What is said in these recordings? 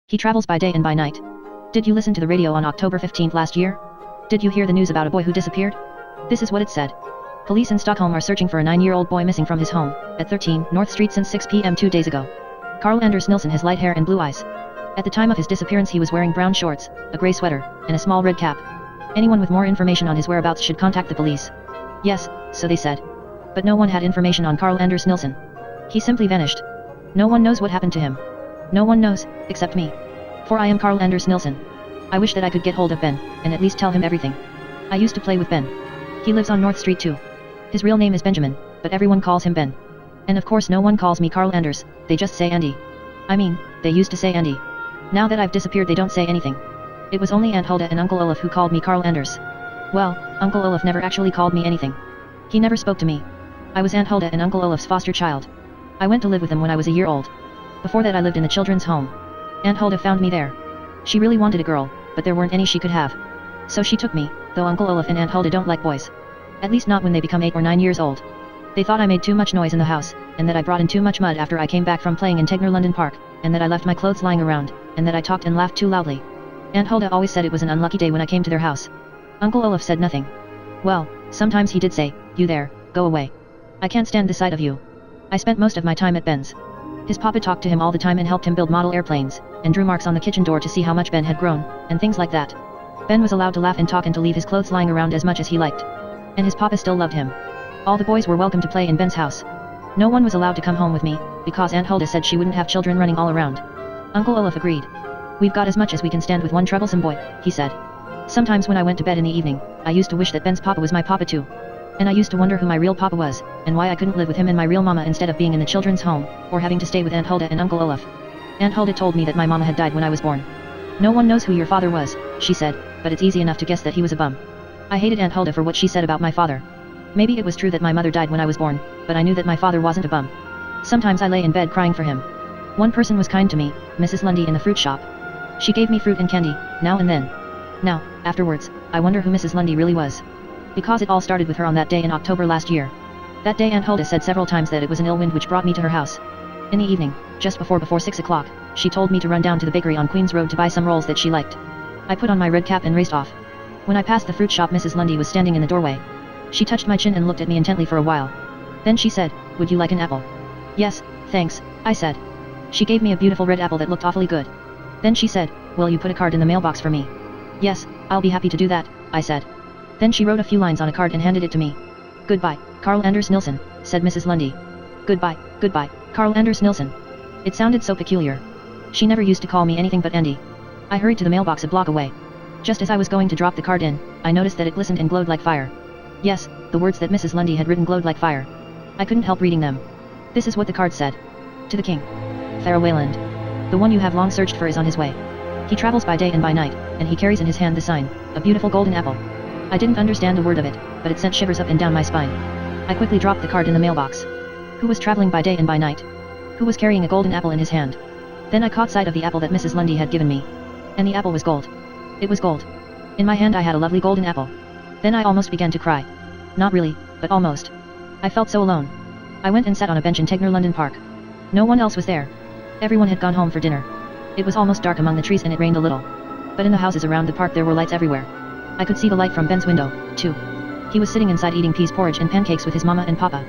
He travels by day and by night. Did you listen to the radio on October 15th last year? Did you hear the news about a boy who disappeared? This is what it said. Police in Stockholm are searching for a 9-year-old boy missing from his home, at 13 North Street since 6 p.m. 2 days ago. Carl Anders Nilsson has light hair and blue eyes. At the time of his disappearance he was wearing brown shorts, a grey sweater, and a small red cap. Anyone with more information on his whereabouts should contact the police. Yes, so they said. But no one had information on Carl Anders Nilsson. He simply vanished. No one knows what happened to him. No one knows, except me. For I am Carl Anders Nilsson. I wish that I could get hold of Ben, and at least tell him everything. I used to play with Ben. He lives on North Street too. His real name is Benjamin, but everyone calls him Ben. And of course no one calls me Carl Anders, they just say Andy. I mean, they used to say Andy. Now that I've disappeared they don't say anything. It was only Aunt Hulda and Uncle Olaf who called me Carl Anders. Well, Uncle Olaf never actually called me anything. He never spoke to me. I was Aunt Hulda and Uncle Olaf's foster child. I went to live with them when I was a year old. Before that I lived in the children's home. Aunt Hulda found me there. She really wanted a girl, but there weren't any she could have. So she took me, though Uncle Olaf and Aunt Hulda don't like boys. At least not when they become 8 or 9 years old. They thought I made too much noise in the house, and that I brought in too much mud after I came back from playing in Tegner London Park, and that I left my clothes lying around, and that I talked and laughed too loudly. Aunt Hulda always said it was an unlucky day when I came to their house. Uncle Olaf said nothing. Well, sometimes he did say, "You there, go away. I can't stand the sight of you." I spent most of my time at Ben's. His papa talked to him all the time and helped him build model airplanes, and drew marks on the kitchen door to see how much Ben had grown, and things like that. Ben was allowed to laugh and talk and to leave his clothes lying around as much as he liked. And his papa still loved him. All the boys were welcome to play in Ben's house. No one was allowed to come home with me, because Aunt Hulda said she wouldn't have children running all around. Uncle Olaf agreed. "We've got as much as we can stand with one troublesome boy," he said. Sometimes when I went to bed in the evening, I used to wish that Ben's papa was my papa too. And I used to wonder who my real papa was, and why I couldn't live with him and my real mama instead of being in the children's home, or having to stay with Aunt Hulda and Uncle Olaf. Aunt Hulda told me that my mama had died when I was born. "No one knows who your father was," she said, "but it's easy enough to guess that he was a bum." I hated Aunt Hulda for what she said about my father. Maybe it was true that my mother died when I was born, but I knew that my father wasn't a bum. Sometimes I lay in bed crying for him. One person was kind to me, Mrs. Lundy in the fruit shop. She gave me fruit and candy, now and then. Now, afterwards, I wonder who Mrs. Lundy really was. Because it all started with her on that day in October last year. That day Aunt Hulda said several times that it was an ill wind which brought me to her house. In the evening, just before 6 o'clock, she told me to run down to the bakery on Queen's Road to buy some rolls that she liked. I put on my red cap and raced off. When I passed the fruit shop Mrs. Lundy was standing in the doorway. She touched my chin and looked at me intently for a while. Then she said, "Would you like an apple?" "Yes, thanks," I said. She gave me a beautiful red apple that looked awfully good. Then she said, "Will you put a card in the mailbox for me?" "Yes, I'll be happy to do that," I said. Then she wrote a few lines on a card and handed it to me. "Goodbye, Carl Anders Nilsson," said Mrs. Lundy. "Goodbye, goodbye, Carl Anders Nilsson." It sounded so peculiar. She never used to call me anything but Andy. I hurried to the mailbox a block away. Just as I was going to drop the card in, I noticed that it glistened and glowed like fire. Yes, the words that Mrs. Lundy had written glowed like fire. I couldn't help reading them. This is what the card said. "To the king. Pharaoh Wayland. The one you have long searched for is on his way. He travels by day and by night, and he carries in his hand the sign, a beautiful golden apple." I didn't understand a word of it, but it sent shivers up and down my spine. I quickly dropped the card in the mailbox. Who was traveling by day and by night? Who was carrying a golden apple in his hand? Then I caught sight of the apple that Mrs. Lundy had given me. And the apple was gold. It was gold. In my hand I had a lovely golden apple. Then I almost began to cry. Not really, but almost. I felt so alone. I went and sat on a bench in Tegner London Park. No one else was there. Everyone had gone home for dinner. It was almost dark among the trees and it rained a little. But in the houses around the park there were lights everywhere. I could see the light from Ben's window, too. He was sitting inside eating peas porridge and pancakes with his mama and papa.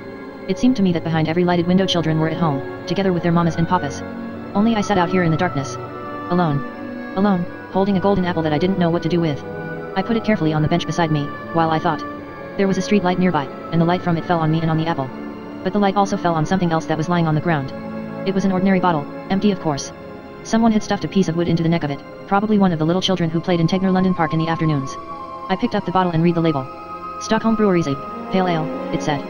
It seemed to me that behind every lighted window children were at home, together with their mamas and papas. Only I sat out here in the darkness. Alone. Alone, holding a golden apple that I didn't know what to do with. I put it carefully on the bench beside me, while I thought. There was a street light nearby, and the light from it fell on me and on the apple. But the light also fell on something else that was lying on the ground. It was an ordinary bottle, empty of course. Someone had stuffed a piece of wood into the neck of it, probably one of the little children who played in Tegner London Park in the afternoons. I picked up the bottle and read the label. Stockholm Breweries Ale, Pale Ale, it said.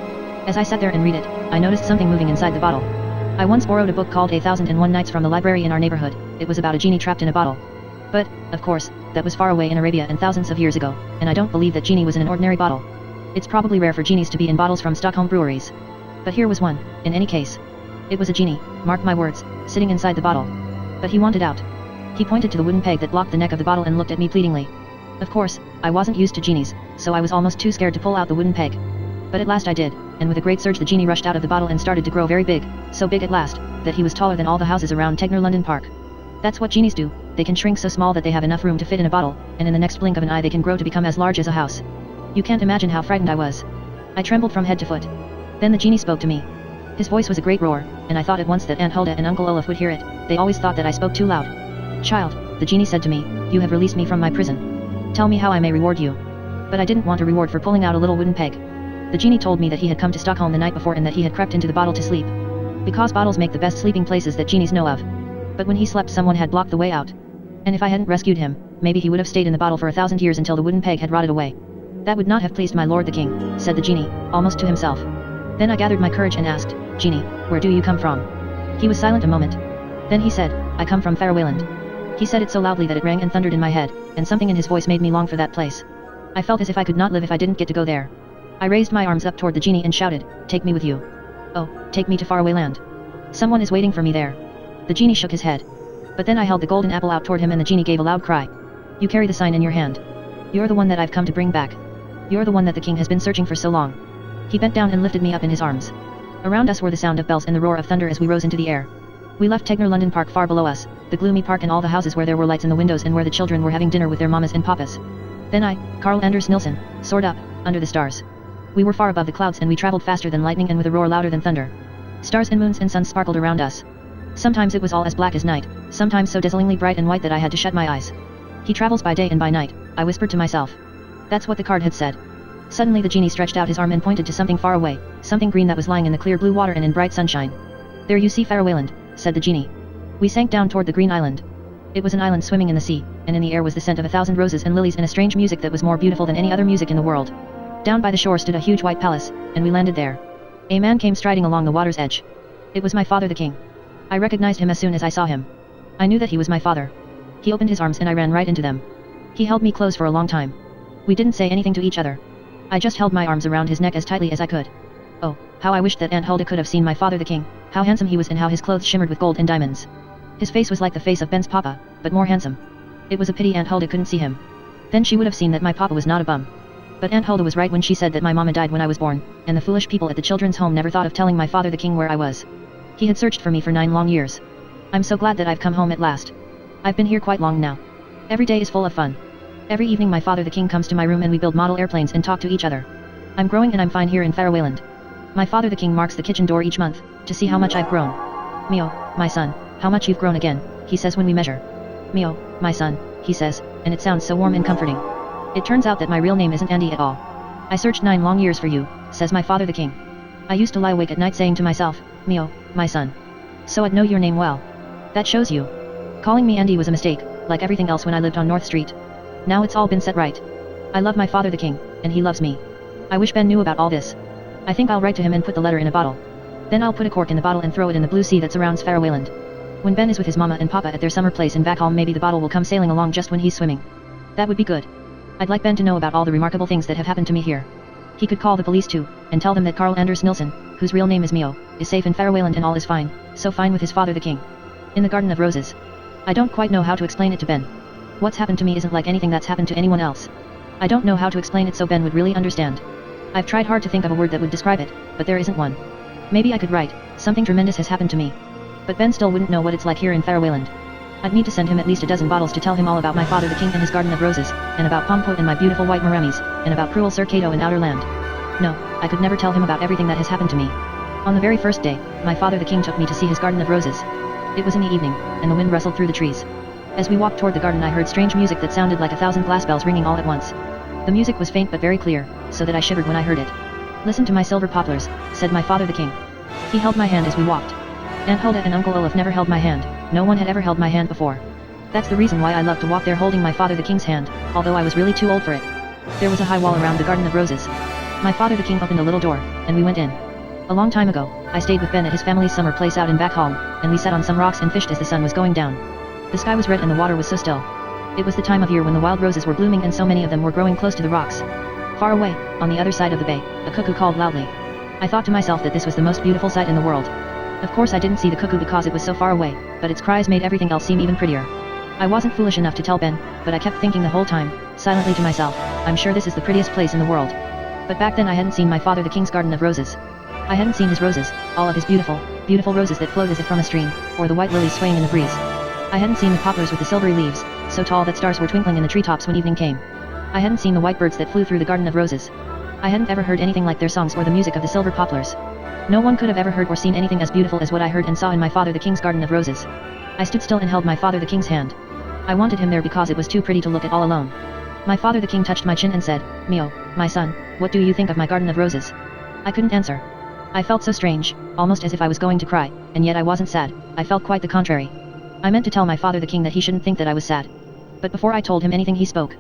As I sat there and read it, I noticed something moving inside the bottle. I once borrowed a book called 1001 Nights from the library in our neighborhood. It was about a genie trapped in a bottle. But, of course, that was far away in Arabia and thousands of years ago, and I don't believe that genie was in an ordinary bottle. It's probably rare for genies to be in bottles from Stockholm breweries. But here was one, in any case. It was a genie, mark my words, sitting inside the bottle. But he wanted out. He pointed to the wooden peg that blocked the neck of the bottle and looked at me pleadingly. Of course, I wasn't used to genies, so I was almost too scared to pull out the wooden peg. But at last I did, and with a great surge the genie rushed out of the bottle and started to grow very big, so big at last, that he was taller than all the houses around Tegner London Park. That's what genies do, they can shrink so small that they have enough room to fit in a bottle, and in the next blink of an eye they can grow to become as large as a house. You can't imagine how frightened I was. I trembled from head to foot. Then the genie spoke to me. His voice was a great roar, and I thought at once that Aunt Hulda and Uncle Olaf would hear it. They always thought that I spoke too loud. Child, the genie said to me, you have released me from my prison. Tell me how I may reward you. But I didn't want a reward for pulling out a little wooden peg. The genie told me that he had come to Stockholm the night before and that he had crept into the bottle to sleep. Because bottles make the best sleeping places that genies know of. But when he slept someone had blocked the way out. And if I hadn't rescued him, maybe he would have stayed in the bottle for 1,000 years until the wooden peg had rotted away. That would not have pleased my lord the king, said the genie, almost to himself. Then I gathered my courage and asked, Genie, where do you come from? He was silent a moment. Then he said, I come from Farawayland. He said it so loudly that it rang and thundered in my head, and something in his voice made me long for that place. I felt as if I could not live if I didn't get to go there. I raised my arms up toward the genie and shouted, take me with you. Oh, take me to Farawayland. Someone is waiting for me there. The genie shook his head. But then I held the golden apple out toward him and the genie gave a loud cry. You carry the sign in your hand. You're the one that I've come to bring back. You're the one that the king has been searching for so long. He bent down and lifted me up in his arms. Around us were the sound of bells and the roar of thunder as we rose into the air. We left Tegner London Park far below us, the gloomy park and all the houses where there were lights in the windows and where the children were having dinner with their mamas and papas. Then I, Carl Anders Nilsson, soared up, under the stars. We were far above the clouds and we traveled faster than lightning and with a roar louder than thunder. Stars and moons and suns sparkled around us. Sometimes it was all as black as night, sometimes so dazzlingly bright and white that I had to shut my eyes. He travels by day and by night, I whispered to myself. That's what the card had said. Suddenly the genie stretched out his arm and pointed to something far away, something green that was lying in the clear blue water and in bright sunshine. There you see Farawayland, said the genie. We sank down toward the green island. It was an island swimming in the sea, and in the air was the scent of 1,000 roses and lilies and a strange music that was more beautiful than any other music in the world. Down by the shore stood a huge white palace, and we landed there. A man came striding along the water's edge. It was my father the king. I recognized him as soon as I saw him. I knew that he was my father. He opened his arms and I ran right into them. He held me close for a long time. We didn't say anything to each other. I just held my arms around his neck as tightly as I could. Oh, how I wished that Aunt Hulda could have seen my father the king, how handsome he was and how his clothes shimmered with gold and diamonds. His face was like the face of Ben's papa, but more handsome. It was a pity Aunt Hulda couldn't see him. Then she would have seen that my papa was not a bum. But Aunt Hulda was right when she said that my mama died when I was born, and the foolish people at the children's home never thought of telling my father the king where I was. He had searched for me for 9 long years. I'm so glad that I've come home at last. I've been here quite long now. Every day is full of fun. Every evening my father the king comes to my room and we build model airplanes and talk to each other. I'm growing and I'm fine here in Farawayland. My father the king marks the kitchen door each month, to see how much I've grown. Mio, my son, how much you've grown again, he says when we measure. Mio, my son, he says, and it sounds so warm and comforting. It turns out that my real name isn't Andy at all. I searched 9 long years for you, says my father the king. I used to lie awake at night saying to myself, Mio, my son. So I'd know your name well. That shows you. Calling me Andy was a mistake, like everything else when I lived on North Street. Now it's all been set right. I love my father the king, and he loves me. I wish Ben knew about all this. I think I'll write to him and put the letter in a bottle. Then I'll put a cork in the bottle and throw it in the blue sea that surrounds Farawayland. When Ben is with his mama and papa at their summer place in Vaxholm, maybe the bottle will come sailing along just when he's swimming. That would be good. I'd like Ben to know about all the remarkable things that have happened to me here. He could call the police too, and tell them that Carl Anders Nilsson, whose real name is Mio, is safe in Farawayland and all is fine, so fine with his father the king. In the Garden of Roses. I don't quite know how to explain it to Ben. What's happened to me isn't like anything that's happened to anyone else. I don't know how to explain it so Ben would really understand. I've tried hard to think of a word that would describe it, but there isn't one. Maybe I could write, something tremendous has happened to me. But Ben still wouldn't know what it's like here in Farawayland. I'd need to send him at least a dozen bottles to tell him all about my father the king and his Garden of Roses, and about Pompo and my beautiful white Maramis, and about cruel Sir Cato and Outer Land. No, I could never tell him about everything that has happened to me. On the very first day, my father the king took me to see his Garden of Roses. It was in the evening, and the wind rustled through the trees. As we walked toward the garden I heard strange music that sounded like 1,000 glass bells ringing all at once. The music was faint but very clear, so that I shivered when I heard it. Listen to my silver poplars, said my father the king. He held my hand as we walked. Aunt Hulda and Uncle Olaf never held my hand, no one had ever held my hand before. That's the reason why I love to walk there holding my father the king's hand, although I was really too old for it. There was a high wall around the Garden of Roses. My father the king opened a little door, and we went in. A long time ago, I stayed with Ben at his family's summer place out in Vaxholm, and we sat on some rocks and fished as the sun was going down. The sky was red and the water was so still. It was the time of year when the wild roses were blooming and so many of them were growing close to the rocks. Far away, on the other side of the bay, a cuckoo called loudly. I thought to myself that this was the most beautiful sight in the world. Of course I didn't see the cuckoo because it was so far away, but its cries made everything else seem even prettier. I wasn't foolish enough to tell Ben, but I kept thinking the whole time, silently to myself, I'm sure this is the prettiest place in the world. But back then I hadn't seen my father the king's Garden of Roses. I hadn't seen his roses, all of his beautiful, beautiful roses that flowed as if from a stream, or the white lilies swaying in the breeze. I hadn't seen the poplars with the silvery leaves, so tall that stars were twinkling in the treetops when evening came. I hadn't seen the white birds that flew through the garden of roses. I hadn't ever heard anything like their songs or the music of the silver poplars. No one could have ever heard or seen anything as beautiful as what I heard and saw in my father the king's garden of roses. I stood still and held my father the king's hand. I wanted him there because it was too pretty to look at all alone. My father the king touched my chin and said, "Mio, my son, what do you think of my garden of roses?" I couldn't answer. I felt so strange, almost as if I was going to cry, and yet I wasn't sad. I felt quite the contrary. I meant to tell my father the king that he shouldn't think that I was sad. But before I told him anything he spoke.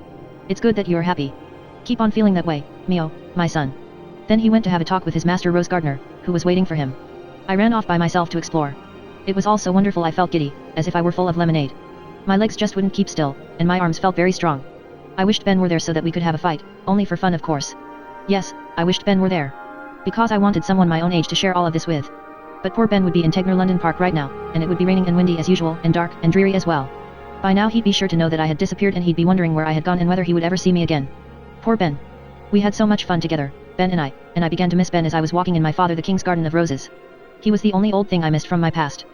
"It's good that you are happy. Keep on feeling that way, Mio, my son." Then he went to have a talk with his master rose gardener, who was waiting for him. I ran off by myself to explore. It was all so wonderful I felt giddy, as if I were full of lemonade. My legs just wouldn't keep still, and my arms felt very strong. I wished Ben were there so that we could have a fight, only for fun of course. Yes, I wished Ben were there. Because I wanted someone my own age to share all of this with. But poor Ben would be in Tegner London Park right now, and it would be raining and windy as usual, and dark and dreary as well. By now he'd be sure to know that I had disappeared and he'd be wondering where I had gone and whether he would ever see me again. Poor Ben. We had so much fun together, Ben and I began to miss Ben as I was walking in my father the king's garden of roses. He was the only old thing I missed from my past.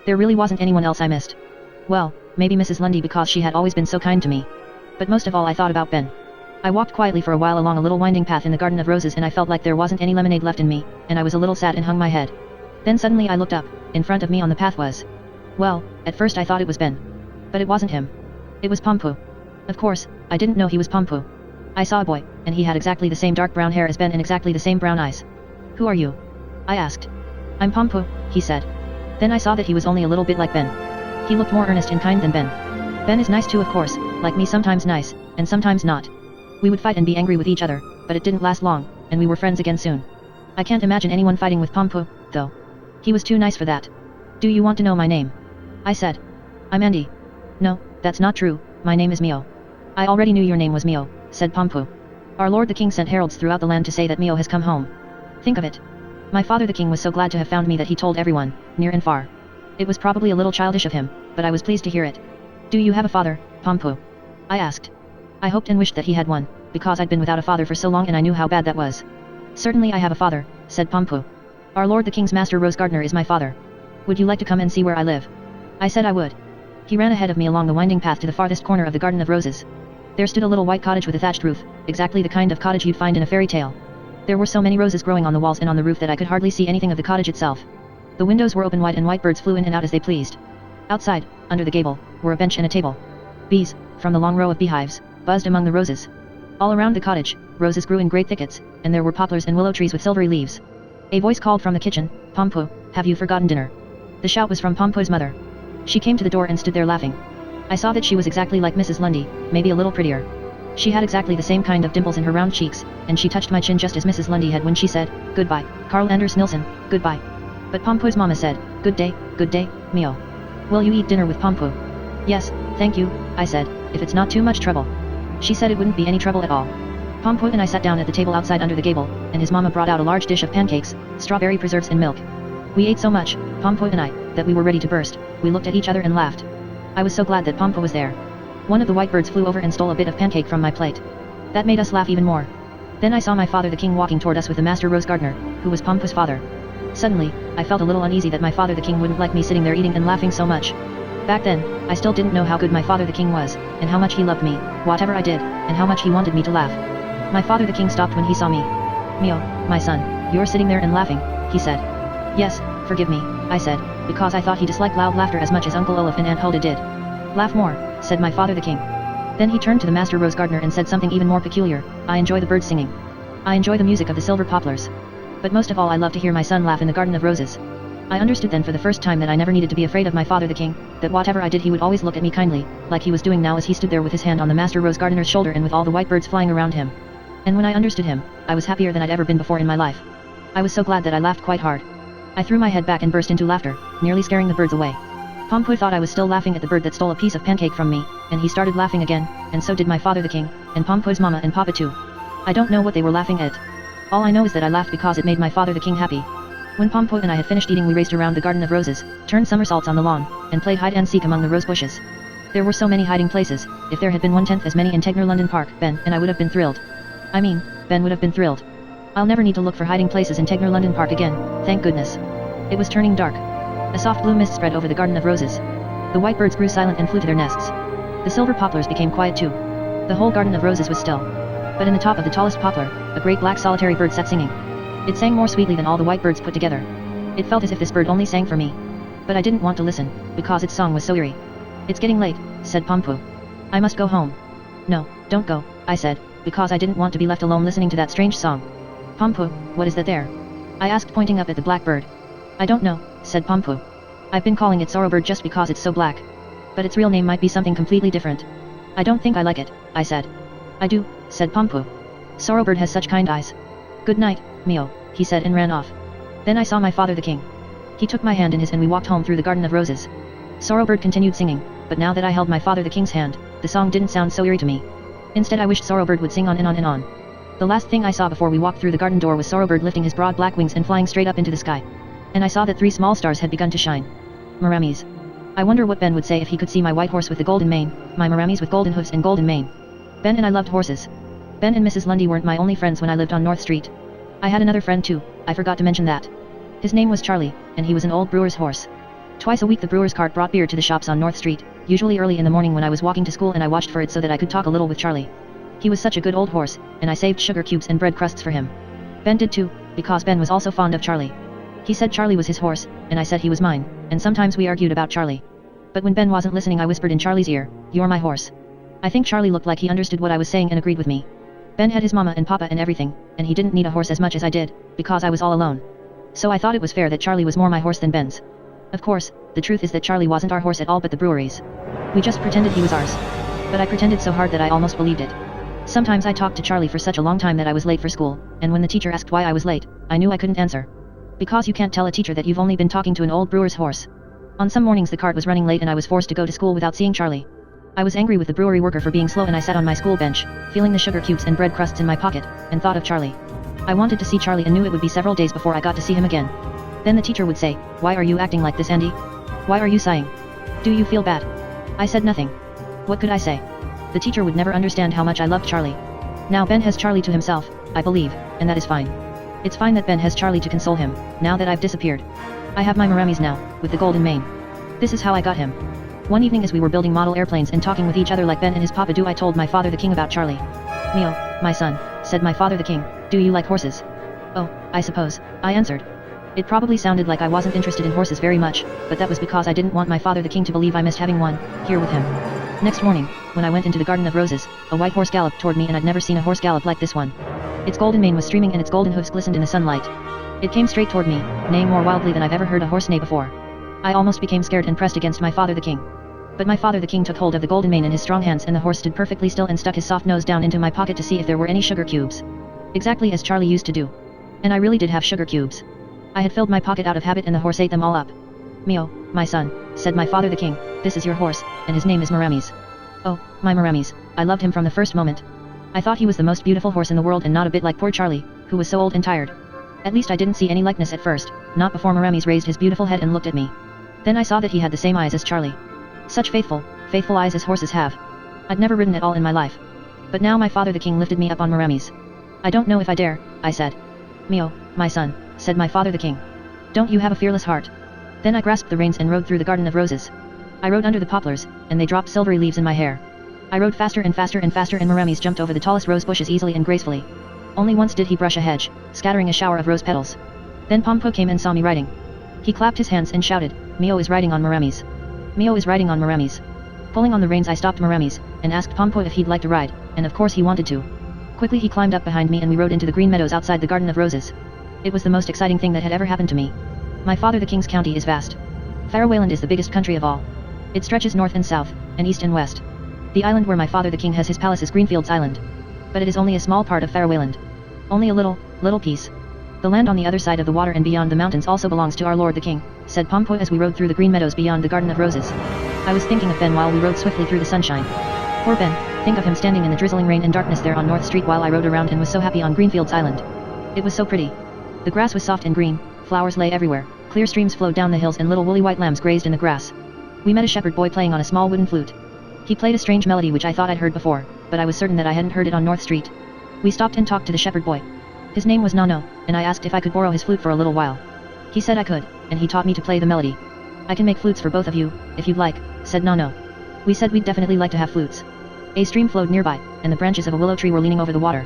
There really wasn't anyone else I missed. Well, maybe Mrs. Lundy because she had always been so kind to me. But most of all I thought about Ben. I walked quietly for a while along a little winding path in the garden of roses and I felt like there wasn't any lemonade left in me, and I was a little sad and hung my head. Then suddenly I looked up. In front of me on the path was... Well, at first I thought it was Ben. But it wasn't him. It was Pompu. Of course, I didn't know he was Pompu. I saw a boy, and he had exactly the same dark brown hair as Ben and exactly the same brown eyes. "Who are you?" I asked. "I'm Pompu," he said. Then I saw that he was only a little bit like Ben. He looked more earnest and kind than Ben. Ben is nice too of course, like me, sometimes nice, and sometimes not. We would fight and be angry with each other, but it didn't last long, and we were friends again soon. I can't imagine anyone fighting with Pompu, though. He was too nice for that. "Do you want to know my name?" I said. "I'm Andy." "No, that's not true, my name is Mio." "I already knew your name was Mio," said Pompu. "Our lord the king sent heralds throughout the land to say that Mio has come home. Think of it. My father the king was so glad to have found me that he told everyone, near and far. It was probably a little childish of him, but I was pleased to hear it." "Do you have a father, Pompu?" I asked. I hoped and wished that he had one, because I'd been without a father for so long and I knew how bad that was. "Certainly I have a father," said Pompu. "Our lord the king's master rose gardener is my father. Would you like to come and see where I live?" I said I would. He ran ahead of me along the winding path to the farthest corner of the garden of roses. There stood a little white cottage with a thatched roof, exactly the kind of cottage you'd find in a fairy tale. There were so many roses growing on the walls and on the roof that I could hardly see anything of the cottage itself. The windows were open wide and white birds flew in and out as they pleased. Outside, under the gable, were a bench and a table. Bees, from the long row of beehives, buzzed among the roses. All around the cottage, roses grew in great thickets, and there were poplars and willow trees with silvery leaves. A voice called from the kitchen, "Pompu, have you forgotten dinner?" The shout was from Pompu's mother. She came to the door and stood there laughing. I saw that she was exactly like Mrs. Lundy, maybe a little prettier. She had exactly the same kind of dimples in her round cheeks, and she touched my chin just as Mrs. Lundy had when she said, "Goodbye, Carl Anders Nilsson, goodbye." But Pompu's mama said, good day, Mio. "Will you eat dinner with Pompu?" "Yes, thank you," I said, "if it's not too much trouble." She said it wouldn't be any trouble at all. Pompu and I sat down at the table outside under the gable, and his mama brought out a large dish of pancakes, strawberry preserves and milk. We ate so much, Pompu and I, that we were ready to burst. We looked at each other and laughed. I was so glad that Pompu was there. One of the white birds flew over and stole a bit of pancake from my plate. That made us laugh even more. Then I saw my father the king walking toward us with the master rose gardener, who was Pompu's father. Suddenly, I felt a little uneasy that my father the king wouldn't like me sitting there eating and laughing so much. Back then, I still didn't know how good my father the king was, and how much he loved me, whatever I did, and how much he wanted me to laugh. My father the king stopped when he saw me. "Mio, my son, you're sitting there and laughing," he said. "Yes, forgive me," I said, because I thought he disliked loud laughter as much as Uncle Olaf and Aunt Hulda did. "Laugh more," said my father the king. Then he turned to the master rose gardener and said something even more peculiar, "I enjoy the birds singing. I enjoy the music of the silver poplars. But most of all I love to hear my son laugh in the garden of roses." I understood then for the first time that I never needed to be afraid of my father the king, that whatever I did he would always look at me kindly, like he was doing now as he stood there with his hand on the master rose gardener's shoulder and with all the white birds flying around him. And when I understood him, I was happier than I'd ever been before in my life. I was so glad that I laughed quite hard. I threw my head back and burst into laughter, nearly scaring the birds away. Pompu thought I was still laughing at the bird that stole a piece of pancake from me, and he started laughing again, and so did my father the king, and Pompu's mama and papa too. I don't know what they were laughing at. All I know is that I laughed because it made my father the king happy. When Pompu and I had finished eating we raced around the garden of roses, turned somersaults on the lawn, and played hide and seek among the rose bushes. There were so many hiding places. If there had been 1/10 as many in Tegner London Park, Ben and I would have been thrilled. I mean, Ben would have been thrilled. I'll never need to look for hiding places in Tegner London Park again, thank goodness. It was turning dark. A soft blue mist spread over the garden of roses. The white birds grew silent and flew to their nests. The silver poplars became quiet too. The whole garden of roses was still. But in the top of the tallest poplar, a great black solitary bird sat singing. It sang more sweetly than all the white birds put together. It felt as if this bird only sang for me. But I didn't want to listen, because its song was so eerie. "It's getting late," said Pompu. "I must go home." "No, don't go," I said, because I didn't want to be left alone listening to that strange song. "Pompu, what is that there?" I asked, pointing up at the black bird. "I don't know," said Pompu. "I've been calling it Sorrowbird just because it's so black. But its real name might be something completely different." "I don't think I like it," I said. "I do," said Pompu. "Sorrowbird has such kind eyes." "Good night, Mio," he said and ran off. Then I saw my father the king. He took my hand in his and we walked home through the garden of roses. Sorrowbird continued singing, but now that I held my father the king's hand, the song didn't sound so eerie to me. Instead I wished Sorrowbird would sing on and on and on. The last thing I saw before we walked through the garden door was Sorrowbird lifting his broad black wings and flying straight up into the sky. And I saw that 3 small stars had begun to shine. Meramis. I wonder what Ben would say if he could see my white horse with the golden mane, my Meramis with golden hoofs and golden mane. Ben and I loved horses. Ben and Mrs. Lundy weren't my only friends when I lived on North Street. I had another friend too, I forgot to mention that. His name was Charlie, and he was an old brewer's horse. Twice a week the brewer's cart brought beer to the shops on North Street, usually early in the morning when I was walking to school, and I watched for it so that I could talk a little with Charlie. He was such a good old horse, and I saved sugar cubes and bread crusts for him. Ben did too, because Ben was also fond of Charlie. He said Charlie was his horse, and I said he was mine, and sometimes we argued about Charlie. But when Ben wasn't listening I whispered in Charlie's ear, "You're my horse." I think Charlie looked like he understood what I was saying and agreed with me. Ben had his mama and papa and everything, and he didn't need a horse as much as I did, because I was all alone. So I thought it was fair that Charlie was more my horse than Ben's. Of course, the truth is that Charlie wasn't our horse at all but the brewery's. We just pretended he was ours. But I pretended so hard that I almost believed it. Sometimes I talked to Charlie for such a long time that I was late for school, and when the teacher asked why I was late, I knew I couldn't answer. Because you can't tell a teacher that you've only been talking to an old brewer's horse. On some mornings the cart was running late and I was forced to go to school without seeing Charlie. I was angry with the brewery worker for being slow and I sat on my school bench, feeling the sugar cubes and bread crusts in my pocket, and thought of Charlie. I wanted to see Charlie and knew it would be several days before I got to see him again. Then the teacher would say, "Why are you acting like this, Andy? Why are you sighing? Do you feel bad?" I said nothing. What could I say? The teacher would never understand how much I loved Charlie. Now Ben has Charlie to himself, I believe, and that is fine. It's fine that Ben has Charlie to console him, now that I've disappeared. I have my Meramis now, with the golden mane. This is how I got him. One evening as we were building model airplanes and talking with each other like Ben and his papa do, I told my father the king about Charlie. "Mio, my son," said my father the king, "do you like horses?" "Oh, I suppose," I answered. It probably sounded like I wasn't interested in horses very much, but that was because I didn't want my father the king to believe I missed having one, here with him. Next morning, when I went into the garden of roses, a white horse galloped toward me and I'd never seen a horse gallop like this one. Its golden mane was streaming and its golden hoofs glistened in the sunlight. It came straight toward me, neighing more wildly than I've ever heard a horse neigh before. I almost became scared and pressed against my father the king. But my father the king took hold of the golden mane in his strong hands and the horse stood perfectly still and stuck his soft nose down into my pocket to see if there were any sugar cubes. Exactly as Charlie used to do. And I really did have sugar cubes. I had filled my pocket out of habit and the horse ate them all up. "Mio, my son," said my father the king, "this is your horse, and his name is Meramis." Oh, my Meramis, I loved him from the first moment. I thought he was the most beautiful horse in the world and not a bit like poor Charlie, who was so old and tired. At least I didn't see any likeness at first, not before Meramis raised his beautiful head and looked at me. Then I saw that he had the same eyes as Charlie. Such faithful, faithful eyes as horses have. I'd never ridden at all in my life. But now my father the king lifted me up on Meramis. "I don't know if I dare," I said. "Mio, my son," said my father the king. "Don't you have a fearless heart?" Then I grasped the reins and rode through the garden of roses. I rode under the poplars, and they dropped silvery leaves in my hair. I rode faster and faster and faster and Meramis jumped over the tallest rose bushes easily and gracefully. Only once did he brush a hedge, scattering a shower of rose petals. Then Pompo came and saw me riding. He clapped his hands and shouted, "Mio is riding on Meramis. Mio is riding on Meramis." Pulling on the reins I stopped Meramis, and asked Pompo if he'd like to ride, and of course he wanted to. Quickly he climbed up behind me and we rode into the green meadows outside the garden of roses. It was the most exciting thing that had ever happened to me. My father the king's county is vast. Fairwayland is the biggest country of all. It stretches north and south, and east and west. The island where my father the king has his palace is Greenfields Island. But it is only a small part of Fairwayland. Only a little piece. The land on the other side of the water and beyond the mountains also belongs to our lord the king, said Pompo as we rode through the green meadows beyond the garden of roses. I was thinking of Ben while we rode swiftly through the sunshine. Poor Ben, think of him standing in the drizzling rain and darkness there on North Street while I rode around and was so happy on Greenfields Island. It was so pretty. The grass was soft and green, flowers lay everywhere, clear streams flowed down the hills and little woolly white lambs grazed in the grass. We met a shepherd boy playing on a small wooden flute. He played a strange melody which I thought I'd heard before, but I was certain that I hadn't heard it on North Street. We stopped and talked to the shepherd boy. His name was Nano, and I asked if I could borrow his flute for a little while. He said I could, and he taught me to play the melody. "I can make flutes for both of you, if you'd like," said Nano. We said we'd definitely like to have flutes. A stream flowed nearby, and the branches of a willow tree were leaning over the water.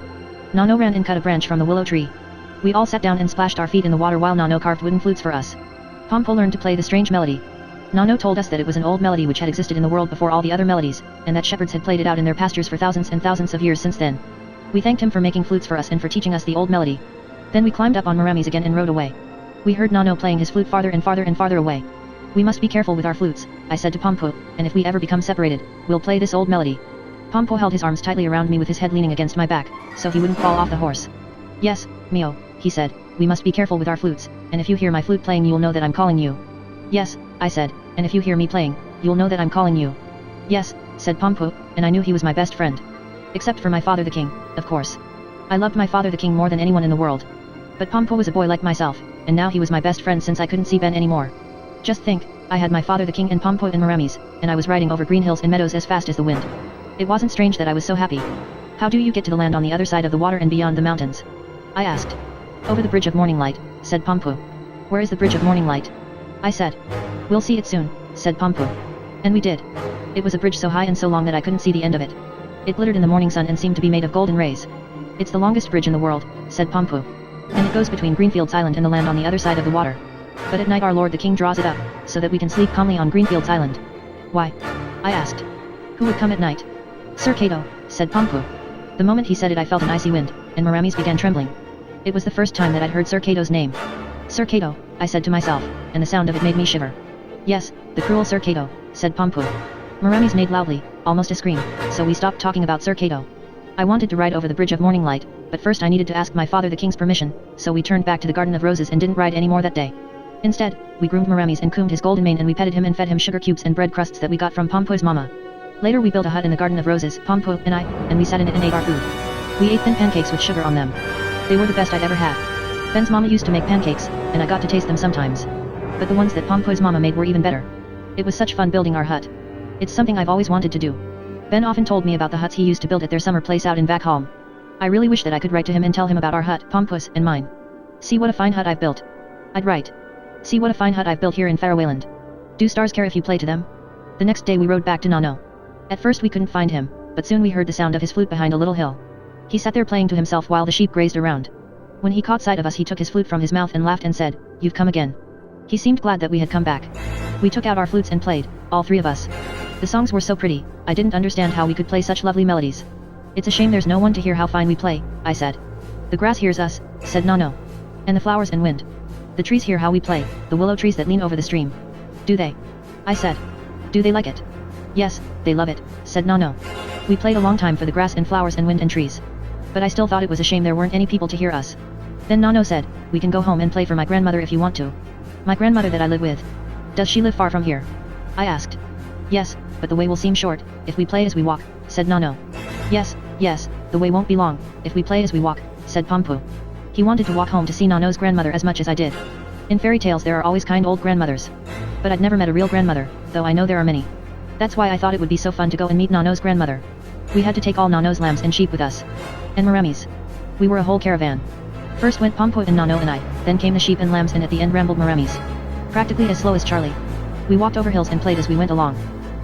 Nano ran and cut a branch from the willow tree. We all sat down and splashed our feet in the water while Nano carved wooden flutes for us. Pompo learned to play the strange melody. Nano told us that it was an old melody which had existed in the world before all the other melodies, and that shepherds had played it out in their pastures for thousands and thousands of years since then. We thanked him for making flutes for us and for teaching us the old melody. Then we climbed up on Maramis again and rode away. We heard Nano playing his flute farther and farther and farther away. We must be careful with our flutes, I said to Pompo, and if we ever become separated, we'll play this old melody. Pompo held his arms tightly around me with his head leaning against my back, so he wouldn't fall off the horse. Yes, Mio, he said, we must be careful with our flutes, and if you hear my flute playing you'll know that I'm calling you. Yes, I said, and if you hear me playing, you'll know that I'm calling you. Yes, said Pompo, and I knew he was my best friend. Except for my father the king, of course. I loved my father the king more than anyone in the world. But Pompo was a boy like myself, and now he was my best friend since I couldn't see Ben anymore. Just think, I had my father the king and Pompo and Maramis, and I was riding over green hills and meadows as fast as the wind. It wasn't strange that I was so happy. How do you get to the land on the other side of the water and beyond the mountains? I asked. Over the Bridge of Morning Light, said Pompo. Where is the Bridge of Morning Light? I said. We'll see it soon, said Pompo. And we did. It was a bridge so high and so long that I couldn't see the end of it. It glittered in the morning sun and seemed to be made of golden rays. It's the longest bridge in the world, said Pompo. And it goes between Greenfields Island and the land on the other side of the water. But at night our Lord the King draws it up, so that we can sleep calmly on Greenfields Island. Why? I asked. Who would come at night? Sir Cato, said Pompo. The moment he said it I felt an icy wind, and Maramis began trembling. It was the first time that I'd heard Sir Cato's name. Sir Cato, I said to myself, and the sound of it made me shiver. Yes, the cruel Sir Cato, said Pompo. Maramis neighed loudly, almost a scream, so we stopped talking about Sir Cato. I wanted to ride over the Bridge of Morning Light, but first I needed to ask my father the king's permission, so we turned back to the Garden of Roses and didn't ride any more that day. Instead, we groomed Maramis and combed his golden mane and we petted him and fed him sugar cubes and bread crusts that we got from Pompo's mama. Later we built a hut in the Garden of Roses, Pompo and I, and we sat in it and ate our food. We ate thin pancakes with sugar on them. They were the best I'd ever had. Ben's mama used to make pancakes, and I got to taste them sometimes. But the ones that Pompo's mama made were even better. It was such fun building our hut. It's something I've always wanted to do. Ben often told me about the huts he used to build at their summer place out in Vackholm. I really wish that I could write to him and tell him about our hut, Pompus and mine. See what a fine hut I've built. I'd write. See what a fine hut I've built here in Faroeland. Do stars care if you play to them? The next day we rode back to Nano. At first we couldn't find him, but soon we heard the sound of his flute behind a little hill. He sat there playing to himself while the sheep grazed around. When he caught sight of us he took his flute from his mouth and laughed and said, "You've come again." He seemed glad that we had come back. We took out our flutes and played, all three of us. The songs were so pretty, I didn't understand how we could play such lovely melodies. It's a shame there's no one to hear how fine we play, I said. The grass hears us, said Nano. And the flowers and wind. The trees hear how we play, the willow trees that lean over the stream. Do they? I said. Do they like it? Yes, they love it, said Nano. We played a long time for the grass and flowers and wind and trees. But I still thought it was a shame there weren't any people to hear us. Then Nano said, "We can go home and play for my grandmother if you want to." My grandmother that I live with. Does she live far from here? I asked. Yes, but the way will seem short, if we play as we walk, said Nano. Yes, the way won't be long, if we play as we walk, said Pompo. He wanted to walk home to see Nano's grandmother as much as I did. In fairy tales there are always kind old grandmothers. But I'd never met a real grandmother, though I know there are many. That's why I thought it would be so fun to go and meet Nano's grandmother. We had to take all Nano's lambs and sheep with us. And Maramis. We were a whole caravan. First went Pompo and Nano and I, then came the sheep and lambs and at the end rambled Maramis. Practically as slow as Charlie. We walked over hills and played as we went along.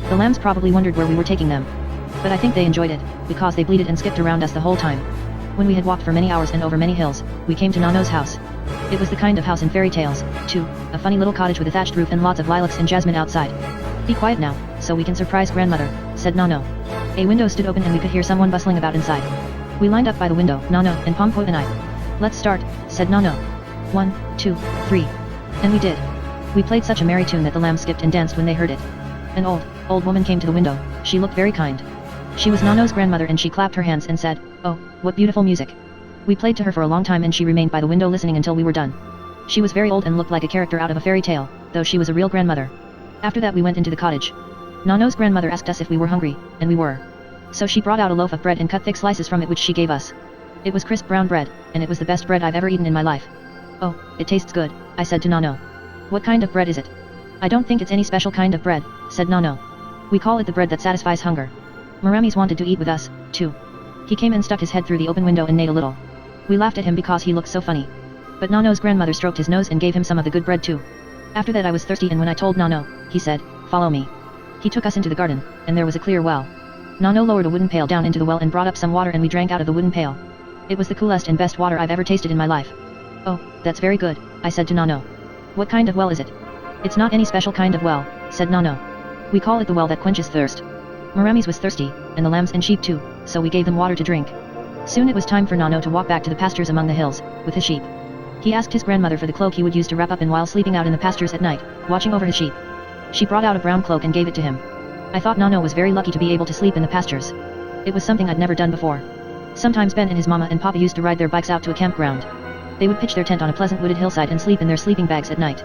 The lambs probably wondered where we were taking them. But I think they enjoyed it, because they bleated and skipped around us the whole time. When we had walked for many hours and over many hills, we came to Nano's house. It was the kind of house in fairy tales, too, a funny little cottage with a thatched roof and lots of lilacs and jasmine outside. Be quiet now, so we can surprise grandmother, said Nano. A window stood open and we could hear someone bustling about inside. We lined up by the window, Nano and Pompo and I. Let's start, said Nano. 1, 2, 3. And we did. We played such a merry tune that the lambs skipped and danced when they heard it. An old woman came to the window. She looked very kind. She was Nano's grandmother and she clapped her hands and said, "Oh, what beautiful music." We played to her for a long time and she remained by the window listening until we were done. She was very old and looked like a character out of a fairy tale, though she was a real grandmother. After that we went into the cottage. Nano's grandmother asked us if we were hungry, and we were. So she brought out a loaf of bread and cut thick slices from it which she gave us. It was crisp brown bread, and it was the best bread I've ever eaten in my life. "Oh, it tastes good," I said to Nano. "What kind of bread is it?" "I don't think it's any special kind of bread," said Nano. "We call it the bread that satisfies hunger." Maramis wanted to eat with us, too. He came and stuck his head through the open window and neighed a little. We laughed at him because he looked so funny. But Nano's grandmother stroked his nose and gave him some of the good bread too. After that I was thirsty and when I told Nano, he said, "Follow me." He took us into the garden, and there was a clear well. Nano lowered a wooden pail down into the well and brought up some water and we drank out of the wooden pail. It was the coolest and best water I've ever tasted in my life. Oh, that's very good, I said to Nano. What kind of well is it? It's not any special kind of well, said Nano. We call it the well that quenches thirst. Maramis was thirsty, and the lambs and sheep too, so we gave them water to drink. Soon it was time for Nano to walk back to the pastures among the hills, with his sheep. He asked his grandmother for the cloak he would use to wrap up in while sleeping out in the pastures at night, watching over his sheep. She brought out a brown cloak and gave it to him. I thought Nano was very lucky to be able to sleep in the pastures. It was something I'd never done before. Sometimes Ben and his mama and papa used to ride their bikes out to a campground. They would pitch their tent on a pleasant wooded hillside and sleep in their sleeping bags at night.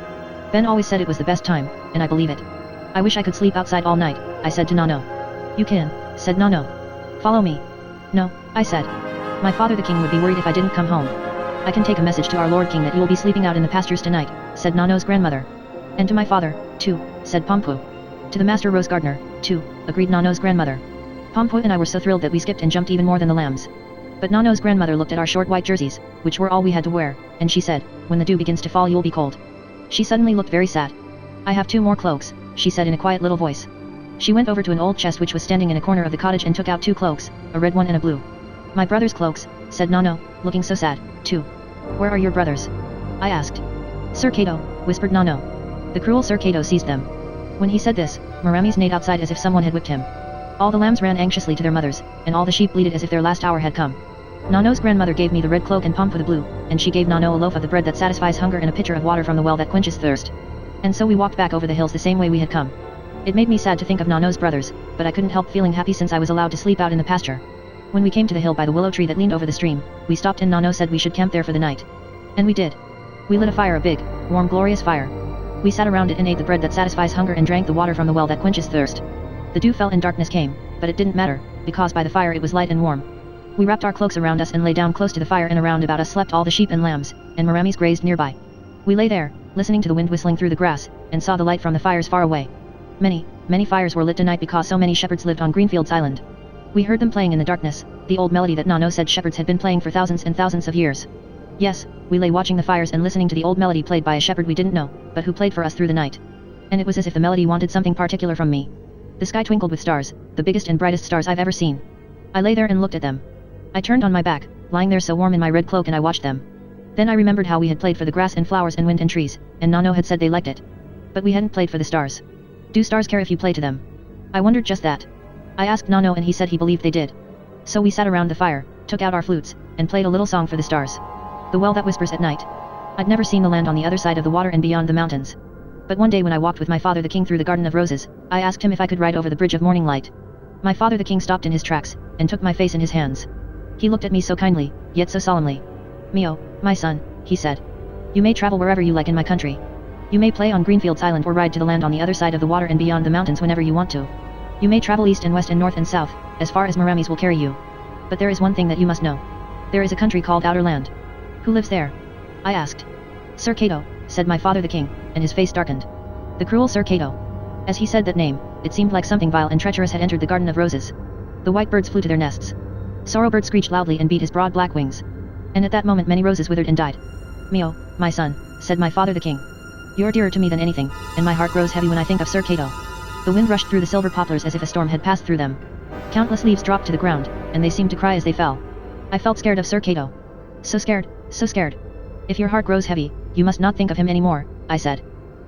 Ben always said it was the best time, and I believe it. I wish I could sleep outside all night, I said to Nano. You can, said Nano. Follow me. No, I said. My father the king would be worried if I didn't come home. I can take a message to our Lord King that you will be sleeping out in the pastures tonight, said Nano's grandmother. And to my father, too, said Pompu. To the master rose gardener, too, agreed Nano's grandmother. Pompu and I were so thrilled that we skipped and jumped even more than the lambs. But Nano's grandmother looked at our short white jerseys, which were all we had to wear, and she said, when the dew begins to fall you'll be cold. She suddenly looked very sad. I have 2 more cloaks, she said in a quiet little voice. She went over to an old chest which was standing in a corner of the cottage and took out 2 cloaks, a red one and a blue. My brother's cloaks, said Nano, looking so sad, too. Where are your brothers? I asked. Sir Cato, whispered Nano. The cruel Sir Cato seized them. When he said this, Maramis neighed outside as if someone had whipped him. All the lambs ran anxiously to their mothers, and all the sheep bleated as if their last hour had come. Nano's grandmother gave me the red cloak and Pompu the blue, and she gave Nano a loaf of the bread that satisfies hunger and a pitcher of water from the well that quenches thirst. And so we walked back over the hills the same way we had come. It made me sad to think of Nano's brothers, but I couldn't help feeling happy since I was allowed to sleep out in the pasture. When we came to the hill by the willow tree that leaned over the stream, we stopped and Nano said we should camp there for the night. And we did. We lit a fire, a big, warm, glorious fire. We sat around it and ate the bread that satisfies hunger and drank the water from the well that quenches thirst. The dew fell and darkness came, but it didn't matter, because by the fire it was light and warm. We wrapped our cloaks around us and lay down close to the fire, and around about us slept all the sheep and lambs, and Maramis grazed nearby. We lay there, listening to the wind whistling through the grass, and saw the light from the fires far away. Many, many fires were lit tonight because so many shepherds lived on Greenfields Island. We heard them playing in the darkness, the old melody that Nano said shepherds had been playing for thousands and thousands of years. Yes, we lay watching the fires and listening to the old melody played by a shepherd we didn't know, but who played for us through the night. And it was as if the melody wanted something particular from me. The sky twinkled with stars, the biggest and brightest stars I've ever seen. I lay there and looked at them. I turned on my back, lying there so warm in my red cloak, and I watched them. Then I remembered how we had played for the grass and flowers and wind and trees, and Nano had said they liked it. But we hadn't played for the stars. Do stars care if you play to them? I wondered just that. I asked Nano and he said he believed they did. So we sat around the fire, took out our flutes, and played a little song for the stars. The well that whispers at night. I'd never seen the land on the other side of the water and beyond the mountains. But one day when I walked with my father the king through the Garden of Roses, I asked him if I could ride over the bridge of morning light. My father the king stopped in his tracks, and took my face in his hands. He looked at me so kindly, yet so solemnly. Mio, my son, he said. You may travel wherever you like in my country. You may play on Greenfields Island or ride to the land on the other side of the water and beyond the mountains whenever you want to. You may travel east and west and north and south, as far as Maramis will carry you. But there is one thing that you must know. There is a country called Outer Land. Who lives there? I asked. Sir Cato, said my father the king, and his face darkened. The cruel Sir Cato. As he said that name, it seemed like something vile and treacherous had entered the Garden of Roses. The white birds flew to their nests. Sorrowbird screeched loudly and beat his broad black wings. And at that moment many roses withered and died. Mio, my son, said my father the king. You're dearer to me than anything, and my heart grows heavy when I think of Sir Cato. The wind rushed through the silver poplars as if a storm had passed through them. Countless leaves dropped to the ground, and they seemed to cry as they fell. I felt scared of Sir Cato. So scared, so scared. If your heart grows heavy, you must not think of him anymore, I said.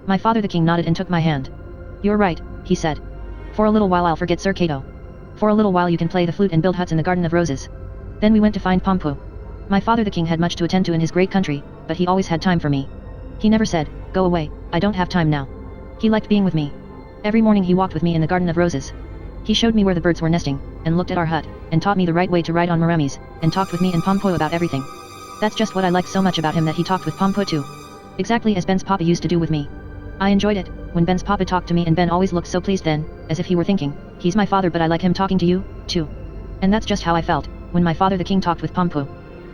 My father the king nodded and took my hand. You're right, he said. For a little while I'll forget Sir Cato. For a little while you can play the flute and build huts in the Garden of Roses. Then we went to find Pompu. My father the king had much to attend to in his great country, but he always had time for me. He never said, go away, I don't have time now. He liked being with me. Every morning he walked with me in the Garden of Roses. He showed me where the birds were nesting, and looked at our hut, and taught me the right way to ride on Maramis, and talked with me and Pompu about everything. That's just what I liked so much about him, that he talked with Pompu too. Exactly as Ben's papa used to do with me. I enjoyed it, when Ben's papa talked to me, and Ben always looked so pleased then, as if he were thinking, he's my father but I like him talking to you, too. And that's just how I felt, when my father the king talked with Pompu.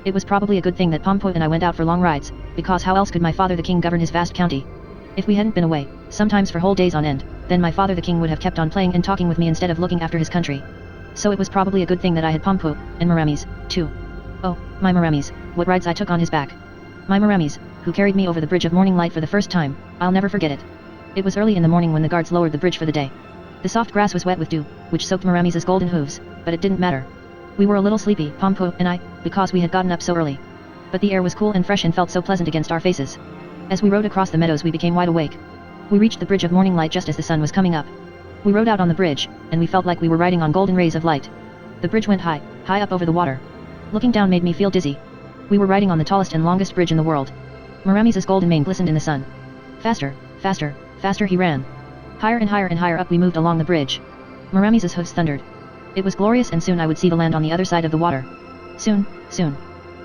It was probably a good thing that Pompu and I went out for long rides, because how else could my father the king govern his vast county? If we hadn't been away, sometimes for whole days on end, then my father the king would have kept on playing and talking with me instead of looking after his country. So it was probably a good thing that I had Pompu, and Maramis, too. Oh, my Maramis, what rides I took on his back. My Maramis, who carried me over the bridge of morning light for the first time, I'll never forget it. It was early in the morning when the guards lowered the bridge for the day. The soft grass was wet with dew, which soaked Marami's golden hooves, but it didn't matter. We were a little sleepy, Pompo and I, because we had gotten up so early. But the air was cool and fresh and felt so pleasant against our faces. As we rode across the meadows we became wide awake. We reached the bridge of morning light just as the sun was coming up. We rode out on the bridge, and we felt like we were riding on golden rays of light. The bridge went high, high up over the water. Looking down made me feel dizzy. We were riding on the tallest and longest bridge in the world. Marami's golden mane glistened in the sun. Faster, faster, faster he ran. Higher and higher and higher up we moved along the bridge. Marami's hooves thundered. It was glorious, and soon I would see the land on the other side of the water. Soon, soon.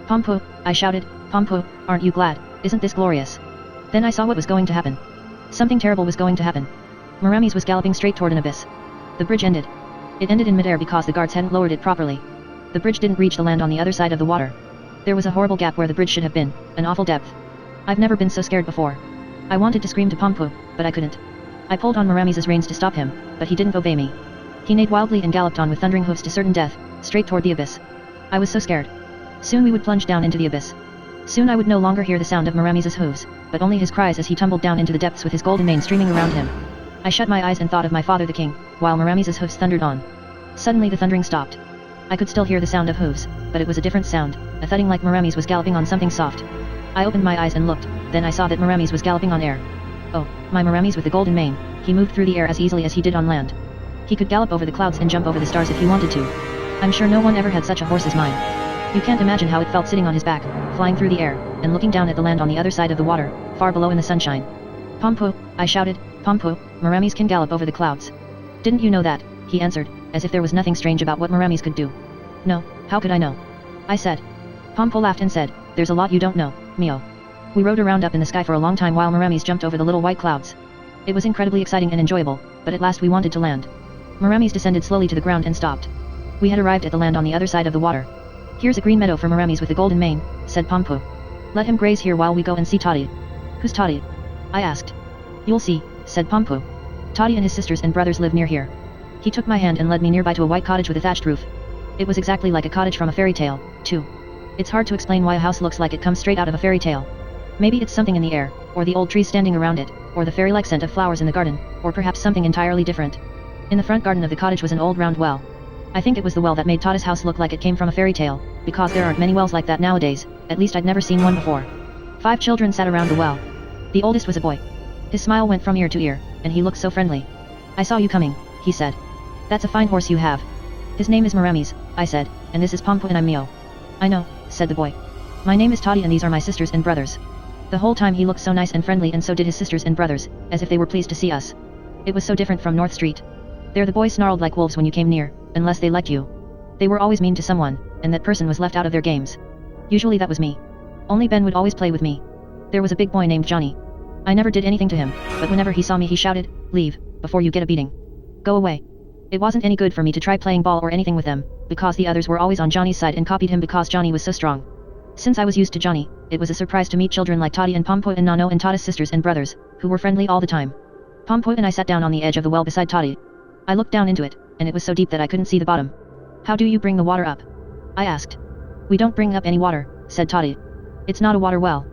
Pompo, I shouted, Pompo, aren't you glad? Isn't this glorious? Then I saw what was going to happen. Something terrible was going to happen. Marami's was galloping straight toward an abyss. The bridge ended. It ended in midair because the guards hadn't lowered it properly. The bridge didn't reach the land on the other side of the water. There was a horrible gap where the bridge should have been, an awful depth. I've never been so scared before. I wanted to scream to Pompo, but I couldn't. I pulled on Marami's reins to stop him, but he didn't obey me. He neighed wildly and galloped on with thundering hoofs to certain death, straight toward the abyss. I was so scared. Soon we would plunge down into the abyss. Soon I would no longer hear the sound of Marami's hooves, but only his cries as he tumbled down into the depths with his golden mane streaming around him. I shut my eyes and thought of my father the king, while Marami's hoofs thundered on. Suddenly the thundering stopped. I could still hear the sound of hooves, but it was a different sound, a thudding like Marami's was galloping on something soft. I opened my eyes and looked, then I saw that Marami's was galloping on air. Oh, my Marami's with the golden mane, he moved through the air as easily as he did on land. He could gallop over the clouds and jump over the stars if he wanted to. I'm sure no one ever had such a horse as mine. You can't imagine how it felt sitting on his back, flying through the air, and looking down at the land on the other side of the water, far below in the sunshine. Pompo, I shouted, Pompo, Marami's can gallop over the clouds. Didn't you know that? He answered, as if there was nothing strange about what Marami's could do. No, how could I know? I said. Pompo laughed and said, there's a lot you don't know, Mio. We rode around up in the sky for a long time while Marami's jumped over the little white clouds. It was incredibly exciting and enjoyable, but at last we wanted to land. Marami's descended slowly to the ground and stopped. We had arrived at the land on the other side of the water. Here's a green meadow for Marami's with the golden mane, said Pompo. Let him graze here while we go and see Toddy. Who's Toddy? I asked. You'll see, said Pompo. Toddy and his sisters and brothers live near here. He took my hand and led me nearby to a white cottage with a thatched roof. It was exactly like a cottage from a fairy tale, too. It's hard to explain why a house looks like it comes straight out of a fairy tale. Maybe it's something in the air, or the old trees standing around it, or the fairy-like scent of flowers in the garden, or perhaps something entirely different. In the front garden of the cottage was an old round well. I think it was the well that made Toddy's house look like it came from a fairy tale, because there aren't many wells like that nowadays, at least I'd never seen one before. 5 children sat around the well. The oldest was a boy. His smile went from ear to ear, and he looked so friendly. I saw you coming, he said. That's a fine horse you have. His name is Marami's, I said, and this is Pompo and I'm Mio. I know, said the boy. My name is Toddy and these are my sisters and brothers. The whole time he looked so nice and friendly, and so did his sisters and brothers, as if they were pleased to see us. It was so different from North Street. There the boys snarled like wolves when you came near, unless they liked you. They were always mean to someone, and that person was left out of their games. Usually that was me. Only Ben would always play with me. There was a big boy named Johnny. I never did anything to him, but whenever he saw me he shouted, "Leave, before you get a beating. Go away." It wasn't any good for me to try playing ball or anything with them, because the others were always on Johnny's side and copied him because Johnny was so strong. Since I was used to Johnny, it was a surprise to meet children like Toddy and Pompo and Nano and Toddy's sisters and brothers, who were friendly all the time. Pompo and I sat down on the edge of the well beside Toddy. I looked down into it, and it was so deep that I couldn't see the bottom. How do you bring the water up? I asked. We don't bring up any water, said Toddy. It's not a water well.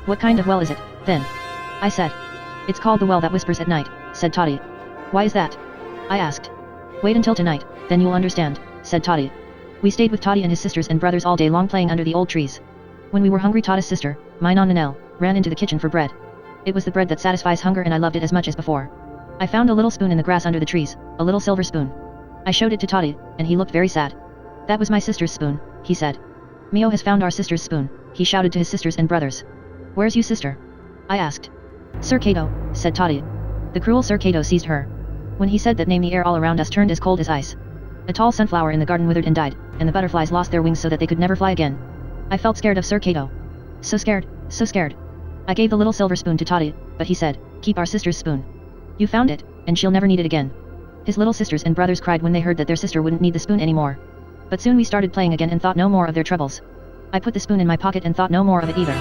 What kind of well is it, then? I said. It's called the well that whispers at night, said Toddy. Why is that? I asked. Wait until tonight, then you'll understand, said Toddy. We stayed with Toddy and his sisters and brothers all day long playing under the old trees. When we were hungry, Toddy's sister, my Aunt Nanelle, ran into the kitchen for bread. It was the bread that satisfies hunger and I loved it as much as before. I found a little spoon in the grass under the trees, a little silver spoon. I showed it to Toddy, and he looked very sad. That was my sister's spoon, he said. Mio has found our sister's spoon, he shouted to his sisters and brothers. Where's you sister? I asked. Sir Cato, said Toddy. The cruel Sir Cato seized her. When he said that name the air all around us turned as cold as ice. A tall sunflower in the garden withered and died, and the butterflies lost their wings so that they could never fly again. I felt scared of Sir Cato. So scared, so scared. I gave the little silver spoon to Toddy, but he said, keep our sister's spoon. You found it, and she'll never need it again. His little sisters and brothers cried when they heard that their sister wouldn't need the spoon anymore. But soon we started playing again and thought no more of their troubles. I put the spoon in my pocket and thought no more of it either.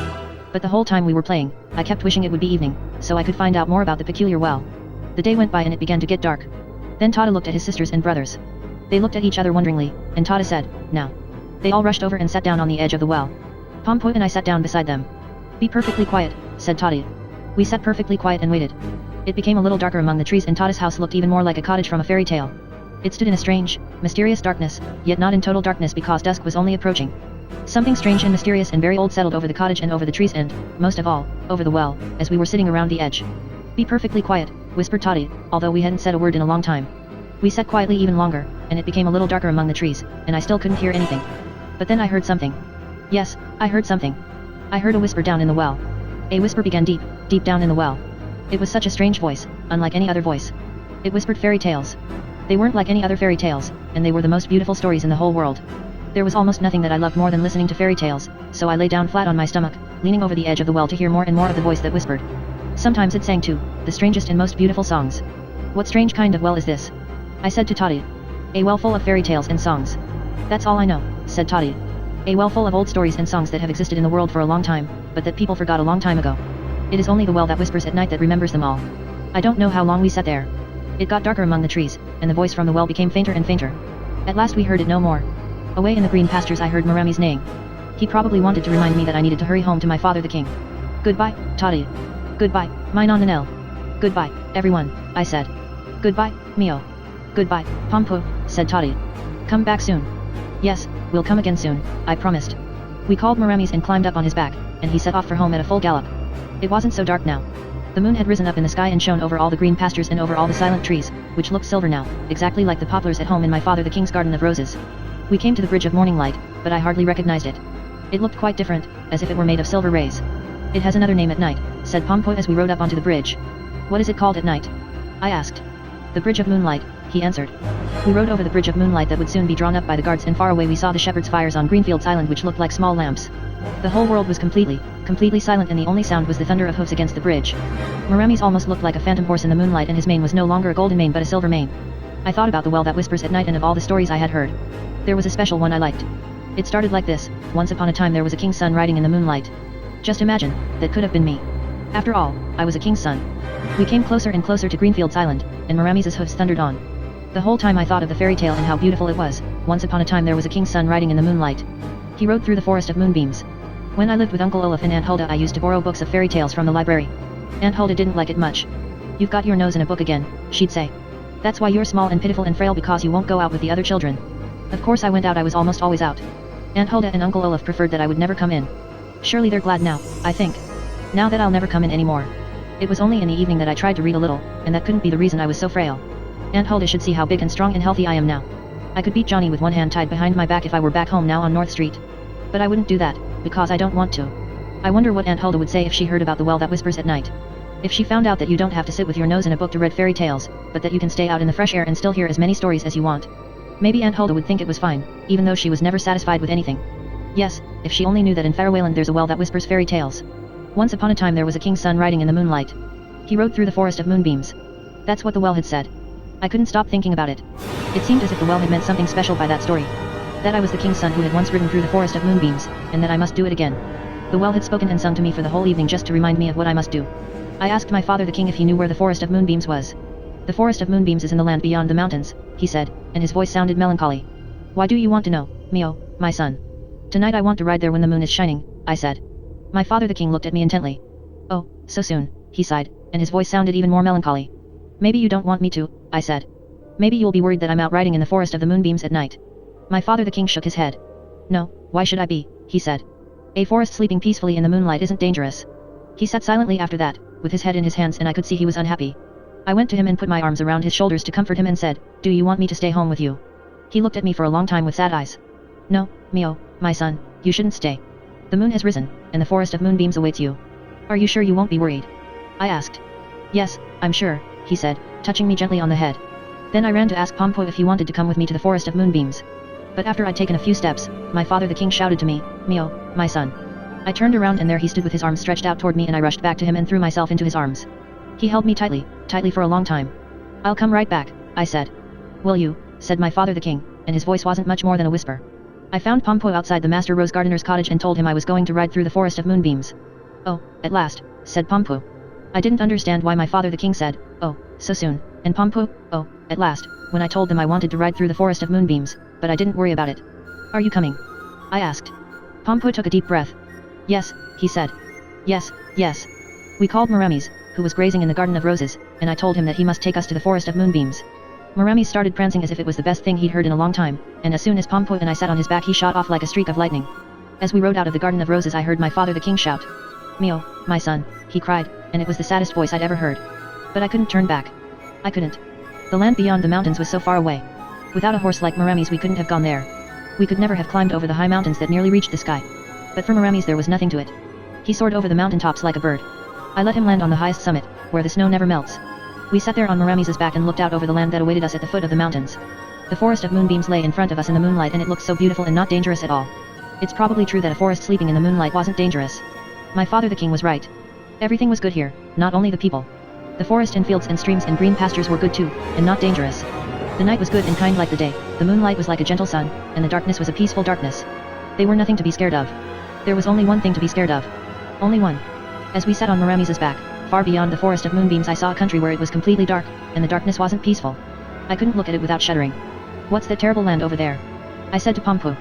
But the whole time we were playing, I kept wishing it would be evening, so I could find out more about the peculiar well. The day went by and it began to get dark. Then Toddy looked at his sisters and brothers. They looked at each other wonderingly, and Toddy said, now. They all rushed over and sat down on the edge of the well. Pompo and I sat down beside them. Be perfectly quiet, said Toddy. We sat perfectly quiet and waited. It became a little darker among the trees and Tada's house looked even more like a cottage from a fairy tale. It stood in a strange, mysterious darkness, yet not in total darkness because dusk was only approaching. Something strange and mysterious and very old settled over the cottage and over the trees and, most of all, over the well, as we were sitting around the edge. Be perfectly quiet, whispered Toddy, although we hadn't said a word in a long time. We sat quietly even longer, and it became a little darker among the trees, and I still couldn't hear anything. But then I heard something. Yes, I heard something. I heard a whisper down in the well. A whisper began deep, deep down in the well. It was such a strange voice, unlike any other voice. It whispered fairy tales. They weren't like any other fairy tales, and they were the most beautiful stories in the whole world. There was almost nothing that I loved more than listening to fairy tales, so I lay down flat on my stomach, leaning over the edge of the well to hear more and more of the voice that whispered. Sometimes it sang too, the strangest and most beautiful songs. What strange kind of well is this? I said to Toddy. A well full of fairy tales and songs. That's all I know, said Toddy. A well full of old stories and songs that have existed in the world for a long time, but that people forgot a long time ago. It is only the well that whispers at night that remembers them all. I don't know how long we sat there. It got darker among the trees, and the voice from the well became fainter and fainter. At last we heard it no more. Away in the green pastures I heard Marami's neighing. He probably wanted to remind me that I needed to hurry home to my father the king. Goodbye, Toddy. Goodbye, my Nananel. Goodbye, everyone, I said. Goodbye, Mio. Goodbye, Pompo, said Toddy. Come back soon. Yes, we'll come again soon, I promised. We called Maramis and climbed up on his back, and he set off for home at a full gallop. It wasn't so dark now. The moon had risen up in the sky and shone over all the green pastures and over all the silent trees, which looked silver now, exactly like the poplars at home in my father the king's garden of roses. We came to the bridge of morning light, but I hardly recognized it. It looked quite different, as if it were made of silver rays. It has another name at night, said Pompo as we rode up onto the bridge. What is it called at night? I asked. The Bridge of Moonlight, he answered. We rode over the Bridge of Moonlight that would soon be drawn up by the guards, and far away we saw the shepherd's fires on Greenfields Island which looked like small lamps. The whole world was completely silent, and the only sound was the thunder of hoofs against the bridge. Maramis almost looked like a phantom horse in the moonlight, and his mane was no longer a golden mane but a silver mane. I thought about the well that whispers at night and of all the stories I had heard. There was a special one I liked. It started like this: once upon a time there was a king's son riding in the moonlight. Just imagine, that could have been me. After all, I was a king's son. We came closer and closer to Greenfields Island, and Maramis's hoofs thundered on. The whole time I thought of the fairy tale and how beautiful it was. Once upon a time there was a king's son riding in the moonlight. He rode through the forest of moonbeams. When I lived with Uncle Olaf and Aunt Hulda, I used to borrow books of fairy tales from the library. Aunt Hulda didn't like it much. You've got your nose in a book again, she'd say. That's why you're small and pitiful and frail, because you won't go out with the other children. Of course I went out, I was almost always out. Aunt Hulda and Uncle Olaf preferred that I would never come in. Surely they're glad now, I think. Now that I'll never come in anymore. It was only in the evening that I tried to read a little, and that couldn't be the reason I was so frail. Aunt Hulda should see how big and strong and healthy I am now. I could beat Johnny with one hand tied behind my back if I were back home now on North Street. But I wouldn't do that, because I don't want to. I wonder what Aunt Hulda would say if she heard about the well that whispers at night. If she found out that you don't have to sit with your nose in a book to read fairy tales, but that you can stay out in the fresh air and still hear as many stories as you want. Maybe Aunt Hulda would think it was fine, even though she was never satisfied with anything. Yes, if she only knew that in Farawayland there's a well that whispers fairy tales. Once upon a time there was a king's son riding in the moonlight. He rode through the forest of moonbeams. That's what the well had said. I couldn't stop thinking about it. It seemed as if the well had meant something special by that story. That I was the king's son who had once ridden through the forest of moonbeams, and that I must do it again. The well had spoken and sung to me for the whole evening just to remind me of what I must do. I asked my father the king if he knew where the forest of moonbeams was. The forest of moonbeams is in the land beyond the mountains, he said, and his voice sounded melancholy. Why do you want to know, Mio, my son? Tonight I want to ride there when the moon is shining, I said. My father the king looked at me intently. Oh, so soon, he sighed, and his voice sounded even more melancholy. Maybe you don't want me to, I said. Maybe you'll be worried that I'm out riding in the forest of the moonbeams at night. My father the king shook his head. No, why should I be, he said. A forest sleeping peacefully in the moonlight isn't dangerous. He sat silently after that, with his head in his hands, and I could see he was unhappy. I went to him and put my arms around his shoulders to comfort him and said, Do you want me to stay home with you? He looked at me for a long time with sad eyes. No, Mio, my son, you shouldn't stay. The moon has risen, and the forest of moonbeams awaits you. Are you sure you won't be worried? I asked. Yes, I'm sure, he said, touching me gently on the head. Then I ran to ask Pompo if he wanted to come with me to the forest of moonbeams. But after I'd taken a few steps, my father the king shouted to me, Mio, my son. I turned around and there he stood with his arms stretched out toward me, and I rushed back to him and threw myself into his arms. He held me tightly, tightly for a long time. I'll come right back, I said. Will you, said my father the king, and his voice wasn't much more than a whisper. I found Pompo outside the Master Rose Gardener's cottage and told him I was going to ride through the forest of moonbeams. Oh, at last, said Pompo. I didn't understand why my father the king said, oh, so soon, and Pompo, oh, at last, when I told them I wanted to ride through the forest of moonbeams, but I didn't worry about it. Are you coming? I asked. Pompo took a deep breath. Yes, he said. Yes, yes. We called Maramis, who was grazing in the garden of roses, and I told him that he must take us to the forest of moonbeams. Maramis started prancing as if it was the best thing he'd heard in a long time, and as soon as Pompo and I sat on his back he shot off like a streak of lightning. As we rode out of the Garden of Roses I heard my father the king shout, "Mio, my son," he cried, and it was the saddest voice I'd ever heard. But I couldn't turn back. I couldn't. The land beyond the mountains was so far away. Without a horse like Maramis we couldn't have gone there. We could never have climbed over the high mountains that nearly reached the sky. But for Maramis there was nothing to it. He soared over the mountaintops like a bird. I let him land on the highest summit, where the snow never melts. We sat there on Maramis's back and looked out over the land that awaited us at the foot of the mountains. The forest of moonbeams lay in front of us in the moonlight and it looked so beautiful and not dangerous at all. It's probably true that a forest sleeping in the moonlight wasn't dangerous. My father the king was right. Everything was good here, not only the people. The forest and fields and streams and green pastures were good too, and not dangerous. The night was good and kind like the day, the moonlight was like a gentle sun, and the darkness was a peaceful darkness. They were nothing to be scared of. There was only one thing to be scared of. Only one. As we sat on Maramis's back, far beyond the forest of moonbeams I saw a country where it was completely dark, and the darkness wasn't peaceful. I couldn't look at it without shuddering. "What's that terrible land over there?" I said to Pompo.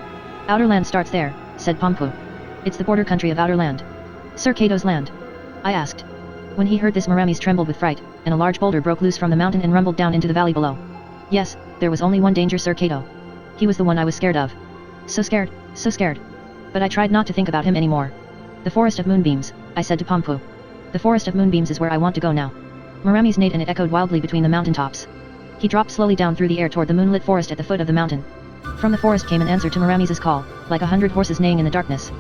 "Outer land starts there," said Pompo. "It's the border country of Outer land." "Sir Cato's land?" I asked. When he heard this Maramis trembled with fright, and a large boulder broke loose from the mountain and rumbled down into the valley below. Yes, there was only one danger, Sir Cato. He was the one I was scared of. So scared, so scared. But I tried not to think about him anymore. "The forest of moonbeams," I said to Pompo. "The forest of moonbeams is where I want to go now." Maramis neighed and it echoed wildly between the mountaintops. He dropped slowly down through the air toward the moonlit forest at the foot of the mountain. From the forest came an answer to Maramis's call, like 100 horses neighing in the darkness.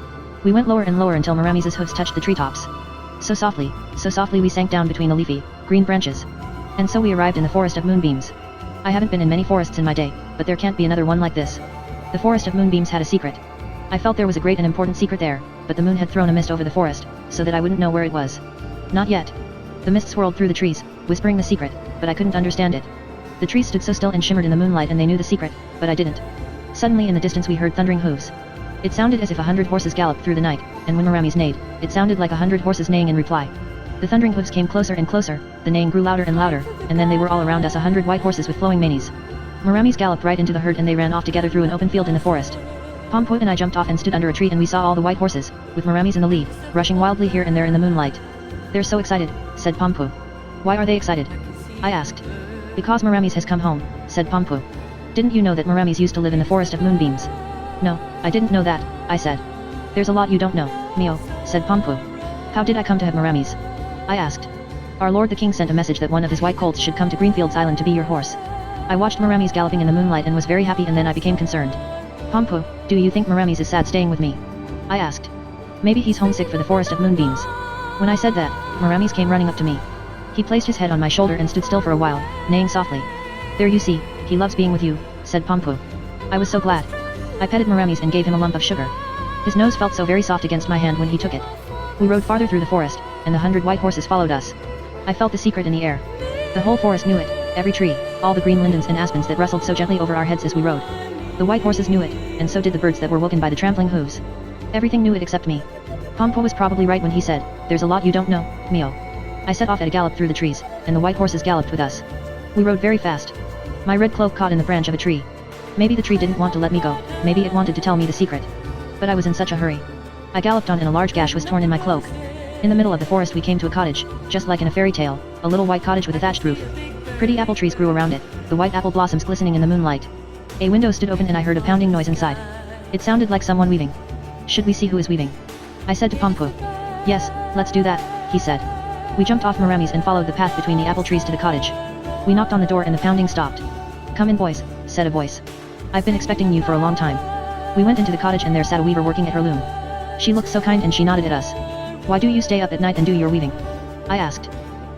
We went lower and lower until Maramis's hooves touched the treetops. So softly we sank down between the leafy, green branches. And so we arrived in the forest of moonbeams. I haven't been in many forests in my day, but there can't be another one like this. The forest of moonbeams had a secret. I felt there was a great and important secret there, but the moon had thrown a mist over the forest, so that I wouldn't know where it was. Not yet. The mist swirled through the trees, whispering the secret, but I couldn't understand it. The trees stood so still and shimmered in the moonlight and they knew the secret, but I didn't. Suddenly in the distance we heard thundering hooves. It sounded as if 100 horses galloped through the night, and when Maramis neighed, it sounded like 100 horses neighing in reply. The thundering hooves came closer and closer, the neighing grew louder and louder, and then they were all around us 100 white horses with flowing manes. Maramis galloped right into the herd and they ran off together through an open field in the forest. Pompo and I jumped off and stood under a tree and we saw all the white horses, with Maramis in the lead, rushing wildly here and there in the moonlight. "They're so excited," said Pompo. "Why are they excited?" I asked. "Because Maramis has come home," said Pompo. "Didn't you know that Maramis used to live in the forest of moonbeams?" "No, I didn't know that," I said. "There's a lot you don't know, Mio," said Pompo. "How did I come to have Maramis?" I asked. "Our lord the king sent a message that one of his white colts should come to Greenfields Island to be your horse." I watched Maramis galloping in the moonlight and was very happy and then I became concerned. "Pompo, do you think Maramis is sad staying with me?" I asked. "Maybe he's homesick for the forest of moonbeams." When I said that, Maramis came running up to me. He placed his head on my shoulder and stood still for a while, neighing softly. "There you see, he loves being with you," said Pompo. I was so glad. I petted Maramis and gave him a lump of sugar. His nose felt so very soft against my hand when he took it. We rode farther through the forest, and the 100 white horses followed us. I felt the secret in the air. The whole forest knew it, every tree, all the green lindens and aspens that rustled so gently over our heads as we rode. The white horses knew it, and so did the birds that were woken by the trampling hooves. Everything knew it except me. Pompo was probably right when he said, "There's a lot you don't know, Mio." I set off at a gallop through the trees, and the white horses galloped with us. We rode very fast. My red cloak caught in the branch of a tree. Maybe the tree didn't want to let me go, maybe it wanted to tell me the secret. But I was in such a hurry. I galloped on and a large gash was torn in my cloak. In the middle of the forest we came to a cottage, just like in a fairy tale, a little white cottage with a thatched roof. Pretty apple trees grew around it, the white apple blossoms glistening in the moonlight. A window stood open and I heard a pounding noise inside. It sounded like someone weaving. "Should we see who is weaving?" I said to Pompo. "Yes, let's do that," he said. We jumped off Maramis and followed the path between the apple trees to the cottage. We knocked on the door and the pounding stopped. "Come in, boys," said a voice. "I've been expecting you for a long time." We went into the cottage and there sat a weaver working at her loom. She looked so kind and she nodded at us. "Why do you stay up at night and do your weaving?" I asked.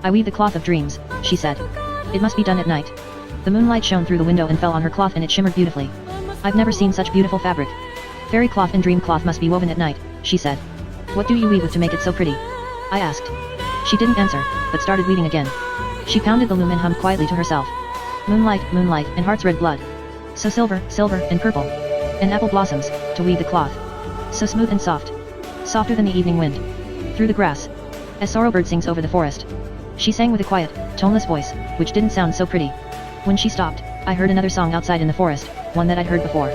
"I weave the cloth of dreams," she said. "It must be done at night." The moonlight shone through the window and fell on her cloth and it shimmered beautifully. "I've never seen such beautiful fabric. Fairy cloth and dream cloth must be woven at night," she said. "What do you weave with to make it so pretty?" I asked. She didn't answer, but started weaving again. She pounded the loom and hummed quietly to herself. "Moonlight, moonlight, and heart's red blood. So silver, silver, and purple. And apple blossoms, to weave the cloth. So smooth and soft. Softer than the evening wind. Through the grass. As sorrow bird sings over the forest." She sang with a quiet, toneless voice, which didn't sound so pretty. When she stopped, I heard another song outside in the forest, one that I'd heard before.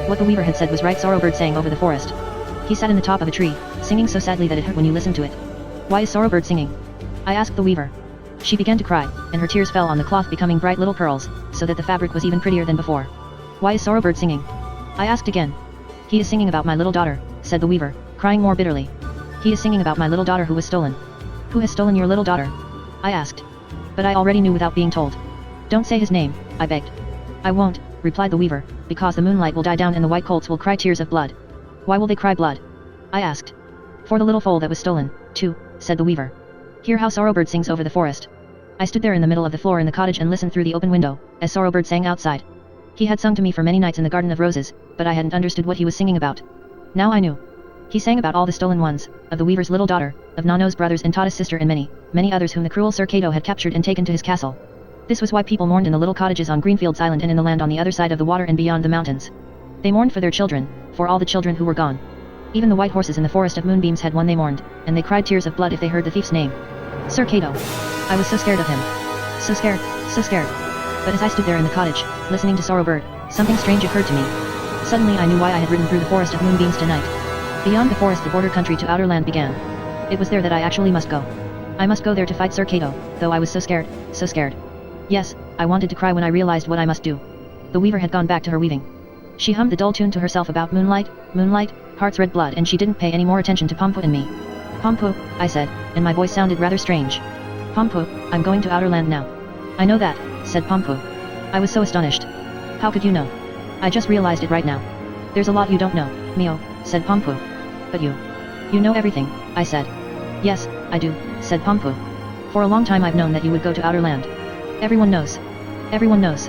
What the weaver had said was right, sorrow bird sang over the forest. He sat in the top of a tree, singing so sadly that it hurt when you listened to it. "Why is sorrow bird singing?" I asked the weaver. She began to cry, and her tears fell on the cloth becoming bright little pearls, so that the fabric was even prettier than before. Why is Sorrowbird singing? I asked again. He is singing about my little daughter, said the weaver, crying more bitterly. He is singing about my little daughter who was stolen. Who has stolen your little daughter? I asked. But I already knew without being told. Don't say his name, I begged. I won't, replied the weaver, because the moonlight will die down and the white colts will cry tears of blood. Why will they cry blood? I asked. For the little foal that was stolen, too, said the weaver. Hear how Sorrowbird sings over the forest. I stood there in the middle of the floor in the cottage and listened through the open window, as Sorrowbird sang outside. He had sung to me for many nights in the Garden of Roses, but I hadn't understood what he was singing about. Now I knew. He sang about all the stolen ones, of the weaver's little daughter, of Nano's brothers and Tata's sister and many, many others whom the cruel Sir Cato had captured and taken to his castle. This was why people mourned in the little cottages on Greenfields Island and in the land on the other side of the water and beyond the mountains. They mourned for their children, for all the children who were gone. Even the white horses in the forest of moonbeams had one they mourned, and they cried tears of blood if they heard the thief's name. Sir Cato. I was so scared of him. So scared, so scared. But as I stood there in the cottage, listening to Sorrowbird, something strange occurred to me. Suddenly I knew why I had ridden through the forest of moonbeams tonight. Beyond the forest the border country to outer land began. It was there that I actually must go. I must go there to fight Sir Cato, though I was so scared, so scared. Yes, I wanted to cry when I realized what I must do. The weaver had gone back to her weaving. She hummed the dull tune to herself about moonlight, moonlight, heart's red blood, and she didn't pay any more attention to Pompo and me. Pompo, I said, and my voice sounded rather strange. Pompo, I'm going to outer land now. I know that, said Pompo. I was so astonished. How could you know? I just realized it right now. There's a lot you don't know, Mio, said Pompo. But you know everything, I said. Yes, I do, said Pompo. For a long time I've known that you would go to outer land. Everyone knows. Everyone knows.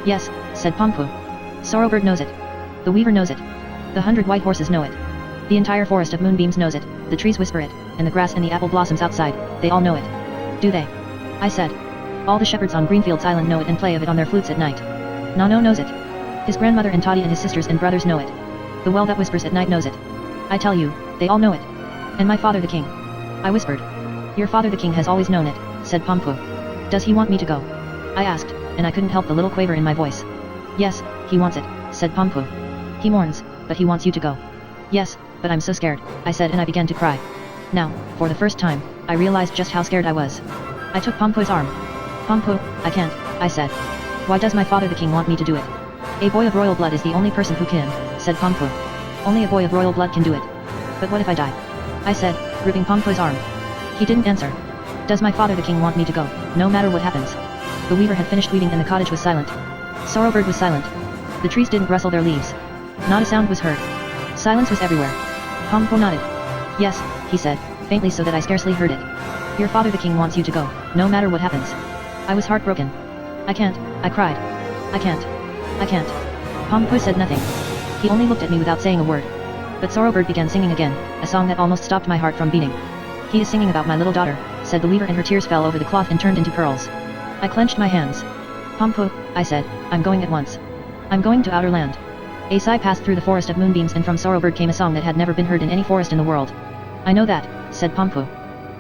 Yes, said Pompo. Sorrowbird knows it. The weaver knows it. The 100 white horses know it. The entire forest of moonbeams knows it, the trees whisper it, and the grass and the apple blossoms outside, they all know it. Do they? I said. All the shepherds on Greenfields Island know it and play of it on their flutes at night. Nano knows it. His grandmother and Toddy and his sisters and brothers know it. The well that whispers at night knows it. I tell you, they all know it. And my father the king. I whispered. Your father the king has always known it, said Pompo. Does he want me to go? I asked, and I couldn't help the little quaver in my voice. Yes, he wants it, said Pompo. He mourns, but he wants you to go. Yes, but I'm so scared, I said, and I began to cry. Now, for the first time, I realized just how scared I was. I took Pompo's arm. Pompo, I can't, I said. Why does my father the king want me to do it? A boy of royal blood is the only person who can, said Pompo. Only a boy of royal blood can do it. But what if I die? I said, gripping Pompo's arm. He didn't answer. Does my father the king want me to go, no matter what happens? The weaver had finished weaving and the cottage was silent. Sorrowbird was silent. The trees didn't rustle their leaves. Not a sound was heard. Silence was everywhere. Pompo nodded. Yes, he said, faintly so that I scarcely heard it. Your father the king wants you to go, no matter what happens. I was heartbroken. I can't, I cried. I can't. I can't. Pompo said nothing. He only looked at me without saying a word. But Sorrowbird began singing again, a song that almost stopped my heart from beating. He is singing about my little daughter, said the weaver, and her tears fell over the cloth and turned into pearls. I clenched my hands. Pompo, I said, I'm going at once. I'm going to outer land. A sigh passed through the forest of moonbeams, and from Sorrowbird came a song that had never been heard in any forest in the world. I know that, said Pompo.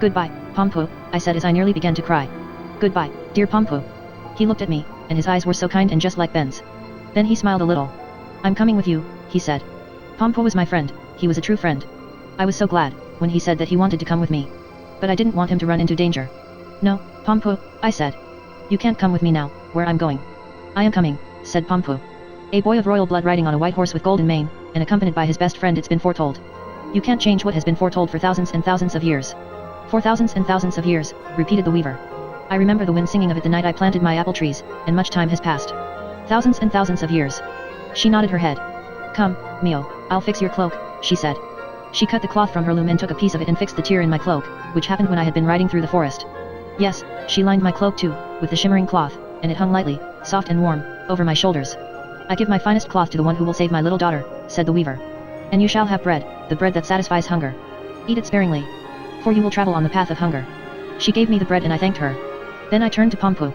Goodbye, Pompo, I said as I nearly began to cry. Goodbye, dear Pompo. He looked at me, and his eyes were so kind and just like Ben's. Then he smiled a little. I'm coming with you, he said. Pompo was my friend, he was a true friend. I was so glad, when he said that he wanted to come with me. But I didn't want him to run into danger. No, Pompo, I said. You can't come with me now, where I'm going. I am coming, said Pompo. A boy of royal blood riding on a white horse with golden mane, and accompanied by his best friend, it's been foretold. You can't change what has been foretold for thousands and thousands of years. For thousands and thousands of years, repeated the weaver. I remember the wind singing of it the night I planted my apple trees, and much time has passed. Thousands and thousands of years. She nodded her head. Come, Mio, I'll fix your cloak, she said. She cut the cloth from her loom and took a piece of it and fixed the tear in my cloak, which happened when I had been riding through the forest. Yes, she lined my cloak too, with the shimmering cloth, and it hung lightly, soft and warm, over my shoulders. I give my finest cloth to the one who will save my little daughter, said the weaver. And you shall have bread, the bread that satisfies hunger. Eat it sparingly, for you will travel on the path of hunger. She gave me the bread and I thanked her. Then I turned to Pompo.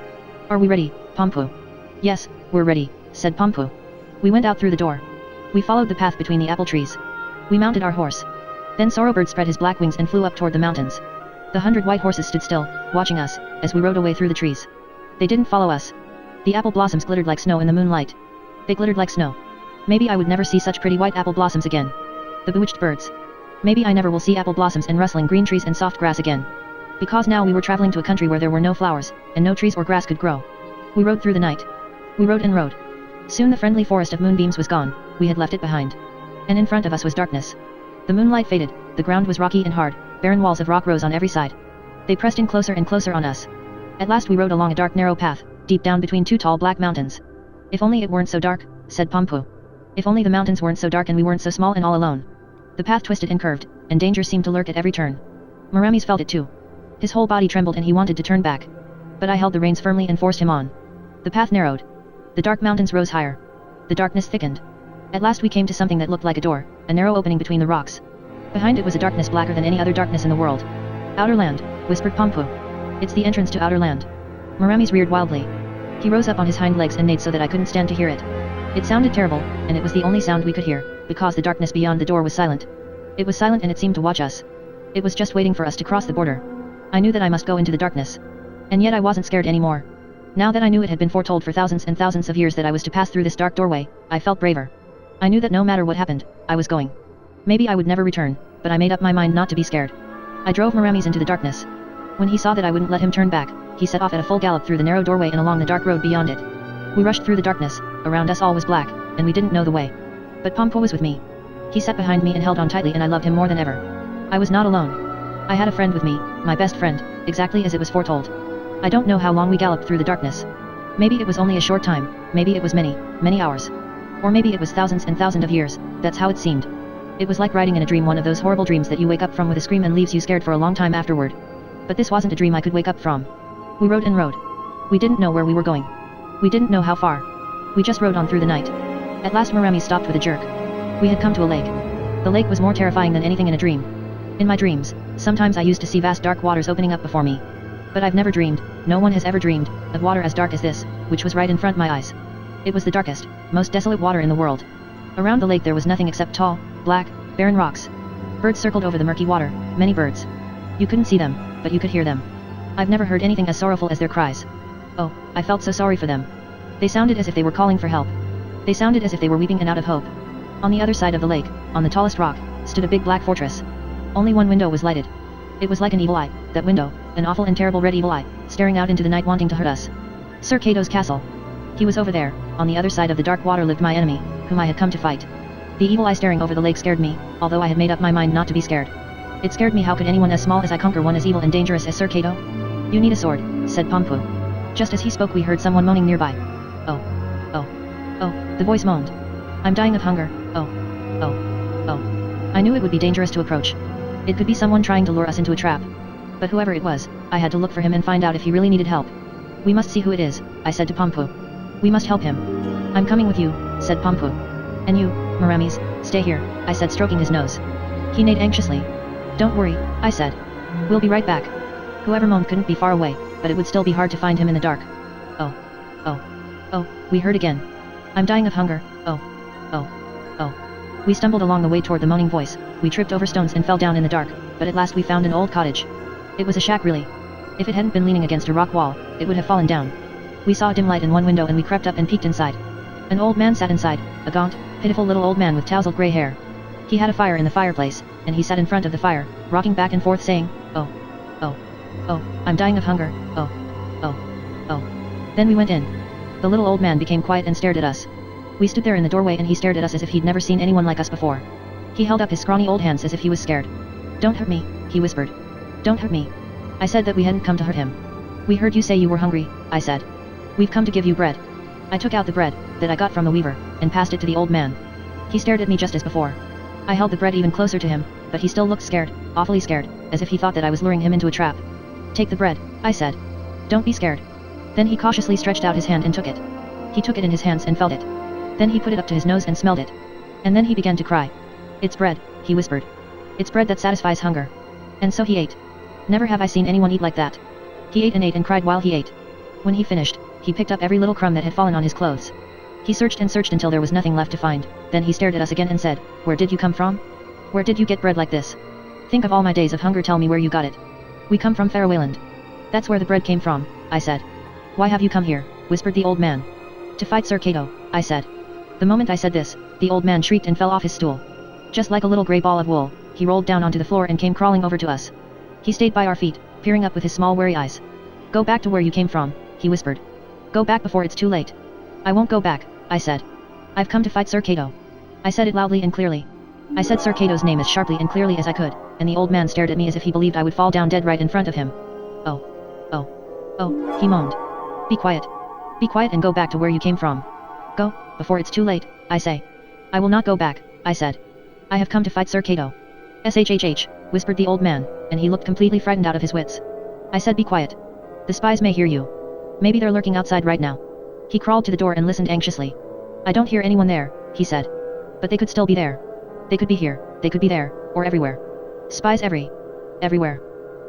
Are we ready, Pompo? Yes, we're ready, said Pompo. We went out through the door. We followed the path between the apple trees. We mounted our horse. Then Sorrowbird spread his black wings and flew up toward the mountains. The 100 white horses stood still, watching us, as we rode away through the trees. They didn't follow us. The apple blossoms glittered like snow in the moonlight. They glittered like snow. Maybe I would never see such pretty white apple blossoms again. The bewitched birds. Maybe I never will see apple blossoms and rustling green trees and soft grass again. Because now we were traveling to a country where there were no flowers, and no trees or grass could grow. We rode through the night. We rode and rode. Soon the friendly forest of moonbeams was gone, we had left it behind. And in front of us was darkness. The moonlight faded, the ground was rocky and hard, barren walls of rock rose on every side. They pressed in closer and closer on us. At last we rode along a dark narrow path, deep down between two tall black mountains. If only it weren't so dark, said Pampu. If only the mountains weren't so dark and we weren't so small and all alone. The path twisted and curved, and danger seemed to lurk at every turn. Maramis felt it too. His whole body trembled and he wanted to turn back. But I held the reins firmly and forced him on. The path narrowed. The dark mountains rose higher. The darkness thickened. At last we came to something that looked like a door, a narrow opening between the rocks. Behind it was a darkness blacker than any other darkness in the world. Outer land, whispered Pampu. It's the entrance to outer land. Maramis reared wildly. He rose up on his hind legs and neighed so that I couldn't stand to hear it. It sounded terrible, and it was the only sound we could hear, because the darkness beyond the door was silent. It was silent and it seemed to watch us. It was just waiting for us to cross the border. I knew that I must go into the darkness. And yet I wasn't scared anymore. Now that I knew it had been foretold for thousands and thousands of years that I was to pass through this dark doorway, I felt braver. I knew that no matter what happened, I was going. Maybe I would never return, but I made up my mind not to be scared. I drove Maramis into the darkness. When he saw that I wouldn't let him turn back, he set off at a full gallop through the narrow doorway and along the dark road beyond it. We rushed through the darkness, around us all was black, and we didn't know the way. But Pampu was with me. He sat behind me and held on tightly and I loved him more than ever. I was not alone. I had a friend with me, my best friend, exactly as it was foretold. I don't know how long we galloped through the darkness. Maybe it was only a short time, maybe it was many, many hours. Or maybe it was thousands and thousands of years, that's how it seemed. It was like riding in a dream, one of those horrible dreams that you wake up from with a scream and leaves you scared for a long time afterward. But this wasn't a dream I could wake up from. We rode and rode. We didn't know where we were going. We didn't know how far. We just rode on through the night. At last Maramis stopped with a jerk. We had come to a lake. The lake was more terrifying than anything in a dream. In my dreams, sometimes I used to see vast dark waters opening up before me. But I've never dreamed, no one has ever dreamed, of water as dark as this, which was right in front of my eyes. It was the darkest, most desolate water in the world. Around the lake there was nothing except tall, black, barren rocks. Birds circled over the murky water, many birds. You couldn't see them, but you could hear them. I've never heard anything as sorrowful as their cries. Oh, I felt so sorry for them. They sounded as if they were calling for help. They sounded as if they were weeping and out of hope. On the other side of the lake, on the tallest rock, stood a big black fortress. Only one window was lighted. It was like an evil eye, that window, an awful and terrible red evil eye, staring out into the night wanting to hurt us. Sir Cato's castle. He was over there, on the other side of the dark water lived my enemy, whom I had come to fight. The evil eye staring over the lake scared me, although I had made up my mind not to be scared. It scared me. How could anyone as small as I conquer one as evil and dangerous as Sir Cato? You need a sword, said Pampu. Just as he spoke we heard someone moaning nearby. Oh. Oh. Oh, the voice moaned. I'm dying of hunger, oh. Oh. Oh. I knew it would be dangerous to approach. It could be someone trying to lure us into a trap. But whoever it was, I had to look for him and find out if he really needed help. We must see who it is, I said to Pampu. We must help him. I'm coming with you, said Pampu. And you, Maramis, stay here, I said stroking his nose. He neighed anxiously. Don't worry, I said. We'll be right back. Whoever moaned couldn't be far away, but it would still be hard to find him in the dark. Oh. Oh. Oh, we heard again. I'm dying of hunger, oh. Oh. Oh. We stumbled along the way toward the moaning voice, we tripped over stones and fell down in the dark, but at last we found an old cottage. It was a shack really. If it hadn't been leaning against a rock wall, it would have fallen down. We saw a dim light in one window and we crept up and peeked inside. An old man sat inside, a gaunt, pitiful little old man with tousled gray hair. He had a fire in the fireplace, and he sat in front of the fire, rocking back and forth saying, oh. Oh. Oh, I'm dying of hunger, oh. Oh. Oh. Then we went in. The little old man became quiet and stared at us. We stood there in the doorway and he stared at us as if he'd never seen anyone like us before. He held up his scrawny old hands as if he was scared. Don't hurt me, he whispered. Don't hurt me. I said that we hadn't come to hurt him. We heard you say you were hungry, I said. We've come to give you bread. I took out the bread, that I got from the weaver, and passed it to the old man. He stared at me just as before. I held the bread even closer to him, but he still looked scared, awfully scared, as if he thought that I was luring him into a trap. Take the bread, I said. Don't be scared. Then he cautiously stretched out his hand and took it. He took it in his hands and felt it. Then he put it up to his nose and smelled it. And then he began to cry. It's bread, he whispered. It's bread that satisfies hunger. And so he ate. Never have I seen anyone eat like that. He ate and cried while he ate. When he finished, he picked up every little crumb that had fallen on his clothes. He searched and searched until there was nothing left to find, then he stared at us again and said, Where did you come from? Where did you get bread like this? Think of all my days of hunger, tell me where you got it. We come from Faroe. That's where the bread came from, I said. Why have you come here? Whispered the old man. To fight Sir Cato, I said. The moment I said this, the old man shrieked and fell off his stool. Just like a little grey ball of wool, he rolled down onto the floor and came crawling over to us. He stayed by our feet, peering up with his small wary eyes. Go back to where you came from, he whispered. Go back before it's too late. I won't go back, I said. I've come to fight Sir Cato. I said it loudly and clearly. I said Sir Cato's name as sharply and clearly as I could, and the old man stared at me as if he believed I would fall down dead right in front of him. Oh. Oh. Oh, he moaned. Be quiet. Be quiet and go back to where you came from. Go, before it's too late, I say. I will not go back, I said. I have come to fight Sir Cato. SHHH, whispered the old man, and he looked completely frightened out of his wits. I said be quiet. The spies may hear you. Maybe they're lurking outside right now. He crawled to the door and listened anxiously. I don't hear anyone there, he said. But they could still be there. They could be here, they could be there, or everywhere. Spies everywhere.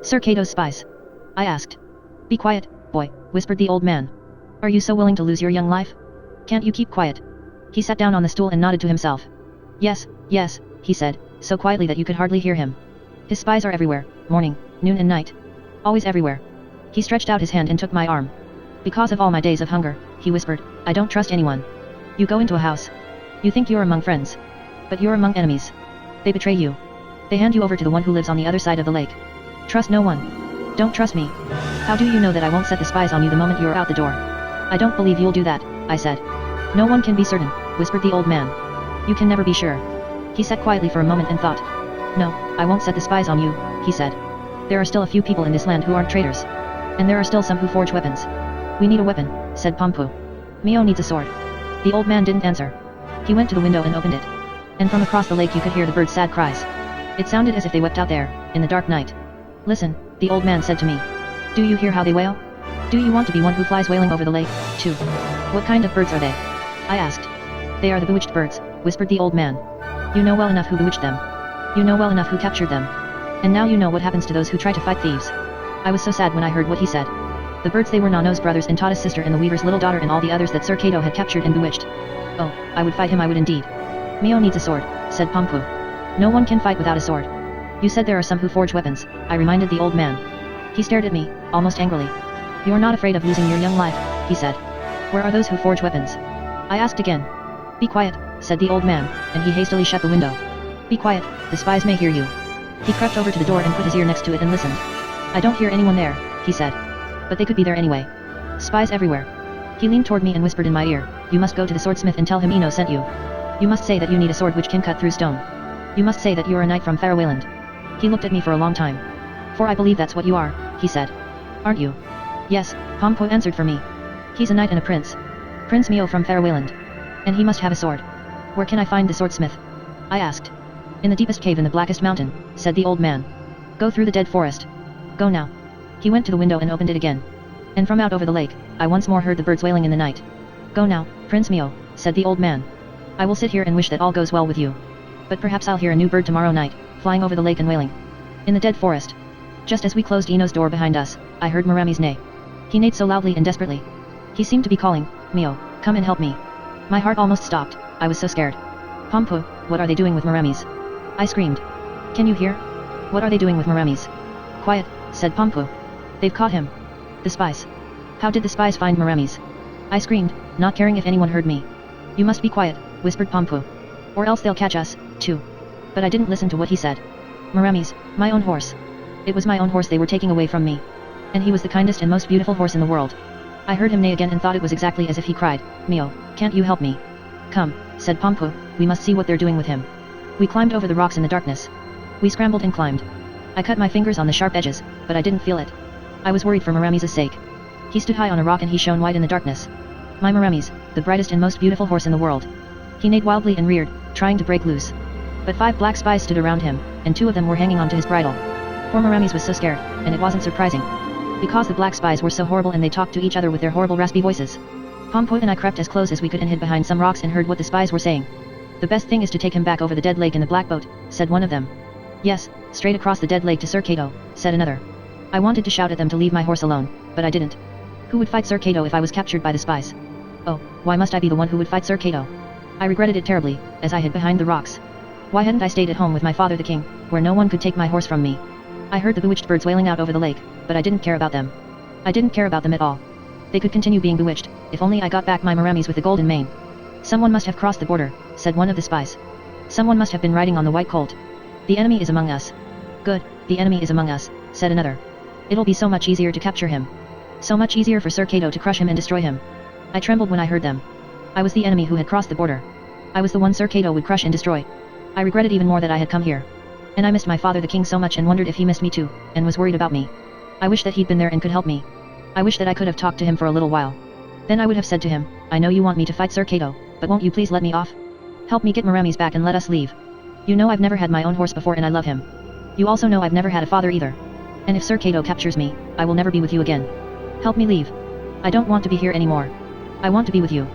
Sir Cato's spies. I asked. Be quiet, boy, whispered the old man. Are you so willing to lose your young life? Can't you keep quiet? He sat down on the stool and nodded to himself. Yes, he said, so quietly that you could hardly hear him. His spies are everywhere, morning, noon and night. Always everywhere. He stretched out his hand and took my arm. Because of all my days of hunger, he whispered, I don't trust anyone. You go into a house. You think you're among friends. But you're among enemies. They betray you. They hand you over to the one who lives on the other side of the lake. Trust no one. Don't trust me. How do you know that I won't set the spies on you the moment you're out the door? I don't believe you'll do that, I said. No one can be certain, whispered the old man. You can never be sure. He sat quietly for a moment and thought. No, I won't set the spies on you, he said. There are still a few people in this land who aren't traitors. And there are still some who forge weapons. We need a weapon, said Pompu. Mio needs a sword. The old man didn't answer. He went to the window and opened it. And from across the lake you could hear the birds' sad cries. It sounded as if they wept out there, in the dark night. Listen, the old man said to me. Do you hear how they wail? Do you want to be one who flies wailing over the lake, too? What kind of birds are they? I asked. They are the bewitched birds, whispered the old man. You know well enough who bewitched them. You know well enough who captured them. And now you know what happens to those who try to fight thieves. I was so sad when I heard what he said. The birds, they were Nano's brothers and Tata's sister and the weaver's little daughter and all the others that Sir Cato had captured and bewitched. Oh, I would fight him, I would indeed. Mio needs a sword, said Pompu. No one can fight without a sword. You said there are some who forge weapons, I reminded the old man. He stared at me, almost angrily. You're not afraid of losing your young life, he said. Where are those who forge weapons? I asked again. Be quiet, said the old man, and he hastily shut the window. Be quiet, the spies may hear you. He crept over to the door and put his ear next to it and listened. I don't hear anyone there, he said. But they could be there anyway. Spies everywhere. He leaned toward me and whispered in my ear, you must go to the swordsmith and tell him Ino sent you. You must say that you need a sword which can cut through stone. You must say that you are a knight from Farawayland. He looked at me for a long time. For I believe that's what you are, he said. Aren't you? Yes, Pompo answered for me. He's a knight and a prince. Prince Mio from Farawayland. And he must have a sword. Where can I find the swordsmith? I asked. In the deepest cave in the blackest mountain, said the old man. Go through the dead forest. Go now. He went to the window and opened it again. And from out over the lake, I once more heard the birds wailing in the night. Go now, Prince Mio, said the old man. I will sit here and wish that all goes well with you. But perhaps I'll hear a new bird tomorrow night, flying over the lake and wailing. In the dead forest. Just as we closed Ino's door behind us, I heard Marami's neigh. He neighed so loudly and desperately. He seemed to be calling, Mio, come and help me. My heart almost stopped, I was so scared. Pompu, what are they doing with Marami's? I screamed. Can you hear? What are they doing with Marami's? Quiet, said Pompu. They've caught him. The spies. How did the spies find Marami's? I screamed, not caring if anyone heard me. You must be quiet, whispered Pompu. Or else they'll catch us, too. But I didn't listen to what he said. Marami's, my own horse. It was my own horse they were taking away from me. And he was the kindest and most beautiful horse in the world. I heard him neigh again and thought it was exactly as if he cried, Mio, can't you help me? Come, said Pompu, we must see what they're doing with him. We climbed over the rocks in the darkness. We scrambled and climbed. I cut my fingers on the sharp edges, but I didn't feel it. I was worried for Marami's sake. He stood high on a rock and he shone white in the darkness. My Marami's, the brightest and most beautiful horse in the world. He neighed wildly and reared, trying to break loose. But 5 black spies stood around him, and 2 of them were hanging onto his bridle. Poor Marami's was so scared, and it wasn't surprising. Because the black spies were so horrible and they talked to each other with their horrible raspy voices. Pompo and I crept as close as we could and hid behind some rocks and heard what the spies were saying. The best thing is to take him back over the dead lake in the black boat, said one of them. Yes, straight across the dead lake to Sir Cato, said another. I wanted to shout at them to leave my horse alone, but I didn't. Who would fight Sir Cato if I was captured by the spies? Oh, why must I be the one who would fight Sir Cato? I regretted it terribly, as I hid behind the rocks. Why hadn't I stayed at home with my father the king, where no one could take my horse from me? I heard the bewitched birds wailing out over the lake, but I didn't care about them. I didn't care about them at all. They could continue being bewitched, if only I got back my Marami's with the golden mane. Someone must have crossed the border, said one of the spies. Someone must have been riding on the white colt. The enemy is among us. Good, the enemy is among us, said another. It'll be so much easier to capture him. So much easier for Sir Kato to crush him and destroy him. I trembled when I heard them. I was the enemy who had crossed the border. I was the one Sir Kato would crush and destroy. I regretted even more that I had come here. And I missed my father the king so much and wondered if he missed me too, and was worried about me. I wish that he'd been there and could help me. I wish that I could have talked to him for a little while. Then I would have said to him, I know you want me to fight Sir Kato, but won't you please let me off? Help me get Maramis back and let us leave. You know I've never had my own horse before and I love him. You also know I've never had a father either. And if Sir Kato captures me, I will never be with you again. Help me leave. I don't want to be here anymore. I want to be with you.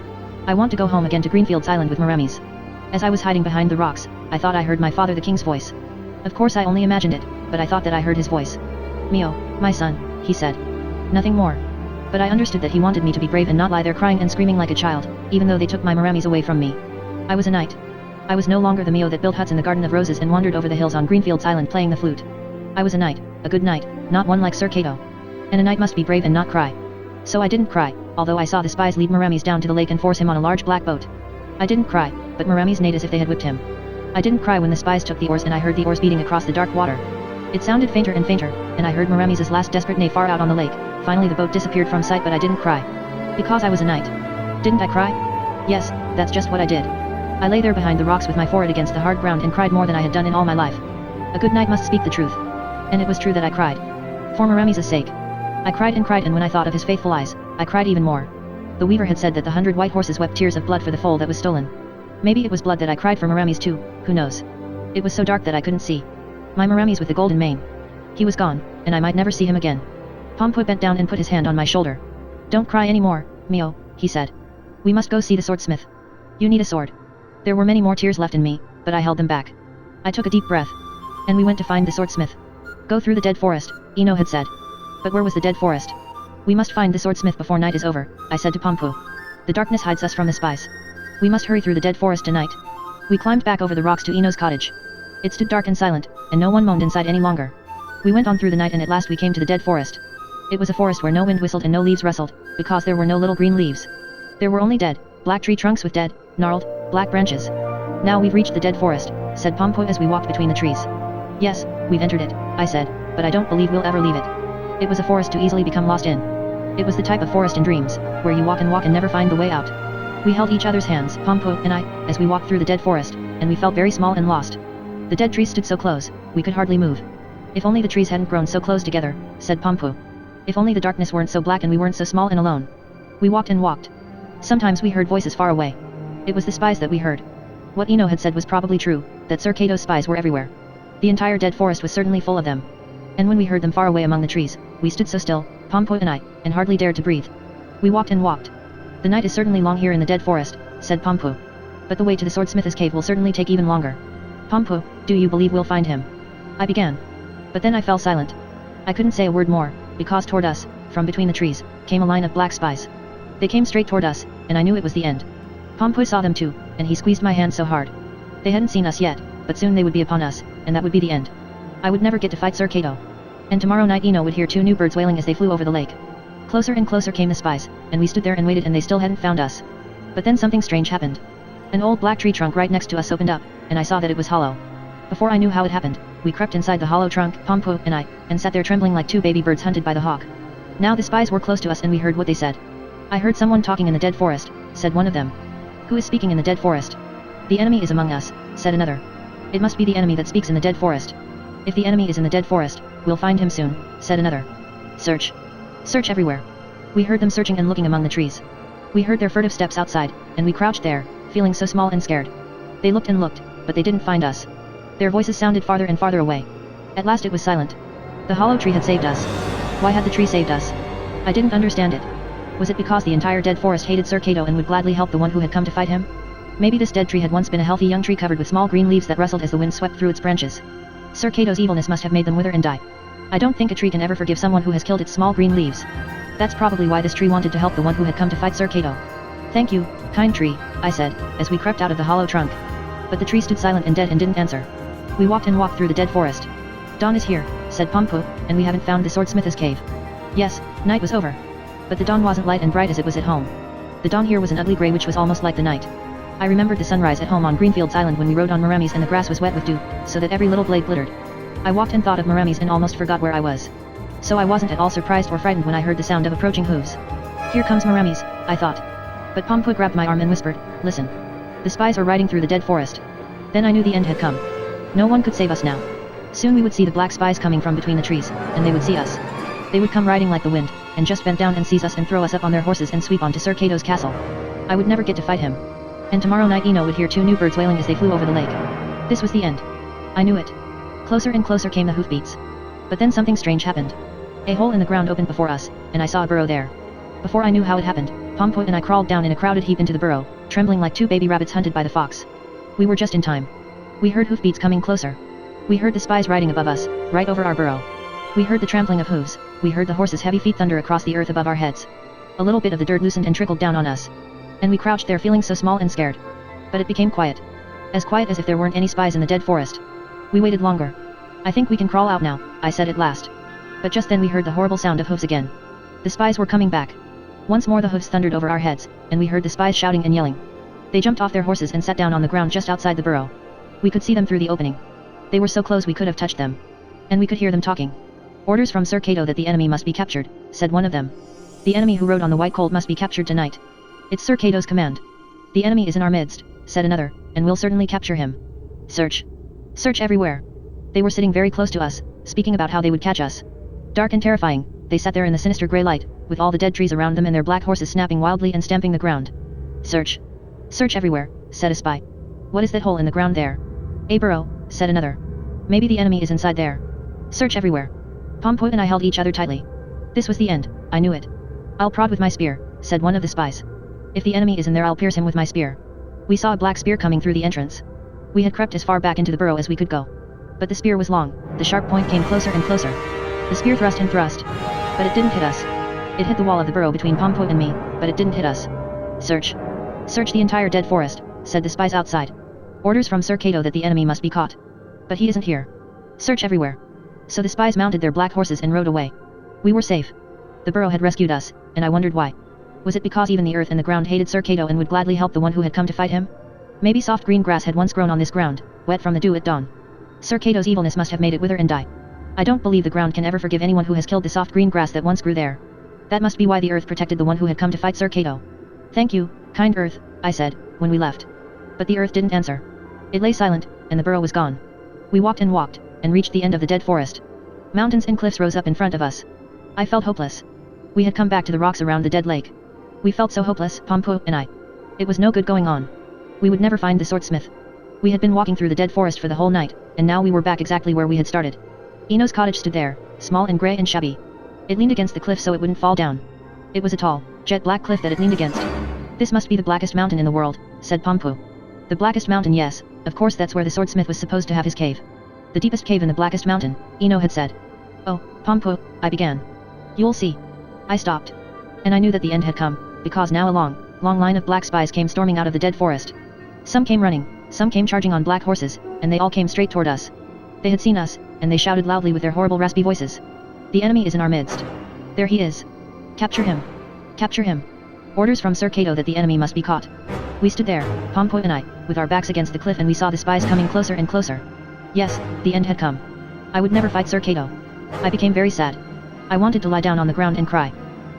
I want to go home again to Greenfields Island with Maramis. As I was hiding behind the rocks, I thought I heard my father the king's voice. Of course I only imagined it, but I thought that I heard his voice. Mio, my son, he said. Nothing more. But I understood that he wanted me to be brave and not lie there crying and screaming like a child, even though they took my Maramis away from me. I was a knight. I was no longer the Mio that built huts in the Garden of Roses and wandered over the hills on Greenfields Island playing the flute. I was a knight, a good knight, not one like Sir Kato. And a knight must be brave and not cry. So I didn't cry, although I saw the spies lead Maramis down to the lake and force him on a large black boat. I didn't cry, but Maramis neighed as if they had whipped him. I didn't cry when the spies took the oars and I heard the oars beating across the dark water. It sounded fainter and fainter, and I heard Maramis' last desperate neigh far out on the lake. Finally the boat disappeared from sight but I didn't cry. Because I was a knight. Didn't I cry? Yes, that's just what I did. I lay there behind the rocks with my forehead against the hard ground and cried more than I had done in all my life. A good knight must speak the truth. And it was true that I cried. For Maramis' sake. I cried, and when I thought of his faithful eyes, I cried even more. The weaver had said that the 100 white horses wept tears of blood for the foal that was stolen. Maybe it was blood that I cried for Maramis too, who knows. It was so dark that I couldn't see. My Maramis with the golden mane. He was gone, and I might never see him again. Pompo bent down and put his hand on my shoulder. Don't cry anymore, Mio, he said. We must go see the swordsmith. You need a sword. There were many more tears left in me, but I held them back. I took a deep breath. And we went to find the swordsmith. Go through the dead forest, Ino had said. But where was the dead forest? We must find the swordsmith before night is over, I said to Pompo. The darkness hides us from the spies. We must hurry through the dead forest tonight. We climbed back over the rocks to Ino's cottage. It stood dark and silent, and no one moaned inside any longer. We went on through the night and at last we came to the dead forest. It was a forest where no wind whistled and no leaves rustled, because there were no little green leaves. There were only dead, black tree trunks with dead, gnarled, black branches. Now we've reached the dead forest, said Pompo as we walked between the trees. Yes, we've entered it, I said, but I don't believe we'll ever leave it. It was a forest to easily become lost in. It was the type of forest in dreams, where you walk and never find the way out. We held each other's hands, Pompo and I, as we walked through the dead forest, and we felt very small and lost. The dead trees stood so close, we could hardly move. If only the trees hadn't grown so close together, said Pompo. If only the darkness weren't so black and we weren't so small and alone. We walked and walked. Sometimes we heard voices far away. It was the spies that we heard. What Ino had said was probably true, that Sir Kato's spies were everywhere. The entire dead forest was certainly full of them. And when we heard them far away among the trees, we stood so still, Pompo and I, and hardly dared to breathe. We walked and walked. The night is certainly long here in the dead forest, said Pompo. But the way to the swordsmith's cave will certainly take even longer. Pompo, do you believe we'll find him? I began. But then I fell silent. I couldn't say a word more, because toward us, from between the trees, came a line of black spies. They came straight toward us, and I knew it was the end. Pompo saw them too, and he squeezed my hand so hard. They hadn't seen us yet, but soon they would be upon us, and that would be the end. I would never get to fight Sir Kato. And tomorrow night Ino would hear 2 new birds wailing as they flew over the lake. Closer and closer came the spies, and we stood there and waited and they still hadn't found us. But then something strange happened. An old black tree trunk right next to us opened up, and I saw that it was hollow. Before I knew how it happened, we crept inside the hollow trunk, Pompo and I, and sat there trembling like 2 baby birds hunted by the hawk. Now the spies were close to us and we heard what they said. I heard someone talking in the dead forest, said one of them. Who is speaking in the dead forest? The enemy is among us, said another. It must be the enemy that speaks in the dead forest. If the enemy is in the dead forest, we'll find him soon, said another. Search. Search everywhere. We heard them searching and looking among the trees. We heard their furtive steps outside, and we crouched there, feeling so small and scared. They looked and looked, but they didn't find us. Their voices sounded farther and farther away. At last it was silent. The hollow tree had saved us. Why had the tree saved us? I didn't understand it. Was it because the entire dead forest hated Sir Kato and would gladly help the one who had come to fight him? Maybe this dead tree had once been a healthy young tree covered with small green leaves that rustled as the wind swept through its branches. Sir Kato's evilness must have made them wither and die. I don't think a tree can ever forgive someone who has killed its small green leaves. That's probably why this tree wanted to help the one who had come to fight Sir Kato. Thank you, kind tree, I said, as we crept out of the hollow trunk. But the tree stood silent and dead and didn't answer. We walked and walked through the dead forest. Dawn is here, said Pompo, and we haven't found the swordsmith's cave. Yes, night was over. But the dawn wasn't light and bright as it was at home. The dawn here was an ugly grey which was almost like the night. I remembered the sunrise at home on Greenfields Island when we rode on Maramis and the grass was wet with dew, so that every little blade glittered. I walked and thought of Maramis and almost forgot where I was. So I wasn't at all surprised or frightened when I heard the sound of approaching hooves. Here comes Maramis, I thought. But Pompo grabbed my arm and whispered, listen. The spies are riding through the dead forest. Then I knew the end had come. No one could save us now. Soon we would see the black spies coming from between the trees, and they would see us. They would come riding like the wind, and just bend down and seize us and throw us up on their horses and sweep on to Sir Cato's castle. I would never get to fight him. And tomorrow night Ino would hear 2 new birds wailing as they flew over the lake. This was the end. I knew it. Closer and closer came the hoofbeats. But then something strange happened. A hole in the ground opened before us, and I saw a burrow there. Before I knew how it happened, Pompo and I crawled down in a crowded heap into the burrow, trembling like 2 baby rabbits hunted by the fox. We were just in time. We heard hoofbeats coming closer. We heard the spies riding above us, right over our burrow. We heard the trampling of hooves, we heard the horses' heavy feet thunder across the earth above our heads. A little bit of the dirt loosened and trickled down on us. And we crouched there feeling so small and scared. But it became quiet. As quiet as if there weren't any spies in the dead forest. We waited longer. I think we can crawl out now, I said at last. But just then we heard the horrible sound of hooves again. The spies were coming back. Once more the hooves thundered over our heads, and we heard the spies shouting and yelling. They jumped off their horses and sat down on the ground just outside the burrow. We could see them through the opening. They were so close we could have touched them. And we could hear them talking. Orders from Sir Cato that the enemy must be captured, said one of them. The enemy who rode on the white colt must be captured tonight. It's Sir Cato's command. The enemy is in our midst, said another, and we'll certainly capture him. Search. Search everywhere. They were sitting very close to us, speaking about how they would catch us. Dark and terrifying, they sat there in the sinister grey light, with all the dead trees around them and their black horses snapping wildly and stamping the ground. Search. Search everywhere, said a spy. What is that hole in the ground there? A burrow, said another. Maybe the enemy is inside there. Search everywhere. Pompo and I held each other tightly. This was the end, I knew it. I'll prod with my spear, said one of the spies. If the enemy is in there I'll pierce him with my spear. We saw a black spear coming through the entrance. We had crept as far back into the burrow as we could go. But the spear was long, the sharp point came closer and closer. The spear thrust and thrust. But it didn't hit us. It hit the wall of the burrow between Pompo and me, but it didn't hit us. Search. Search the entire dead forest, said the spies outside. Orders from Sir Cato that the enemy must be caught. But he isn't here. Search everywhere. So the spies mounted their black horses and rode away. We were safe. The burrow had rescued us, and I wondered why. Was it because even the earth and the ground hated Sir Cato and would gladly help the one who had come to fight him? Maybe soft green grass had once grown on this ground, wet from the dew at dawn. Sir Cato's evilness must have made it wither and die. I don't believe the ground can ever forgive anyone who has killed the soft green grass that once grew there. That must be why the earth protected the one who had come to fight Sir Cato. Thank you, kind earth, I said, when we left. But the earth didn't answer. It lay silent, and the burrow was gone. We walked, and reached the end of the dead forest. Mountains and cliffs rose up in front of us. I felt hopeless. We had come back to the rocks around the dead lake. We felt so hopeless, Pompo and I. It was no good going on. We would never find the swordsmith. We had been walking through the dead forest for the whole night, and now we were back exactly where we had started. Ino's cottage stood there, small and grey and shabby. It leaned against the cliff so it wouldn't fall down. It was a tall, jet black cliff that it leaned against. This must be the blackest mountain in the world, said Pompo. The blackest mountain, yes, of course that's where the swordsmith was supposed to have his cave. The deepest cave in the blackest mountain, Ino had said. Oh, Pompo, I began. You'll see. I stopped. And I knew that the end had come, because now a long line of black spies came storming out of the dead forest. Some came running, some came charging on black horses, and they all came straight toward us. They had seen us, and they shouted loudly with their horrible raspy voices. The enemy is in our midst. There he is. Capture him. Capture him. Orders from Sir Cato that the enemy must be caught. We stood there, Pompo and I, with our backs against the cliff, and we saw the spies coming closer and closer. Yes, the end had come. I would never fight Sir Cato. I became very sad. I wanted to lie down on the ground and cry.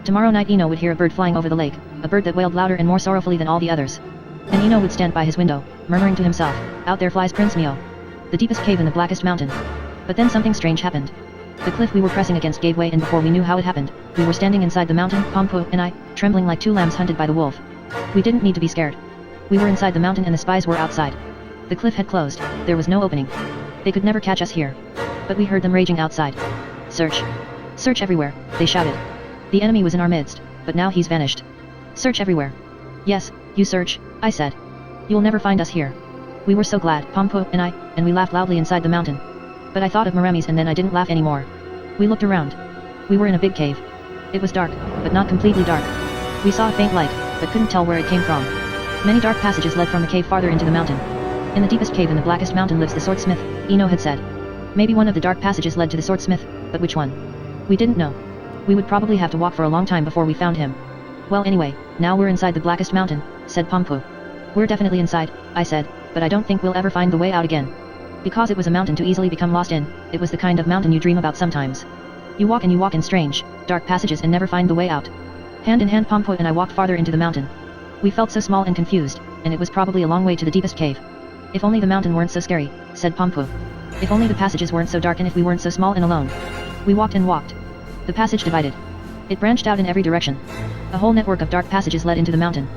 Tomorrow night Ino would hear a bird flying over the lake, a bird that wailed louder and more sorrowfully than all the others. And Ino would stand by his window, murmuring to himself, "Out there flies Prince Mio. The deepest cave in the blackest mountain." But then something strange happened. The cliff we were pressing against gave way, and before we knew how it happened, we were standing inside the mountain, Pompo and I, trembling like 2 lambs hunted by the wolf. We didn't need to be scared. We were inside the mountain and the spies were outside. The cliff had closed, there was no opening. They could never catch us here. But we heard them raging outside. Search. Search everywhere, they shouted. The enemy was in our midst, but now he's vanished. Search everywhere. Yes, you search, I said. You'll never find us here. We were so glad, Pompo and I, and we laughed loudly inside the mountain. But I thought of Maramis and then I didn't laugh anymore. We looked around. We were in a big cave. It was dark, but not completely dark. We saw a faint light, but couldn't tell where it came from. Many dark passages led from the cave farther into the mountain. In the deepest cave in the blackest mountain lives the swordsmith, Ino had said. Maybe one of the dark passages led to the swordsmith, but which one? We didn't know. We would probably have to walk for a long time before we found him. Well, anyway, now we're inside the blackest mountain, said Pompo. We're definitely inside, I said, but I don't think we'll ever find the way out again. Because it was a mountain to easily become lost in, it was the kind of mountain you dream about sometimes. You walk in strange, dark passages and never find the way out. Hand in hand Pompo and I walked farther into the mountain. We felt so small and confused, and it was probably a long way to the deepest cave. If only the mountain weren't so scary, said Pompo. If only the passages weren't so dark and if we weren't so small and alone. We walked and walked. The passage divided. It branched out in every direction. A whole network of dark passages led into the mountain.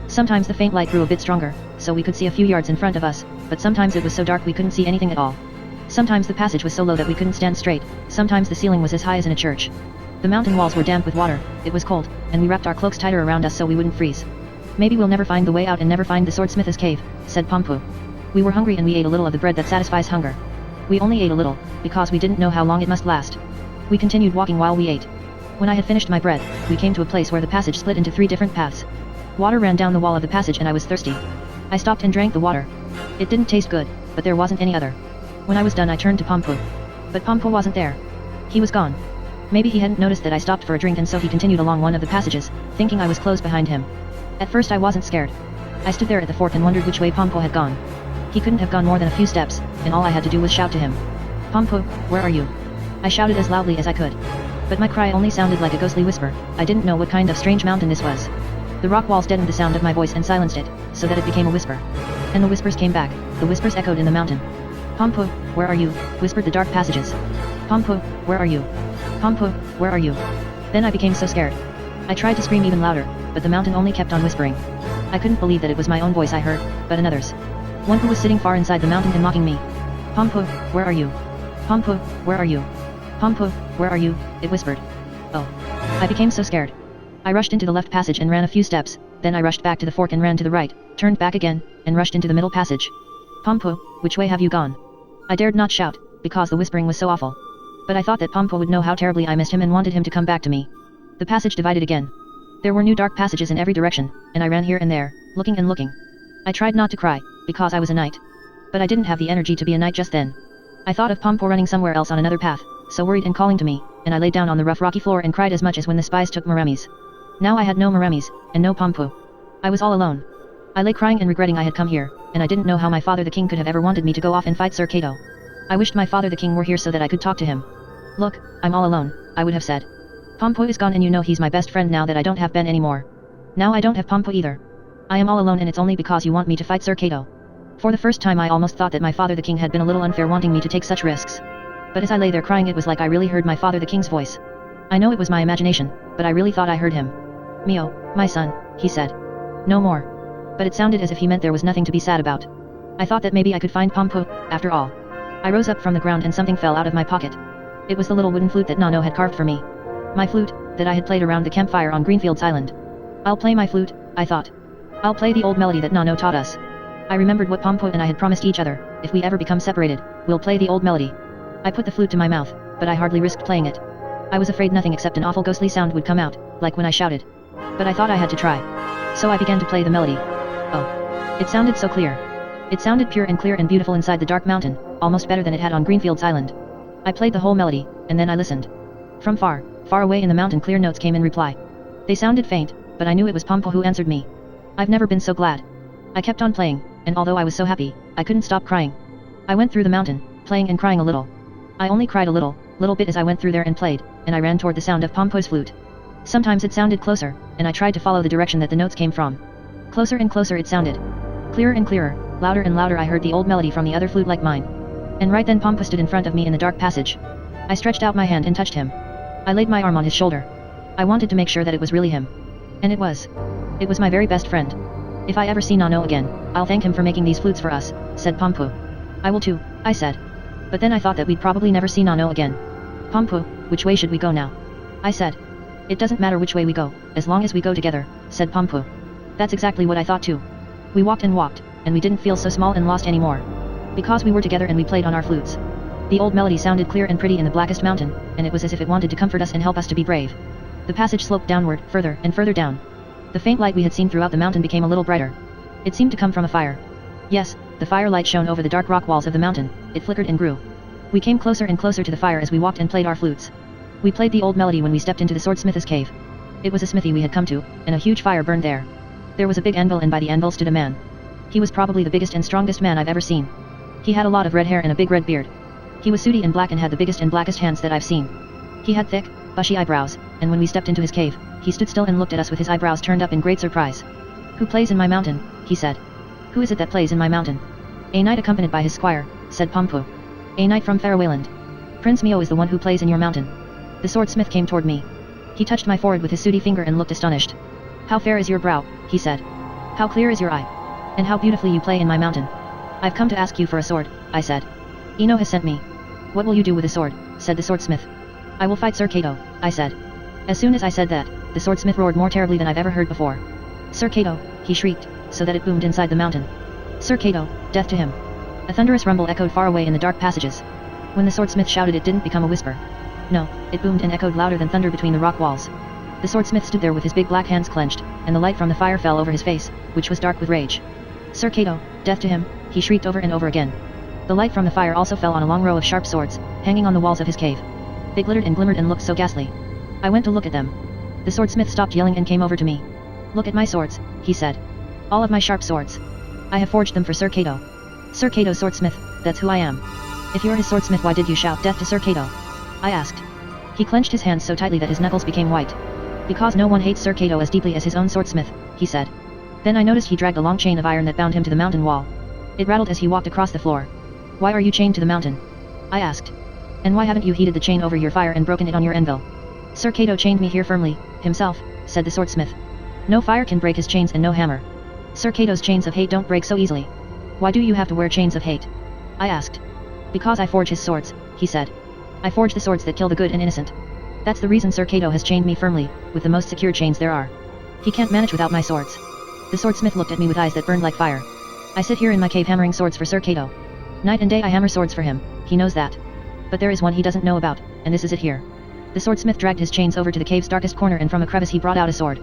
Sometimes the faint light grew a bit stronger, so we could see a few yards in front of us, but sometimes it was so dark we couldn't see anything at all. Sometimes the passage was so low that we couldn't stand straight, sometimes the ceiling was as high as in a church. The mountain walls were damp with water, it was cold, and we wrapped our cloaks tighter around us so we wouldn't freeze. Maybe we'll never find the way out and never find the swordsmith's cave, said Pompo. We were hungry and we ate a little of the bread that satisfies hunger. We only ate a little, because we didn't know how long it must last. We continued walking while we ate. When I had finished my bread, we came to a place where the passage split into 3 different paths. Water ran down the wall of the passage and I was thirsty. I stopped and drank the water. It didn't taste good, but there wasn't any other. When I was done I turned to Pompo. But Pompo wasn't there. He was gone. Maybe he hadn't noticed that I stopped for a drink and so he continued along one of the passages, thinking I was close behind him. At first I wasn't scared. I stood there at the fork and wondered which way Pompo had gone. He couldn't have gone more than a few steps, and all I had to do was shout to him. Pompo, where are you? I shouted as loudly as I could. But my cry only sounded like a ghostly whisper. I didn't know what kind of strange mountain this was. The rock walls deadened the sound of my voice and silenced it, so that it became a whisper. And the whispers came back, the whispers echoed in the mountain. Pompo, where are you? Whispered the dark passages. Pompo, where are you? Pompo, where are you? Then I became so scared. I tried to scream even louder, but the mountain only kept on whispering. I couldn't believe that it was my own voice I heard, but another's. One who was sitting far inside the mountain and mocking me. Pompo, where are you? Pompo, where are you? Pompo, where are you? It whispered. Oh. I became so scared. I rushed into the left passage and ran a few steps, then I rushed back to the fork and ran to the right, turned back again, and rushed into the middle passage. Pompo, which way have you gone? I dared not shout, because the whispering was so awful. But I thought that Pompo would know how terribly I missed him and wanted him to come back to me. The passage divided again. There were new dark passages in every direction, and I ran here and there, looking and looking. I tried not to cry, because I was a knight. But I didn't have the energy to be a knight just then. I thought of Pompo running somewhere else on another path, so worried and calling to me, and I lay down on the rough rocky floor and cried as much as when the spies took Maramis. Now I had no Maramis, and no Pompo. I was all alone. I lay crying and regretting I had come here, and I didn't know how my father the king could have ever wanted me to go off and fight Sir Cato. I wished my father the king were here so that I could talk to him. Look, I'm all alone, I would have said. Pompo is gone and you know he's my best friend now that I don't have Ben anymore. Now I don't have Pompo either. I am all alone and it's only because you want me to fight Sir Cato. For the first time I almost thought that my father the king had been a little unfair wanting me to take such risks. But as I lay there crying it was like I really heard my father the king's voice. I know it was my imagination, but I really thought I heard him. Mio, my son, he said. No more. But it sounded as if he meant there was nothing to be sad about. I thought that maybe I could find Pompo, after all. I rose up from the ground and something fell out of my pocket. It was the little wooden flute that Nano had carved for me. My flute, that I had played around the campfire on Greenfields Island. I'll play my flute, I thought. I'll play the old melody that Nano taught us. I remembered what Pompo and I had promised each other, if we ever become separated, we'll play the old melody. I put the flute to my mouth, but I hardly risked playing it. I was afraid nothing except an awful ghostly sound would come out, like when I shouted. But I thought I had to try. So I began to play the melody. Oh. It sounded so clear. It sounded pure and clear and beautiful inside the dark mountain, almost better than it had on Greenfields Island. I played the whole melody, and then I listened. From far, far away in the mountain clear notes came in reply. They sounded faint, but I knew it was Pompo who answered me. I've never been so glad. I kept on playing, and although I was so happy, I couldn't stop crying. I went through the mountain, playing and crying a little. I only cried a little bit as I went through there and played, and I ran toward the sound of Pompo's flute. Sometimes it sounded closer, and I tried to follow the direction that the notes came from. Closer and closer it sounded. Clearer and clearer, louder and louder I heard the old melody from the other flute like mine. And right then Pompo stood in front of me in the dark passage. I stretched out my hand and touched him. I laid my arm on his shoulder. I wanted to make sure that it was really him. And it was. It was my very best friend. If I ever see Nano again, I'll thank him for making these flutes for us, said Pompo. I will too, I said. But then I thought that we'd probably never see Nano again. Pompo, which way should we go now? I said. It doesn't matter which way we go, as long as we go together, said Pompo. That's exactly what I thought too. We walked, and we didn't feel so small and lost anymore. Because we were together and we played on our flutes. The old melody sounded clear and pretty in the blackest mountain, and it was as if it wanted to comfort us and help us to be brave. The passage sloped downward, further and further down. The faint light we had seen throughout the mountain became a little brighter. It seemed to come from a fire. Yes, the firelight shone over the dark rock walls of the mountain. It flickered and grew. We came closer and closer to the fire as we walked and played our flutes. We played the old melody when we stepped into the swordsmith's cave. It was a smithy we had come to, and a huge fire burned there. There was a big anvil and by the anvil stood a man. He was probably the biggest and strongest man I've ever seen. He had a lot of red hair and a big red beard. He was sooty and black and had the biggest and blackest hands that I've seen. He had thick, bushy eyebrows, and when we stepped into his cave, he stood still and looked at us with his eyebrows turned up in great surprise. Who plays in my mountain? He said. Who is it that plays in my mountain? A knight accompanied by his squire, said Pompo. A knight from Farawayland. Prince Mio is the one who plays in your mountain. The swordsmith came toward me. He touched my forehead with his sooty finger and looked astonished. How fair is your brow, he said. How clear is your eye. And how beautifully you play in my mountain. I've come to ask you for a sword, I said. Ino has sent me. What will you do with a sword, said the swordsmith. I will fight Sir Cato, I said. As soon as I said that, the swordsmith roared more terribly than I've ever heard before. Sir Cato, he shrieked, so that it boomed inside the mountain. Sir Cato, death to him. A thunderous rumble echoed far away in the dark passages. When the swordsmith shouted, it didn't become a whisper. No, it boomed and echoed louder than thunder between the rock walls. The swordsmith stood there with his big black hands clenched, and the light from the fire fell over his face, which was dark with rage. Sir Cato, death to him, he shrieked over and over again. The light from the fire also fell on a long row of sharp swords, hanging on the walls of his cave. They glittered and glimmered and looked so ghastly. I went to look at them. The swordsmith stopped yelling and came over to me. Look at my swords, he said. All of my sharp swords. I have forged them for Sir Cato. Sir Cato swordsmith, that's who I am. If you're his swordsmith, why did you shout death to Sir Cato? I asked. He clenched his hands so tightly that his knuckles became white. Because no one hates Sir Cato as deeply as his own swordsmith, he said. Then I noticed he dragged a long chain of iron that bound him to the mountain wall. It rattled as he walked across the floor. Why are you chained to the mountain? I asked. And why haven't you heated the chain over your fire and broken it on your anvil? Sir Cato chained me here firmly, himself, said the swordsmith. No fire can break his chains and no hammer. Sir Cato's chains of hate don't break so easily. Why do you have to wear chains of hate? I asked. Because I forge his swords, he said. I forge the swords that kill the good and innocent. That's the reason Sir Cato has chained me firmly, with the most secure chains there are. He can't manage without my swords. The swordsmith looked at me with eyes that burned like fire. I sit here in my cave hammering swords for Sir Cato. Night and day I hammer swords for him, he knows that. But there is one he doesn't know about, and this is it here. The swordsmith dragged his chains over to the cave's darkest corner, and from a crevice he brought out a sword.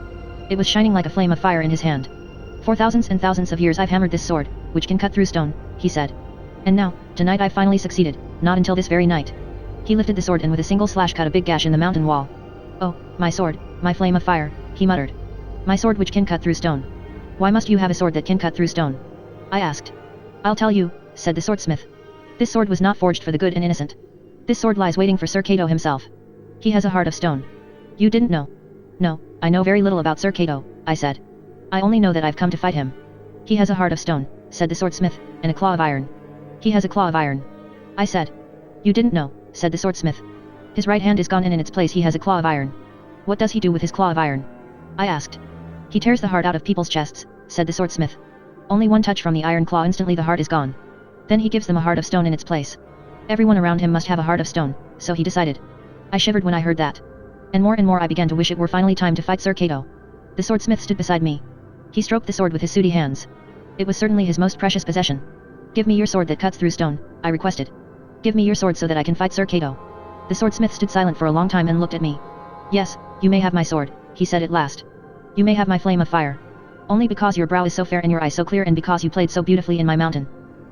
It was shining like a flame of fire in his hand. For thousands and thousands of years I've hammered this sword, which can cut through stone, he said. And now, tonight I've finally succeeded, not until this very night. He lifted the sword and with a single slash cut a big gash in the mountain wall. Oh, my sword, my flame of fire, he muttered. My sword which can cut through stone. Why must you have a sword that can cut through stone? I asked. I'll tell you, said the swordsmith. This sword was not forged for the good and innocent. This sword lies waiting for Sir Cato himself. He has a heart of stone. You didn't know? No, I know very little about Sir Cato, I said. I only know that I've come to fight him. He has a heart of stone, said the swordsmith, and a claw of iron. He has a claw of iron. I said. You didn't know, said the swordsmith. His right hand is gone and in its place he has a claw of iron. What does he do with his claw of iron? I asked. He tears the heart out of people's chests, said the swordsmith. Only one touch from the iron claw, instantly the heart is gone. Then he gives them a heart of stone in its place. Everyone around him must have a heart of stone, so he decided. I shivered when I heard that. And more I began to wish it were finally time to fight Sir Cato. The swordsmith stood beside me. He stroked the sword with his sooty hands. It was certainly his most precious possession. Give me your sword that cuts through stone, I requested. Give me your sword so that I can fight Sir Cato. The swordsmith stood silent for a long time and looked at me. Yes, you may have my sword, he said at last. You may have my flame of fire. Only because your brow is so fair and your eye so clear, and because you played so beautifully in my mountain.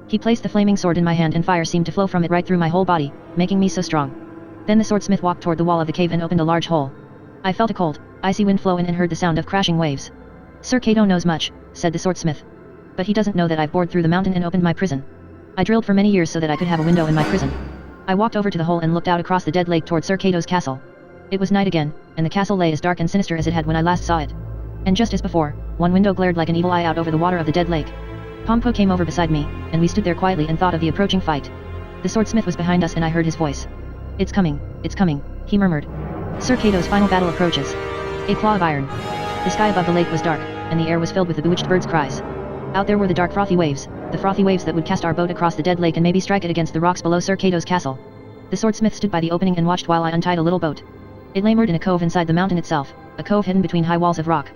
He placed the flaming sword in my hand and fire seemed to flow from it right through my whole body, making me so strong. Then the swordsmith walked toward the wall of the cave and opened a large hole. I felt a cold, icy wind flow in and heard the sound of crashing waves. Sir Cato knows much, said the swordsmith. But he doesn't know that I've bored through the mountain and opened my prison. I drilled for many years so that I could have a window in my prison. I walked over to the hole and looked out across the dead lake toward Sir Cato's castle. It was night again, and the castle lay as dark and sinister as it had when I last saw it. And just as before, one window glared like an evil eye out over the water of the dead lake. Pompo came over beside me, and we stood there quietly and thought of the approaching fight. The swordsmith was behind us and I heard his voice. It's coming, he murmured. Sir Cato's final battle approaches. A claw of iron. The sky above the lake was dark, and the air was filled with the bewitched birds' cries. Out there were the dark frothy waves, the frothy waves that would cast our boat across the dead lake and maybe strike it against the rocks below Sir Cato's castle. The swordsmith stood by the opening and watched while I untied a little boat. It lay moored in a cove inside the mountain itself, a cove hidden between high walls of rock.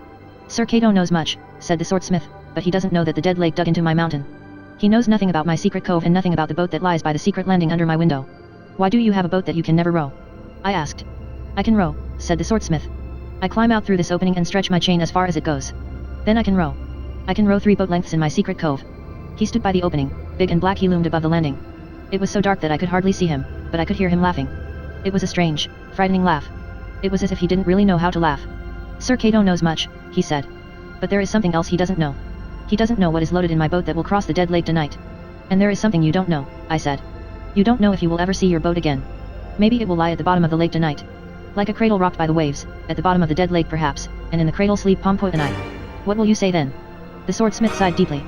Sir Cato knows much, said the swordsmith, but he doesn't know that the dead lake dug into my mountain. He knows nothing about my secret cove and nothing about the boat that lies by the secret landing under my window. Why do you have a boat that you can never row? I asked. I can row, said the swordsmith. I climb out through this opening and stretch my chain as far as it goes. Then I can row. I can row 3 boat lengths in my secret cove. He stood by the opening, big and black. He loomed above the landing. It was so dark that I could hardly see him, but I could hear him laughing. It was a strange, frightening laugh. It was as if he didn't really know how to laugh. Sir Cato knows much, he said. But there is something else he doesn't know. He doesn't know what is loaded in my boat that will cross the dead lake tonight. And there is something you don't know, I said. You don't know if you will ever see your boat again. Maybe it will lie at the bottom of the lake tonight, Like a cradle rocked by the waves, at the bottom of the dead lake perhaps, and in the cradle sleep Pompo and I. What will you say then? The swordsmith sighed deeply.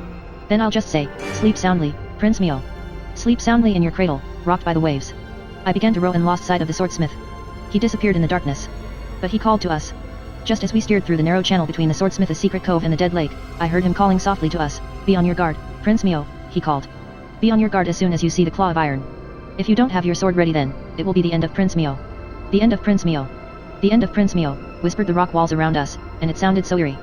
Then I'll just say, sleep soundly, Prince Mio. Sleep soundly in your cradle, rocked by the waves. I began to row and lost sight of the swordsmith. He disappeared in the darkness. But he called to us. Just as we steered through the narrow channel between the swordsmith's secret cove and the dead lake, I heard him calling softly to us, be on your guard, Prince Mio, he called. Be on your guard as soon as you see the claw of iron. If you don't have your sword ready then, it will be the end of Prince Mio. The end of Prince Mio. The end of Prince Mio, whispered the rock walls around us, and it sounded so eerie.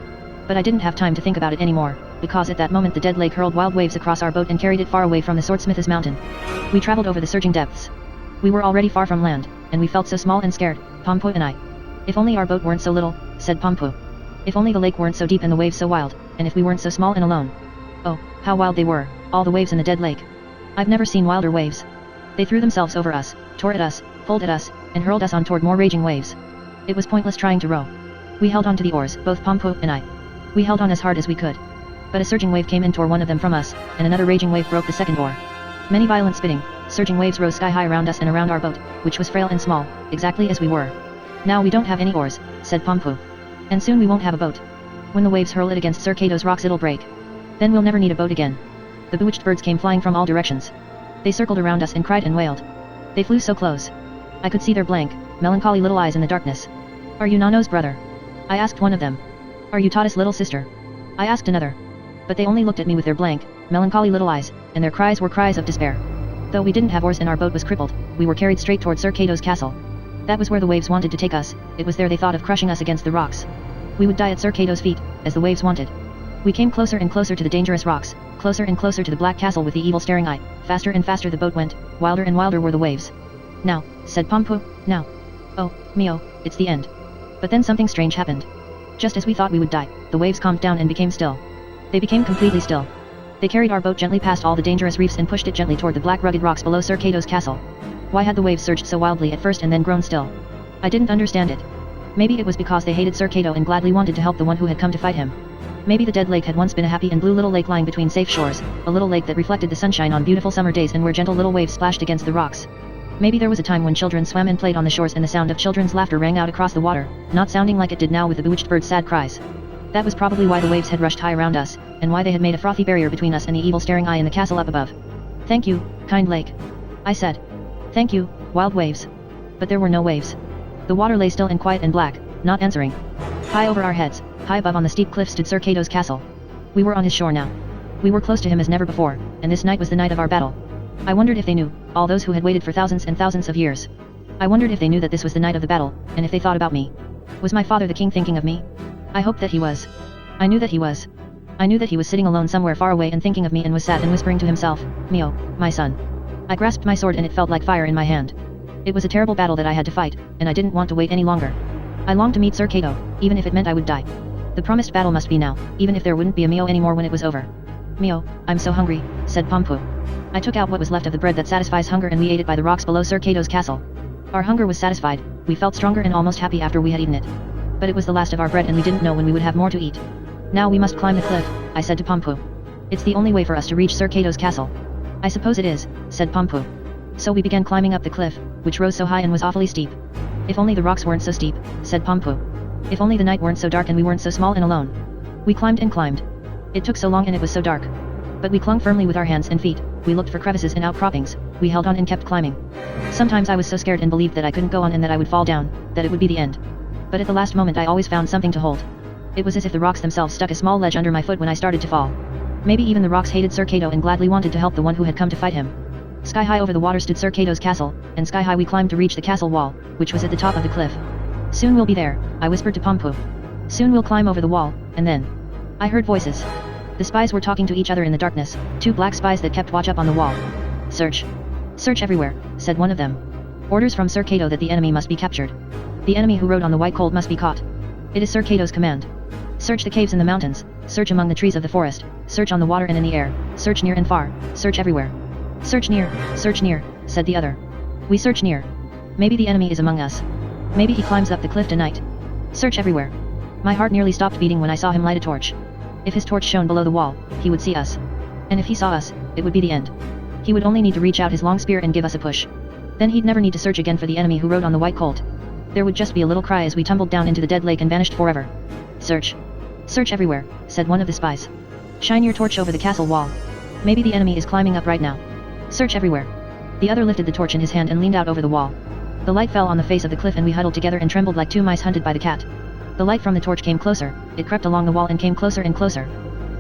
But I didn't have time to think about it anymore, because at that moment the dead lake hurled wild waves across our boat and carried it far away from the swordsmith's mountain. We traveled over the surging depths. We were already far from land, and we felt so small and scared, Pompo and I. If only our boat weren't so little, said Pompo. If only the lake weren't so deep and the waves so wild, and if we weren't so small and alone. Oh, how wild they were, all the waves in the dead lake. I've never seen wilder waves. They threw themselves over us, tore at us, pulled at us, and hurled us on toward more raging waves. It was pointless trying to row. We held on to the oars, both Pompo and I. We held on as hard as we could. But a surging wave came and tore one of them from us, and another raging wave broke the second oar. Many violent spitting, surging waves rose sky high around us and around our boat, which was frail and small, exactly as we were. Now we don't have any oars, said Pompo. And soon we won't have a boat. When the waves hurl it against Sir Kato's rocks it'll break. Then we'll never need a boat again. The bewitched birds came flying from all directions. They circled around us and cried and wailed. They flew so close. I could see their blank, melancholy little eyes in the darkness. Are you Nano's brother? I asked one of them. Are you Tata's little sister? I asked another. But they only looked at me with their blank, melancholy little eyes, and their cries were cries of despair. Though we didn't have oars and our boat was crippled, we were carried straight toward Sir Kato's castle. That was where the waves wanted to take us, it was there they thought of crushing us against the rocks. We would die at Sir Kato's feet, as the waves wanted. We came closer and closer to the dangerous rocks, closer and closer to the black castle with the evil staring eye, faster and faster the boat went, wilder and wilder were the waves. Now, said Pompo, now. Oh, Mio, it's the end. But then something strange happened. Just as we thought we would die, the waves calmed down and became still. They became completely still. They carried our boat gently past all the dangerous reefs and pushed it gently toward the black rugged rocks below Sir Kato's castle. Why had the waves surged so wildly at first and then grown still? I didn't understand it. Maybe it was because they hated Sir Kato and gladly wanted to help the one who had come to fight him. Maybe the dead lake had once been a happy and blue little lake lying between safe shores, a little lake that reflected the sunshine on beautiful summer days and where gentle little waves splashed against the rocks. Maybe there was a time when children swam and played on the shores and the sound of children's laughter rang out across the water, not sounding like it did now with the bewitched bird's sad cries. That was probably why the waves had rushed high around us, and why they had made a frothy barrier between us and the evil staring eye in the castle up above. Thank you, kind lake. I said. Thank you, wild waves. But there were no waves. The water lay still and quiet and black, not answering. High over our heads, high above on the steep cliff stood Sir Kato's castle. We were on his shore now. We were close to him as never before, and this night was the night of our battle. I wondered if they knew, all those who had waited for thousands and thousands of years. I wondered if they knew that this was the night of the battle, and if they thought about me. Was my father the king thinking of me? I hoped that he was. I knew that he was. I knew that he was sitting alone somewhere far away and thinking of me and was sad and whispering to himself, Mio, my son. I grasped my sword and it felt like fire in my hand. It was a terrible battle that I had to fight, and I didn't want to wait any longer. I longed to meet Sir Kato, even if it meant I would die. The promised battle must be now, even if there wouldn't be a Mio anymore when it was over. Mio, I'm so hungry, said Pompo. I took out what was left of the bread that satisfies hunger and we ate it by the rocks below Sir Kato's castle. Our hunger was satisfied, we felt stronger and almost happy after we had eaten it. But it was the last of our bread and we didn't know when we would have more to eat. Now we must climb the cliff, I said to Pompo. It's the only way for us to reach Sir Kato's castle. I suppose it is, said Pompo. So we began climbing up the cliff, which rose so high and was awfully steep. If only the rocks weren't so steep, said Pompo. If only the night weren't so dark and we weren't so small and alone. We climbed and climbed. It took so long and it was so dark. But we clung firmly with our hands and feet, we looked for crevices and outcroppings, we held on and kept climbing. Sometimes I was so scared and believed that I couldn't go on and that I would fall down, that it would be the end. But at the last moment I always found something to hold. It was as if the rocks themselves stuck a small ledge under my foot when I started to fall. Maybe even the rocks hated Sir Kato and gladly wanted to help the one who had come to fight him. Sky high over the water stood Sir Kato's castle, and sky high we climbed to reach the castle wall, which was at the top of the cliff. Soon we'll be there, I whispered to Pompo. Soon we'll climb over the wall, and then... I heard voices. The spies were talking to each other in the darkness, two black spies that kept watch up on the wall. Search. Search everywhere, said one of them. Orders from Sir Kato that the enemy must be captured. The enemy who rode on the white colt must be caught. It is Sir Kato's command. Search the caves in the mountains, search among the trees of the forest, search on the water and in the air, search near and far, search everywhere. Search near, said the other. We search near. Maybe the enemy is among us. Maybe he climbs up the cliff tonight. Search everywhere. My heart nearly stopped beating when I saw him light a torch. If his torch shone below the wall, he would see us. And if he saw us, it would be the end. He would only need to reach out his long spear and give us a push. Then he'd never need to search again for the enemy who rode on the white colt. There would just be a little cry as we tumbled down into the dead lake and vanished forever. Search. Search everywhere, said one of the spies. Shine your torch over the castle wall. Maybe the enemy is climbing up right now. Search everywhere. The other lifted the torch in his hand and leaned out over the wall. The light fell on the face of the cliff and we huddled together and trembled like two mice hunted by the cat. The light from the torch came closer, it crept along the wall and came closer and closer.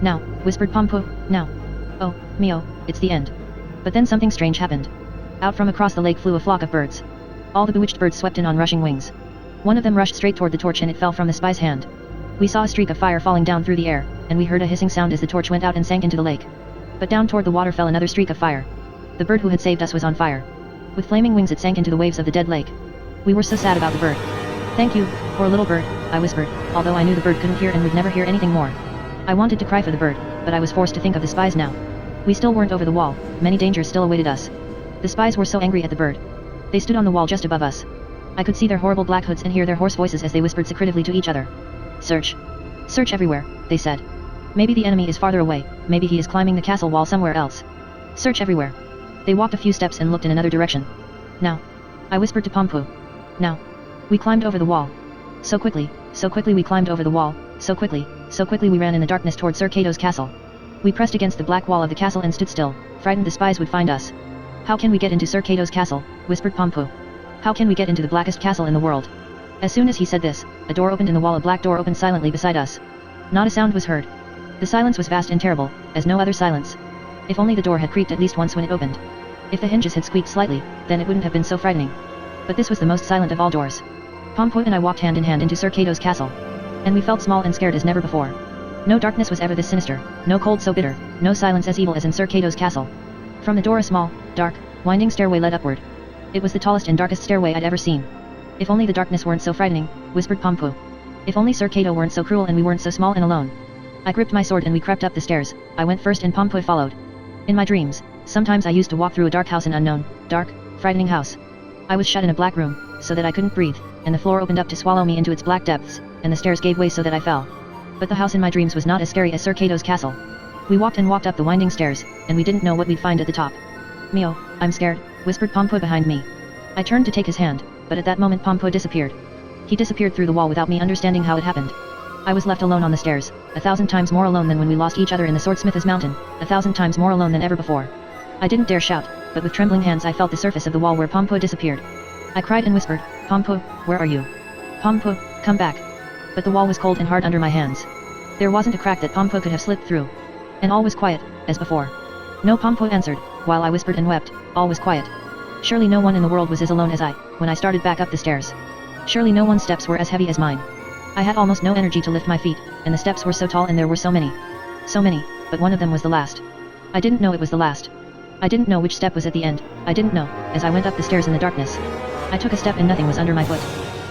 Now, whispered Pompo, now. Oh, Mio, it's the end. But then something strange happened. Out from across the lake flew a flock of birds. All the bewitched birds swept in on rushing wings. One of them rushed straight toward the torch and it fell from the spy's hand. We saw a streak of fire falling down through the air, and we heard a hissing sound as the torch went out and sank into the lake. But down toward the water fell another streak of fire. The bird who had saved us was on fire. With flaming wings it sank into the waves of the dead lake. We were so sad about the bird. Thank you, poor little bird, I whispered, although I knew the bird couldn't hear and would never hear anything more. I wanted to cry for the bird, but I was forced to think of the spies now. We still weren't over the wall, many dangers still awaited us. The spies were so angry at the bird. They stood on the wall just above us. I could see their horrible black hoods and hear their hoarse voices as they whispered secretively to each other. Search. Search everywhere, they said. Maybe the enemy is farther away, maybe he is climbing the castle wall somewhere else. Search everywhere. They walked a few steps and looked in another direction. Now. I whispered to Pompo. Now. We climbed over the wall. So quickly we climbed over the wall, so quickly we ran in the darkness toward Sir Cato's castle. We pressed against the black wall of the castle and stood still, frightened the spies would find us. How can we get into Sir Cato's castle, whispered Pompo. How can we get into the blackest castle in the world? As soon as he said this, a door opened in the wall, a black door opened silently beside us. Not a sound was heard. The silence was vast and terrible, as no other silence. If only the door had creaked at least once when it opened. If the hinges had squeaked slightly, then it wouldn't have been so frightening. But this was the most silent of all doors. Pompo and I walked hand in hand into Sir Cato's castle. And we felt small and scared as never before. No darkness was ever this sinister, no cold so bitter, no silence as evil as in Sir Cato's castle. From the door a small, dark, winding stairway led upward. It was the tallest and darkest stairway I'd ever seen. If only the darkness weren't so frightening, whispered Pompo. If only Sir Cato weren't so cruel and we weren't so small and alone. I gripped my sword and we crept up the stairs. I went first and Pompo followed. In my dreams, sometimes I used to walk through a dark house, an unknown, dark, frightening house. I was shut in a black room, so that I couldn't breathe, and the floor opened up to swallow me into its black depths, and the stairs gave way so that I fell. But the house in my dreams was not as scary as Sir Cato's castle. We walked and walked up the winding stairs, and we didn't know what we'd find at the top. Mio, I'm scared, whispered Pompo behind me. I turned to take his hand, but at that moment Pompo disappeared. He disappeared through the wall without me understanding how it happened. I was left alone on the stairs, 1,000 times more alone than when we lost each other in the Swordsmith's Mountain, 1,000 times more alone than ever before. I didn't dare shout, but with trembling hands I felt the surface of the wall where Pompo disappeared. I cried and whispered, Pompo, where are you? Pompo, come back. But the wall was cold and hard under my hands. There wasn't a crack that Pompo could have slipped through. And all was quiet, as before. No, Pompo answered, while I whispered and wept, all was quiet. Surely no one in the world was as alone as I, when I started back up the stairs. Surely no one's steps were as heavy as mine. I had almost no energy to lift my feet, and the steps were so tall and there were so many. So many, but one of them was the last. I didn't know it was the last. I didn't know which step was at the end, I didn't know, as I went up the stairs in the darkness. I took a step and nothing was under my foot.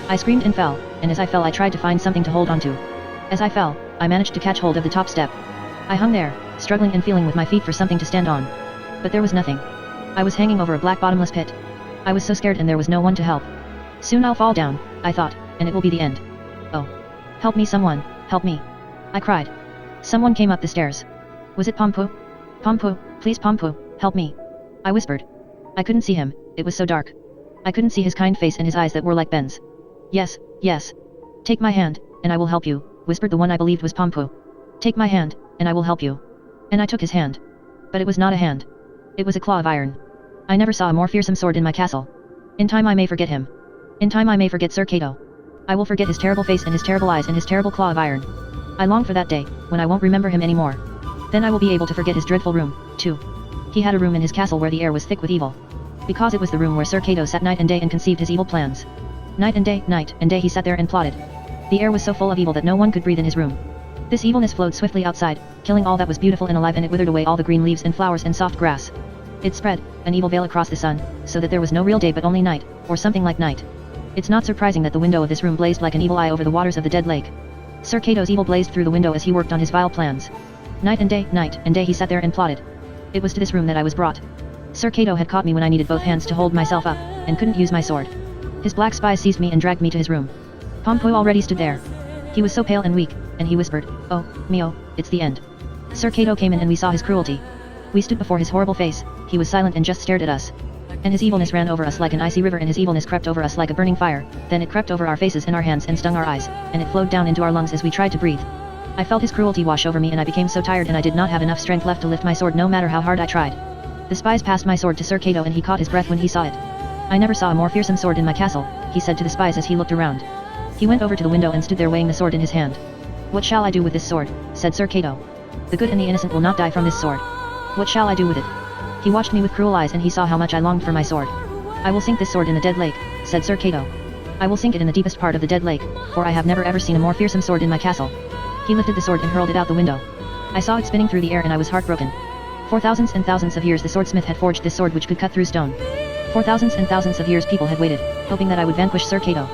I screamed and fell, and as I fell I tried to find something to hold onto. As I fell, I managed to catch hold of the top step. I hung there, struggling and feeling with my feet for something to stand on. But there was nothing. I was hanging over a black bottomless pit. I was so scared and there was no one to help. Soon I'll fall down, I thought, and it will be the end. Oh. Help me someone, help me. I cried. Someone came up the stairs. Was it Pompo? Pompo, please Pompo, help me. I whispered. I couldn't see him, it was so dark. I couldn't see his kind face and his eyes that were like Ben's. Yes, yes. Take my hand, and I will help you, whispered the one I believed was Pompo. Take my hand, and I will help you. And I took his hand. But it was not a hand. It was a claw of iron. I never saw a more fearsome sword in my castle. In time I may forget him. In time I may forget Sir Cato. I will forget his terrible face and his terrible eyes and his terrible claw of iron. I long for that day, when I won't remember him anymore. Then I will be able to forget his dreadful room, too. He had a room in his castle where the air was thick with evil. Because it was the room where Sir Cato sat night and day and conceived his evil plans. Night and day he sat there and plotted. The air was so full of evil that no one could breathe in his room. This evilness flowed swiftly outside, killing all that was beautiful and alive, and it withered away all the green leaves and flowers and soft grass. It spread, an evil veil across the sun, so that there was no real day but only night, or something like night. It's not surprising that the window of this room blazed like an evil eye over the waters of the dead lake. Sir Cato's evil blazed through the window as he worked on his vile plans. Night and day he sat there and plotted. It was to this room that I was brought. Sir Cato had caught me when I needed both hands to hold myself up, and couldn't use my sword. His black spies seized me and dragged me to his room. Pompo already stood there. He was so pale and weak, and he whispered, "Oh, Mio, it's the end." Sir Cato came in and we saw his cruelty. We stood before his horrible face, he was silent and just stared at us. And his evilness ran over us like an icy river, and his evilness crept over us like a burning fire, then it crept over our faces and our hands and stung our eyes, and it flowed down into our lungs as we tried to breathe. I felt his cruelty wash over me, and I became so tired, and I did not have enough strength left to lift my sword no matter how hard I tried. The spies passed my sword to Sir Cato, and he caught his breath when he saw it. I never saw a more fearsome sword in my castle, he said to the spies as he looked around. He went over to the window and stood there weighing the sword in his hand. What shall I do with this sword? Said Sir Cato. The good and the innocent will not die from this sword. What shall I do with it? He watched me with cruel eyes, and he saw how much I longed for my sword. I will sink this sword in the dead lake, said Sir Cato. I will sink it in the deepest part of the dead lake, for I have never ever seen a more fearsome sword in my castle. He lifted the sword and hurled it out the window. I saw it spinning through the air, and I was heartbroken. For thousands and thousands of years the swordsmith had forged this sword which could cut through stone. For thousands and thousands of years people had waited, hoping that I would vanquish Sir Cato.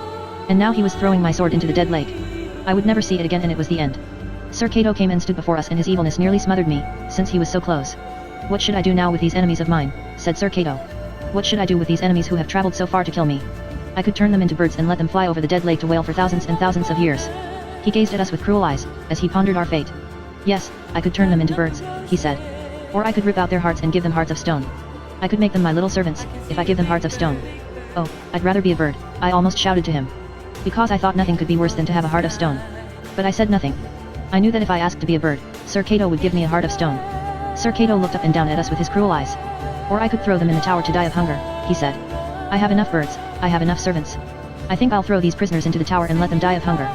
And now he was throwing my sword into the dead lake. I would never see it again, and it was the end. Sir Cato came and stood before us, and his evilness nearly smothered me, since he was so close. What should I do now with these enemies of mine? Said Sir Cato. What should I do with these enemies who have traveled so far to kill me? I could turn them into birds and let them fly over the dead lake to wail for thousands and thousands of years. He gazed at us with cruel eyes, as he pondered our fate. Yes, I could turn them into birds, he said. Or I could rip out their hearts and give them hearts of stone. I could make them my little servants, if I give them hearts of stone. Oh, I'd rather be a bird, I almost shouted to him. Because I thought nothing could be worse than to have a heart of stone. But I said nothing. I knew that if I asked to be a bird, Sir Cato would give me a heart of stone. Sir Cato looked up and down at us with his cruel eyes. Or I could throw them in the tower to die of hunger, he said. I have enough birds, I have enough servants. I think I'll throw these prisoners into the tower and let them die of hunger.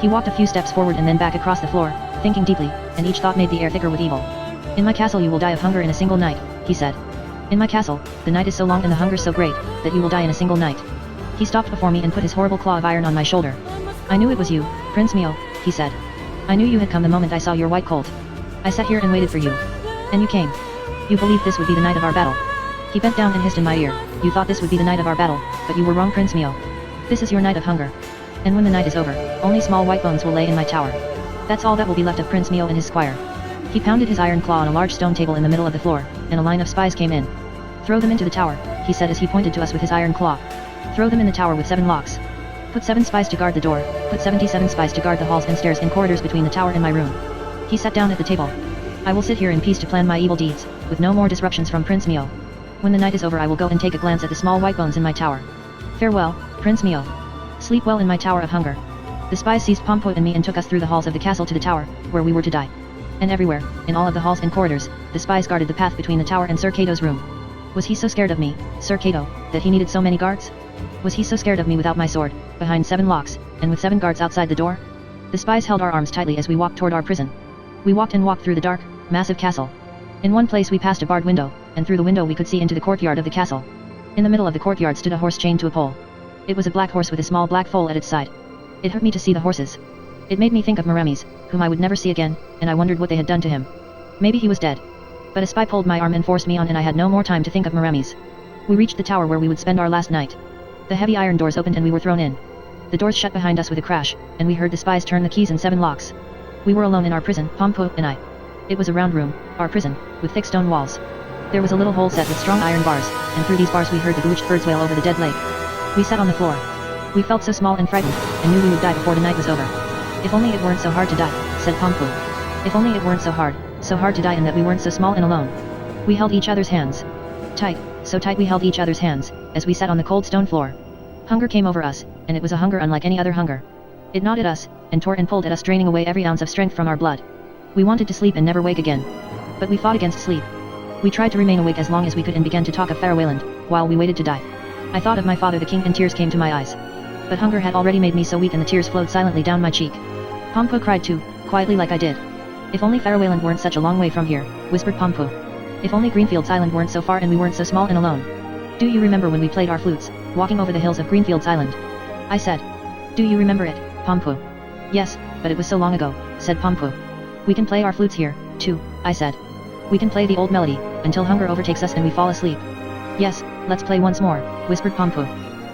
He walked a few steps forward and then back across the floor, thinking deeply, and each thought made the air thicker with evil. In my castle you will die of hunger in a single night, he said. In my castle, the night is so long and the hunger so great, that you will die in a single night. He stopped before me and put his horrible claw of iron on my shoulder. I knew it was you, Prince Mio, he said. I knew you had come the moment I saw your white colt. I sat here and waited for you. And you came. You believed this would be the night of our battle. He bent down and hissed in my ear, you thought this would be the night of our battle, but you were wrong, Prince Mio. This is your night of hunger. And when the night is over, only small white bones will lay in my tower. That's all that will be left of Prince Mio and his squire. He pounded his iron claw on a large stone table in the middle of the floor, and a line of spies came in. Throw them into the tower, he said as he pointed to us with his iron claw. Throw them in the tower with 7 locks. Put 7 spies to guard the door, put 77 spies to guard the halls and stairs and corridors between the tower and my room. He sat down at the table. I will sit here in peace to plan my evil deeds, with no more disruptions from Prince Mio. When the night is over I will go and take a glance at the small white bones in my tower. Farewell, Prince Mio. Sleep well in my tower of hunger. The spies seized Pompo and me and took us through the halls of the castle to the tower, where we were to die. And everywhere, in all of the halls and corridors, the spies guarded the path between the tower and Sir Cato's room. Was he so scared of me, Sir Cato, that he needed so many guards? Was he so scared of me without my sword, behind 7 locks, and with 7 guards outside the door? The spies held our arms tightly as we walked toward our prison. We walked and walked through the dark, massive castle. In one place we passed a barred window, and through the window we could see into the courtyard of the castle. In the middle of the courtyard stood a horse chained to a pole. It was a black horse with a small black foal at its side. It hurt me to see the horses. It made me think of Maramis, whom I would never see again, and I wondered what they had done to him. Maybe he was dead. But a spy pulled my arm and forced me on, and I had no more time to think of Maramis. We reached the tower where we would spend our last night. The heavy iron doors opened and we were thrown in. The doors shut behind us with a crash, and we heard the spies turn the keys in 7 locks. We were alone in our prison, Pompo and I. It was a round room, our prison, with thick stone walls. There was a little hole set with strong iron bars, and through these bars we heard the bewitched birds wail over the dead lake. We sat on the floor. We felt so small and frightened, and knew we would die before the night was over. If only it weren't so hard to die, said Pompo. If only it weren't so hard to die, and that we weren't so small and alone. We held each other's hands. Tight, so tight we held each other's hands, as we sat on the cold stone floor. Hunger came over us, and it was a hunger unlike any other hunger. It gnawed at us, and tore and pulled at us, draining away every ounce of strength from our blood. We wanted to sleep and never wake again. But we fought against sleep. We tried to remain awake as long as we could and began to talk of Pharaoh Wayland, while we waited to die. I thought of my father the king and tears came to my eyes. But hunger had already made me so weak and the tears flowed silently down my cheek. Pompo cried too, quietly like I did. If only Pharaoh Wayland weren't such a long way from here, whispered Pompo. If only Greenfields Island weren't so far and we weren't so small and alone. Do you remember when we played our flutes, walking over the hills of Greenfields Island? I said. Do you remember it, Pompo? Yes, but it was so long ago, said Pompo. We can play our flutes here, too, I said. We can play the old melody, until hunger overtakes us and we fall asleep. Yes, let's play once more, whispered Pompo.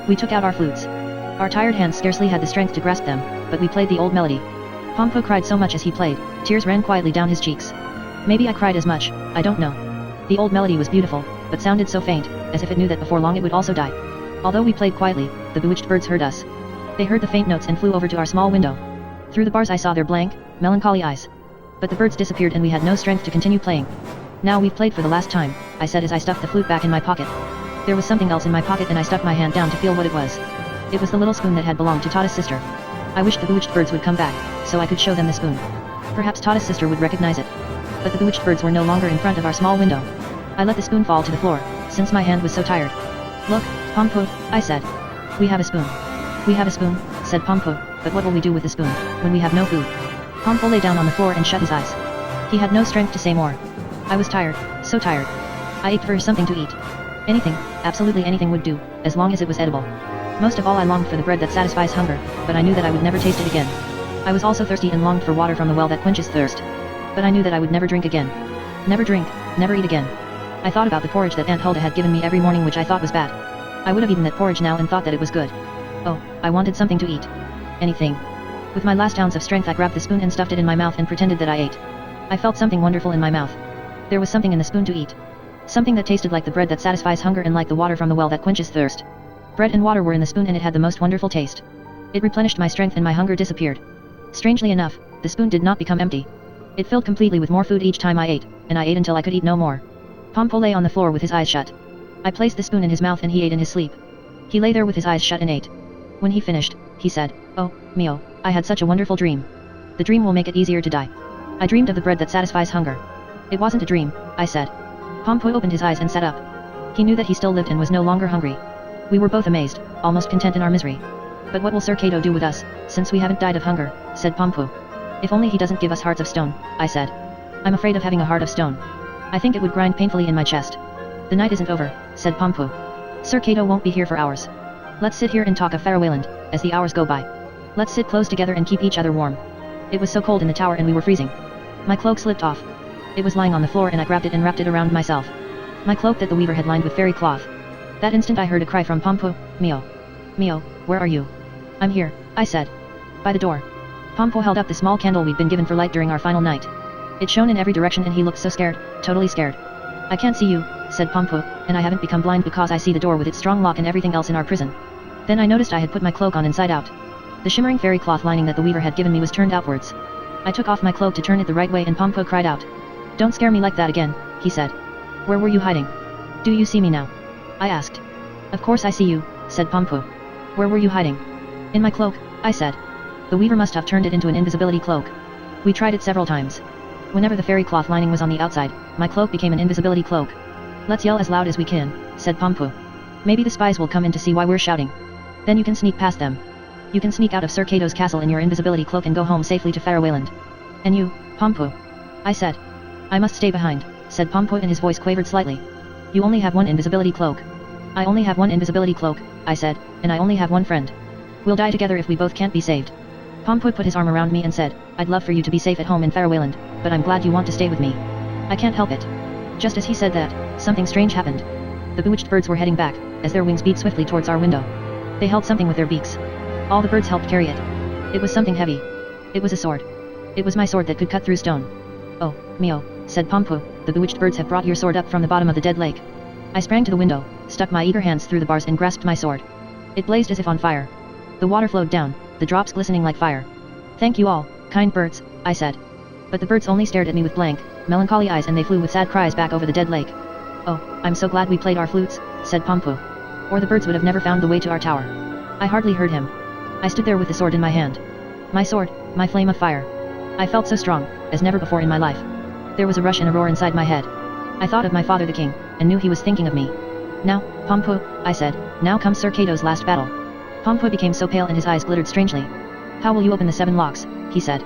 We took out our flutes. Our tired hands scarcely had the strength to grasp them, but we played the old melody. Pompo cried so much as he played, tears ran quietly down his cheeks. Maybe I cried as much, I don't know. The old melody was beautiful, but sounded so faint, as if it knew that before long it would also die. Although we played quietly, the bewitched birds heard us. They heard the faint notes and flew over to our small window. Through the bars I saw their blank, melancholy eyes. But the birds disappeared and we had no strength to continue playing. Now we've played for the last time, I said as I stuffed the flute back in my pocket. There was something else in my pocket and I stuck my hand down to feel what it was. It was the little spoon that had belonged to Tata's sister. I wished the bewitched birds would come back, so I could show them the spoon. Perhaps Tata's sister would recognize it. But the bewitched birds were no longer in front of our small window. I let the spoon fall to the floor, since my hand was so tired. Look, Pompo, I said. We have a spoon. We have a spoon, said Pompo, but what will we do with the spoon, when we have no food? Pompo lay down on the floor and shut his eyes. He had no strength to say more. I was tired, so tired. I ached for something to eat. Anything, absolutely anything would do, as long as it was edible. Most of all I longed for the bread that satisfies hunger, but I knew that I would never taste it again. I was also thirsty and longed for water from the well that quenches thirst. But I knew that I would never drink again. Never drink, never eat again. I thought about the porridge that Aunt Hulda had given me every morning which I thought was bad. I would have eaten that porridge now and thought that it was good. Oh, I wanted something to eat. Anything. With my last ounce of strength I grabbed the spoon and stuffed it in my mouth and pretended that I ate. I felt something wonderful in my mouth. There was something in the spoon to eat. Something that tasted like the bread that satisfies hunger and like the water from the well that quenches thirst. Bread and water were in the spoon and it had the most wonderful taste. It replenished my strength and my hunger disappeared. Strangely enough, the spoon did not become empty. It filled completely with more food each time I ate, and I ate until I could eat no more. Pompo lay on the floor with his eyes shut. I placed the spoon in his mouth and he ate in his sleep. He lay there with his eyes shut and ate. When he finished, he said, "Oh, Mio, I had such a wonderful dream. The dream will make it easier to die. I dreamed of the bread that satisfies hunger." "It wasn't a dream," I said. Pompo opened his eyes and sat up. He knew that he still lived and was no longer hungry. We were both amazed, almost content in our misery. "But what will Sir Cato do with us, since we haven't died of hunger?" said Pompo. "If only he doesn't give us hearts of stone," I said. "I'm afraid of having a heart of stone. I think it would grind painfully in my chest." "The night isn't over," said Pompo. "Sir Cato won't be here for hours. Let's sit here and talk of Farawayland, as the hours go by. Let's sit close together and keep each other warm." It was so cold in the tower and we were freezing. My cloak slipped off. It was lying on the floor and I grabbed it and wrapped it around myself. My cloak that the weaver had lined with fairy cloth. That instant I heard a cry from Pompo, "Mio. Mio, where are you?" "I'm here," I said. "By the door." Pompo held up the small candle we'd been given for light during our final night. It shone in every direction and he looked so scared, totally scared. "I can't see you," said Pompo, "and I haven't become blind because I see the door with its strong lock and everything else in our prison." Then I noticed I had put my cloak on inside out. The shimmering fairy cloth lining that the weaver had given me was turned outwards. I took off my cloak to turn it the right way and Pompo cried out. "Don't scare me like that again," he said. "Where were you hiding? Do you see me now?" I asked. "Of course I see you," said Pompo. "Where were you hiding?" "In my cloak," I said. The weaver must have turned it into an invisibility cloak. We tried it several times. Whenever the fairy cloth lining was on the outside, my cloak became an invisibility cloak. "Let's yell as loud as we can," said Pompo. "Maybe the spies will come in to see why we're shouting. Then you can sneak past them. You can sneak out of Sir Cato's castle in your invisibility cloak and go home safely to Farawayland." "And you, Pompo?" I said. "I must stay behind," said Pompo and his voice quavered slightly. "You only have one invisibility cloak." "I only have one invisibility cloak," I said, "and I only have one friend. We'll die together if we both can't be saved." Pompo put his arm around me and said, "I'd love for you to be safe at home in Farawayland, but I'm glad you want to stay with me. I can't help it." Just as he said that, something strange happened. The bewitched birds were heading back, as their wings beat swiftly towards our window. They held something with their beaks. All the birds helped carry it. It was something heavy. It was a sword. It was my sword that could cut through stone. "Oh, Mio," said Pompo, "the bewitched birds have brought your sword up from the bottom of the dead lake." I sprang to the window, stuck my eager hands through the bars and grasped my sword. It blazed as if on fire. The water flowed down, the drops glistening like fire. "Thank you all, kind birds," I said. But the birds only stared at me with blank, melancholy eyes and they flew with sad cries back over the dead lake. "Oh, I'm so glad we played our flutes," said Pompo. "Or the birds would have never found the way to our tower." I hardly heard him. I stood there with the sword in my hand. My sword, my flame of fire. I felt so strong, as never before in my life. There was a rush and a roar inside my head. I thought of my father the king, and knew he was thinking of me. "Now, Pompo," I said, "now comes Sir Cato's last battle." Pompo became so pale and his eyes glittered strangely. "How will you open the 7 locks, he said.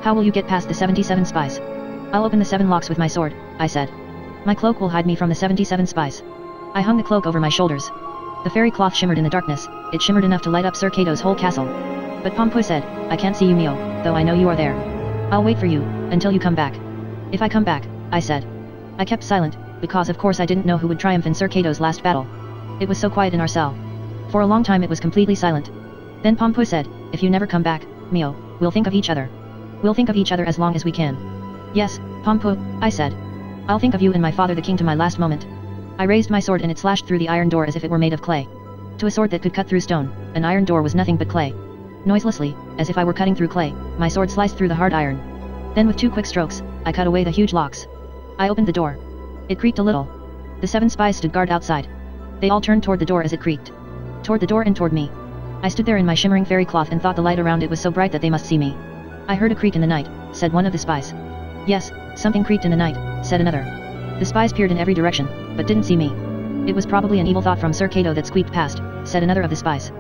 "How will you get past the 77 spies?" "I'll open the 7 locks with my sword," I said. "My cloak will hide me from the 77 spies." I hung the cloak over my shoulders. The fairy cloth shimmered in the darkness, it shimmered enough to light up Sir Cato's whole castle. But Pompo said, "I can't see you, Mio, though I know you are there. I'll wait for you, until you come back." "If I come back," I said. I kept silent, because of course I didn't know who would triumph in Sir Cato's last battle. It was so quiet in our cell. For a long time it was completely silent. Then Pompo said, "If you never come back, Mio, we'll think of each other. We'll think of each other as long as we can." "Yes, Pompo," I said. "I'll think of you and my father the king to my last moment." I raised my sword and it slashed through the iron door as if it were made of clay. To a sword that could cut through stone, an iron door was nothing but clay. Noiselessly, as if I were cutting through clay, my sword sliced through the hard iron. Then with 2 quick strokes, I cut away the huge locks. I opened the door. It creaked a little. The 7 spies stood guard outside. They all turned toward the door as it creaked. Toward the door and toward me. I stood there in my shimmering fairy cloth and thought the light around it was so bright that they must see me. I heard a creak in the night, said one of the spies. Yes, something creaked in the night, said another. The spies peered in every direction, but didn't see me. It was probably an evil thought from Sir Cato that squeaked past, said another of the spies.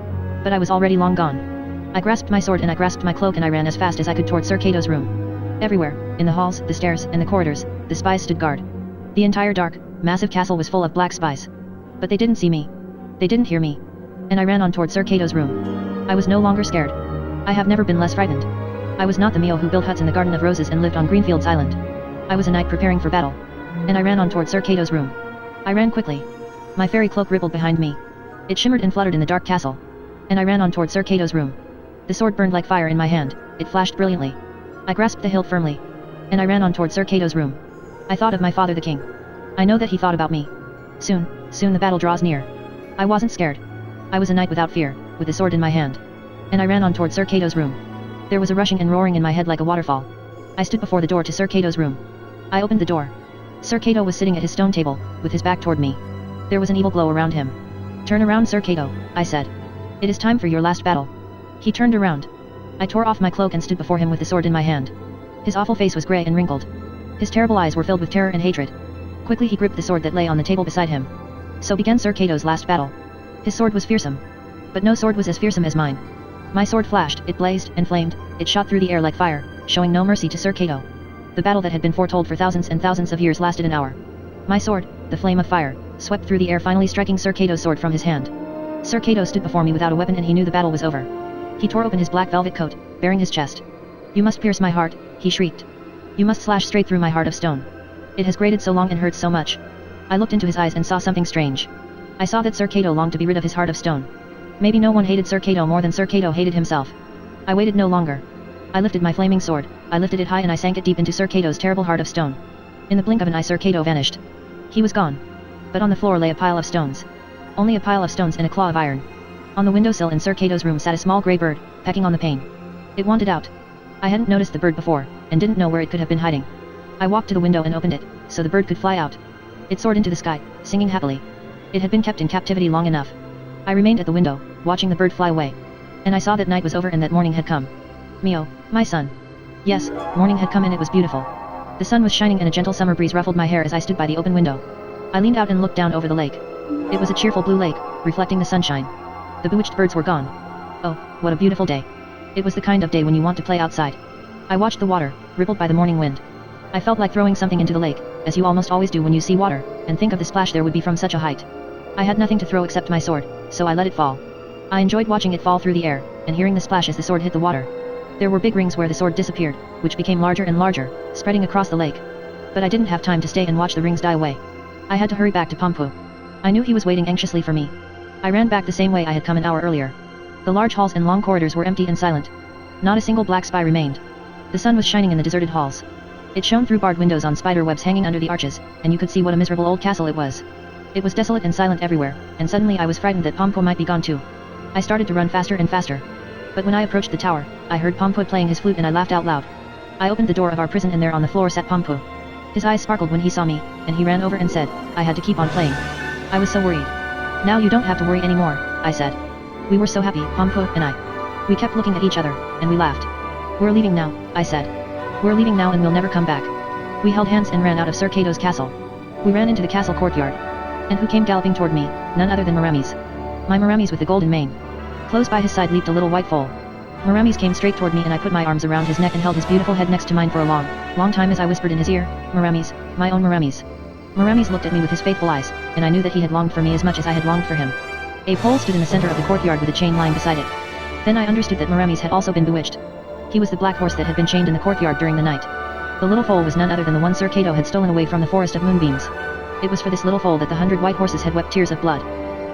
But I was already long gone. I grasped my sword and I grasped my cloak and I ran as fast as I could toward Sir Cato's room. Everywhere, in the halls, the stairs, and the corridors, the spies stood guard. The entire dark, massive castle was full of black spies. But they didn't see me. They didn't hear me. And I ran on toward Sir Cato's room. I was no longer scared. I have never been less frightened. I was not the Mio who built huts in the Garden of Roses and lived on Greenfields Island. I was a knight preparing for battle. And I ran on toward Sir Cato's room. I ran quickly. My fairy cloak rippled behind me. It shimmered and fluttered in the dark castle. And I ran on toward Sir Cato's room. The sword burned like fire in my hand, it flashed brilliantly. I grasped the hilt firmly. And I ran on toward Sir Cato's room. I thought of my father the king. I know that he thought about me. Soon the battle draws near. I wasn't scared. I was a knight without fear, with the sword in my hand. And I ran on toward Sir Cato's room. There was a rushing and roaring in my head like a waterfall. I stood before the door to Sir Cato's room. I opened the door. Sir Cato was sitting at his stone table, with his back toward me. There was an evil glow around him. Turn around, Sir Cato, I said. It is time for your last battle. He turned around. I tore off my cloak and stood before him with the sword in my hand. His awful face was grey and wrinkled. His terrible eyes were filled with terror and hatred. Quickly he gripped the sword that lay on the table beside him. So began Sir Cato's last battle. His sword was fearsome. But no sword was as fearsome as mine. My sword flashed, it blazed and flamed, it shot through the air like fire, showing no mercy to Sir Cato. The battle that had been foretold for thousands and thousands of years lasted an hour. My sword, the flame of fire, swept through the air, finally striking Sir Cato's sword from his hand. Sir Cato stood before me without a weapon and he knew the battle was over. He tore open his black velvet coat, baring his chest. You must pierce my heart, he shrieked. You must slash straight through my heart of stone. It has grated so long and hurts so much. I looked into his eyes and saw something strange. I saw that Sir Cato longed to be rid of his heart of stone. Maybe no one hated Sir Cato more than Sir Cato hated himself. I waited no longer. I lifted my flaming sword, I lifted it high and I sank it deep into Sir Cato's terrible heart of stone. In the blink of an eye Sir Cato vanished. He was gone. But on the floor lay a pile of stones. Only a pile of stones and a claw of iron. On the windowsill in Sir Cato's room sat a small grey bird, pecking on the pane. It wanted out. I hadn't noticed the bird before, and didn't know where it could have been hiding. I walked to the window and opened it, so the bird could fly out. It soared into the sky, singing happily. It had been kept in captivity long enough. I remained at the window, watching the bird fly away. And I saw that night was over and that morning had come. Mio, my son. Yes, morning had come and it was beautiful. The sun was shining and a gentle summer breeze ruffled my hair as I stood by the open window. I leaned out and looked down over the lake. It was a cheerful blue lake, reflecting the sunshine. The bewitched birds were gone. Oh, what a beautiful day. It was the kind of day when you want to play outside. I watched the water, rippled by the morning wind. I felt like throwing something into the lake, as you almost always do when you see water, and think of the splash there would be from such a height. I had nothing to throw except my sword, so I let it fall. I enjoyed watching it fall through the air, and hearing the splash as the sword hit the water. There were big rings where the sword disappeared, which became larger and larger, spreading across the lake. But I didn't have time to stay and watch the rings die away. I had to hurry back to Pompu. I knew he was waiting anxiously for me. I ran back the same way I had come an hour earlier. The large halls and long corridors were empty and silent. Not a single black spy remained. The sun was shining in the deserted halls. It shone through barred windows on spider webs hanging under the arches, and you could see what a miserable old castle it was. It was desolate and silent everywhere, and suddenly I was frightened that Pompu might be gone too. I started to run faster and faster. But when I approached the tower, I heard Pompu playing his flute and I laughed out loud. I opened the door of our prison and there on the floor sat Pompu. His eyes sparkled when he saw me, and he ran over and said, I had to keep on playing. I was so worried. Now you don't have to worry anymore, I said. We were so happy, Pompu and I. We kept looking at each other, and we laughed. We're leaving now, I said. We're leaving now and we'll never come back. We held hands and ran out of Sir Cato's castle. We ran into the castle courtyard. And who came galloping toward me? None other than Maramis. My Maramis with the golden mane. Close by his side leaped a little white foal. Maramis came straight toward me and I put my arms around his neck and held his beautiful head next to mine for a long, long time as I whispered in his ear, Maramis, my own Maramis. Maramis looked at me with his faithful eyes, and I knew that he had longed for me as much as I had longed for him. A pole stood in the center of the courtyard with a chain lying beside it. Then I understood that Maramis had also been bewitched. He was the black horse that had been chained in the courtyard during the night. The little foal was none other than the one Sir Cato had stolen away from the forest of moonbeams. It was for this little foal that the 100 white horses had wept tears of blood.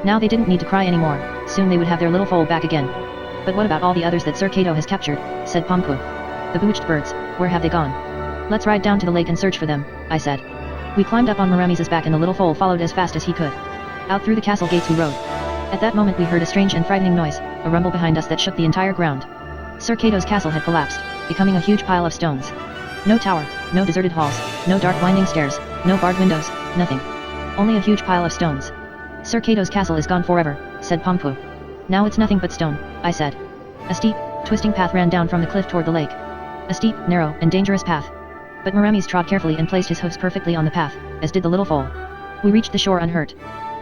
Now they didn't need to cry anymore, soon they would have their little foal back again. But what about all the others that Sir Cato has captured, said Pompu. The bewitched birds, where have they gone? Let's ride down to the lake and search for them, I said. We climbed up on Maramis's back and the little foal followed as fast as he could. Out through the castle gates we rode. At that moment we heard a strange and frightening noise, a rumble behind us that shook the entire ground. Sir Cato's castle had collapsed, becoming a huge pile of stones. No tower, no deserted halls, no dark winding stairs, no barred windows, nothing. Only a huge pile of stones. Sir Kato's castle is gone forever, said Pangpu. Now it's nothing but stone, I said. A steep, twisting path ran down from the cliff toward the lake. A steep, narrow, and dangerous path. But Maramis trod carefully and placed his hoofs perfectly on the path, as did the little foal. We reached the shore unhurt.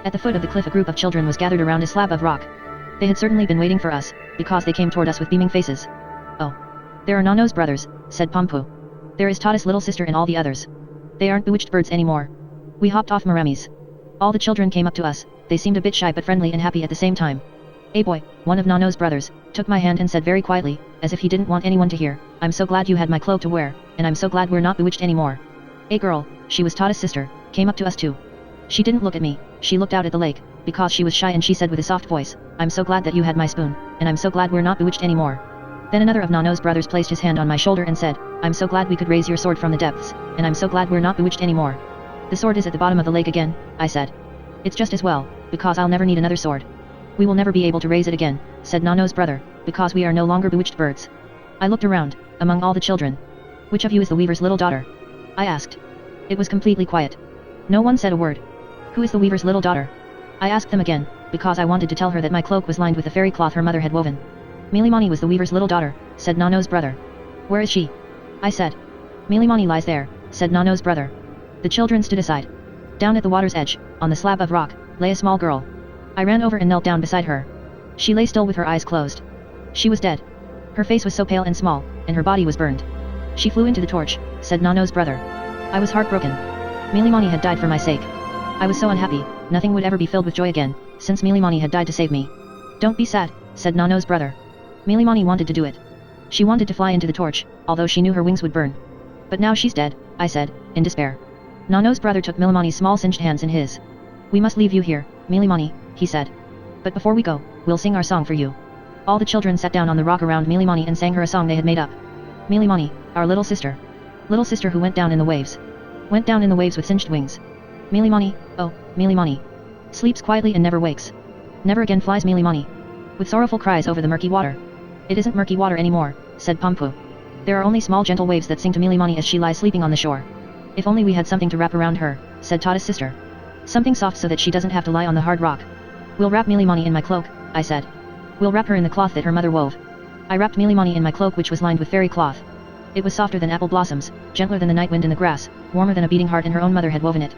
At the foot of the cliff a group of children was gathered around a slab of rock. They had certainly been waiting for us, because they came toward us with beaming faces. Oh. There are Nano's brothers, said Pangpu. There is Tata's little sister and all the others. They aren't bewitched birds anymore. We hopped off Maramis. All the children came up to us, they seemed a bit shy but friendly and happy at the same time. A boy, one of Nano's brothers, took my hand and said very quietly, as if he didn't want anyone to hear, I'm so glad you had my cloak to wear, and I'm so glad we're not bewitched anymore. A girl, she was Tata's sister, came up to us too. She didn't look at me, she looked out at the lake, because she was shy and she said with a soft voice, I'm so glad that you had my spoon, and I'm so glad we're not bewitched anymore. Then another of Nano's brothers placed his hand on my shoulder and said, I'm so glad we could raise your sword from the depths, and I'm so glad we're not bewitched anymore. The sword is at the bottom of the lake again, I said. It's just as well, because I'll never need another sword. We will never be able to raise it again, said Nano's brother, because we are no longer bewitched birds. I looked around, among all the children. Which of you is the weaver's little daughter? I asked. It was completely quiet. No one said a word. Who is the weaver's little daughter? I asked them again, because I wanted to tell her that my cloak was lined with the fairy cloth her mother had woven. Milimani was the weaver's little daughter, said Nano's brother. Where is she? I said. Milimani lies there, said Nano's brother. The children stood aside. Down at the water's edge, on the slab of rock, lay a small girl. I ran over and knelt down beside her. She lay still with her eyes closed. She was dead. Her face was so pale and small, and her body was burned. She flew into the torch, said Nano's brother. I was heartbroken. Milimani had died for my sake. I was so unhappy, nothing would ever be filled with joy again, since Milimani had died to save me. Don't be sad, said Nano's brother. Milimani wanted to do it. She wanted to fly into the torch, although she knew her wings would burn. But now she's dead, I said, in despair. Nano's brother took Milimani's small singed hands in his. We must leave you here, Milimani, he said. But before we go, we'll sing our song for you. All the children sat down on the rock around Milimani and sang her a song they had made up. Milimani, our little sister. Little sister who went down in the waves. Went down in the waves with singed wings. Milimani, oh, Milimani. Sleeps quietly and never wakes. Never again flies Milimani. With sorrowful cries over the murky water. It isn't murky water anymore, said Pangpu. There are only small gentle waves that sing to Milimani as she lies sleeping on the shore. If only we had something to wrap around her, said Tata's sister. Something soft so that she doesn't have to lie on the hard rock. We'll wrap Milimani in my cloak, I said. We'll wrap her in the cloth that her mother wove. I wrapped Milimani in my cloak which was lined with fairy cloth. It was softer than apple blossoms, gentler than the night wind in the grass, warmer than a beating heart and her own mother had woven it.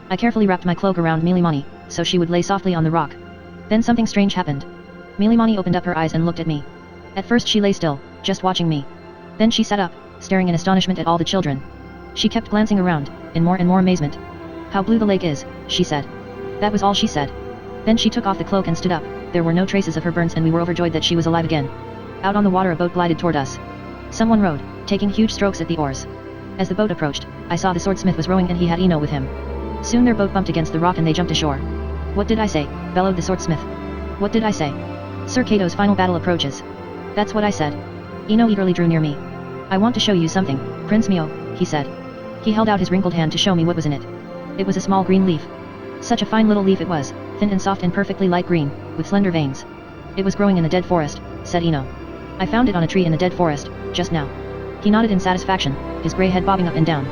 I carefully wrapped my cloak around Milimani, so she would lay softly on the rock. Then something strange happened. Milimani opened up her eyes and looked at me. At first she lay still, just watching me. Then she sat up, staring in astonishment at all the children. She kept glancing around, in more and more amazement. How blue the lake is, she said. That was all she said. Then she took off the cloak and stood up. There were no traces of her burns and we were overjoyed that she was alive again. Out on the water a boat glided toward us. Someone rowed, taking huge strokes at the oars. As the boat approached, I saw the swordsmith was rowing and he had Ino with him. Soon their boat bumped against the rock and they jumped ashore. What did I say? Bellowed the swordsmith. What did I say? Sir Kato's final battle approaches. That's what I said. Ino eagerly drew near me. I want to show you something, Prince Mio, he said. He held out his wrinkled hand to show me what was in it. It was a small green leaf. Such a fine little leaf it was, thin and soft and perfectly light green, with slender veins. It was growing in the dead forest, said Ino. I found it on a tree in the dead forest, just now. He nodded in satisfaction, his grey head bobbing up and down.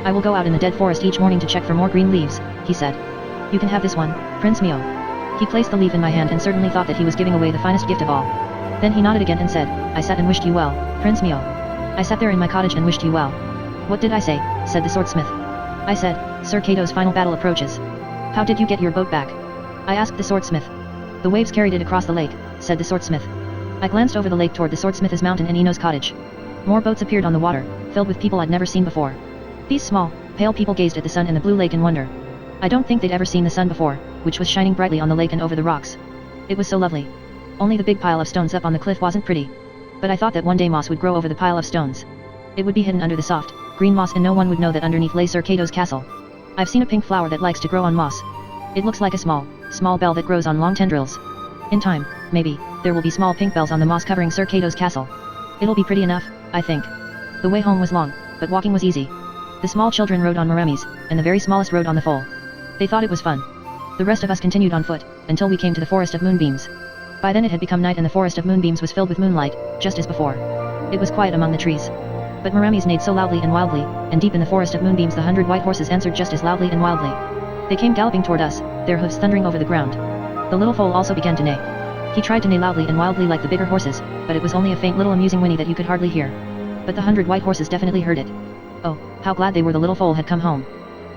I will go out in the dead forest each morning to check for more green leaves, he said. You can have this one, Prince Mio. He placed the leaf in my hand and certainly thought that he was giving away the finest gift of all. Then he nodded again and said, I sat and wished you well, Prince Mio. I sat there in my cottage and wished you well. What did I say? Said the swordsmith. I said, Sir Kato's final battle approaches. How did you get your boat back? I asked the swordsmith. The waves carried it across the lake, said the swordsmith. I glanced over the lake toward the swordsmith's mountain and Ino's cottage. More boats appeared on the water, filled with people I'd never seen before. These small, pale people gazed at the sun and the blue lake in wonder. I don't think they'd ever seen the sun before, which was shining brightly on the lake and over the rocks. It was so lovely. Only the big pile of stones up on the cliff wasn't pretty. But I thought that one day moss would grow over the pile of stones. It would be hidden under the soft, green moss and no one would know that underneath lay Sir Kato's castle. I've seen a pink flower that likes to grow on moss. It looks like a small bell that grows on long tendrils. In time, maybe, there will be small pink bells on the moss covering Sir Kato's castle. It'll be pretty enough, I think. The way home was long, but walking was easy. The small children rode on Maramis, and the very smallest rode on the foal. They thought it was fun. The rest of us continued on foot, until we came to the forest of moonbeams. By then it had become night and the forest of moonbeams was filled with moonlight, just as before. It was quiet among the trees. But Maramis neighed so loudly and wildly, and deep in the forest of moonbeams the 100 white horses answered just as loudly and wildly. They came galloping toward us, their hooves thundering over the ground. The little foal also began to neigh. He tried to neigh loudly and wildly like the bigger horses, but it was only a faint little amusing whinny that you could hardly hear. But the 100 white horses definitely heard it. Oh, how glad they were the little foal had come home.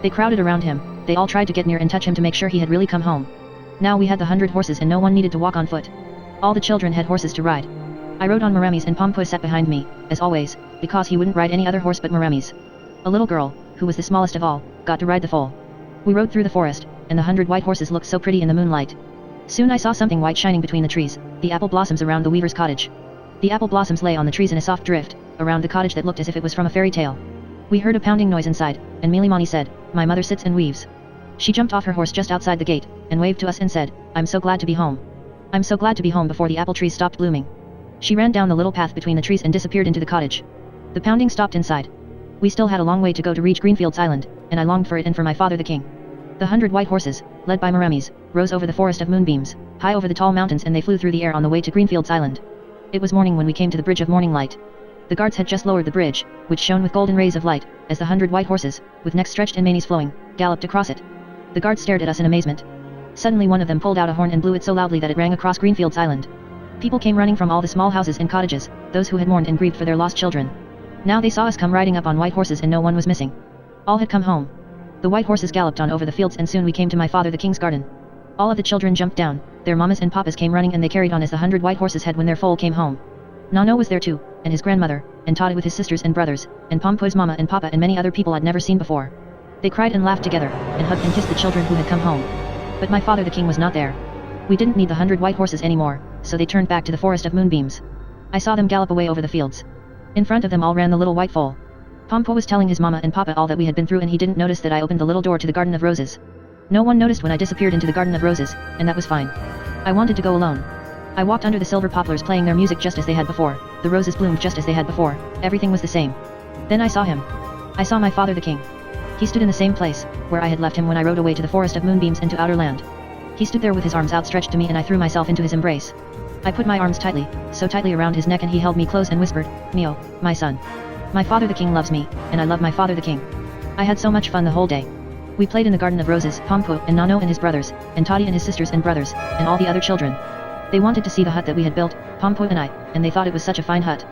They crowded around him, they all tried to get near and touch him to make sure he had really come home. Now we had the 100 horses and no one needed to walk on foot. All the children had horses to ride. I rode on Maramis and Pompo sat behind me, as always, because he wouldn't ride any other horse but Maramis. A little girl, who was the smallest of all, got to ride the foal. We rode through the forest, and the 100 white horses looked so pretty in the moonlight. Soon I saw something white shining between the trees, the apple blossoms around the weaver's cottage. The apple blossoms lay on the trees in a soft drift, around the cottage that looked as if it was from a fairy tale. We heard a pounding noise inside, and Milimani said, "My mother sits and weaves." She jumped off her horse just outside the gate, and waved to us and said, "I'm so glad to be home. I'm so glad to be home before the apple trees stopped blooming." She ran down the little path between the trees and disappeared into the cottage. The pounding stopped inside. We still had a long way to go to reach Greenfields Island, and I longed for it and for my father the king. The 100 white horses, led by Maramis, rose over the forest of moonbeams, high over the tall mountains, and they flew through the air on the way to Greenfields Island. It was morning when we came to the bridge of morning light. The guards had just lowered the bridge, which shone with golden rays of light, as the 100 white horses, with necks stretched and manes flowing, galloped across it. The guards stared at us in amazement. Suddenly one of them pulled out a horn and blew it so loudly that it rang across Greenfields Island. People came running from all the small houses and cottages, those who had mourned and grieved for their lost children. Now they saw us come riding up on white horses and no one was missing. All had come home. The white horses galloped on over the fields and soon we came to my father the king's garden. All of the children jumped down, their mamas and papas came running and they carried on as the 100 white horses had when their foal came home. Nano was there too, and his grandmother, and Toddy with his sisters and brothers, and Pompo's mama and papa and many other people I'd never seen before. They cried and laughed together, and hugged and kissed the children who had come home. But my father the king was not there. We didn't need the 100 white horses anymore, so they turned back to the forest of moonbeams. I saw them gallop away over the fields. In front of them all ran the little white foal. Pompo was telling his mama and papa all that we had been through and he didn't notice that I opened the little door to the Garden of Roses. No one noticed when I disappeared into the Garden of Roses, and that was fine. I wanted to go alone. I walked under the silver poplars playing their music just as they had before, the roses bloomed just as they had before, everything was the same. Then I saw him. I saw my father the king. He stood in the same place, where I had left him when I rode away to the forest of moonbeams and to outer land. He stood there with his arms outstretched to me and I threw myself into his embrace. I put my arms tightly, so tightly around his neck and he held me close and whispered, "Mio, my son. My father the king loves me, and I love my father the king." I had so much fun the whole day. We played in the Garden of Roses, Pompo and Nano and his brothers, and Toddy and his sisters and brothers, and all the other children. They wanted to see the hut that we had built, Pompo and I, and they thought it was such a fine hut.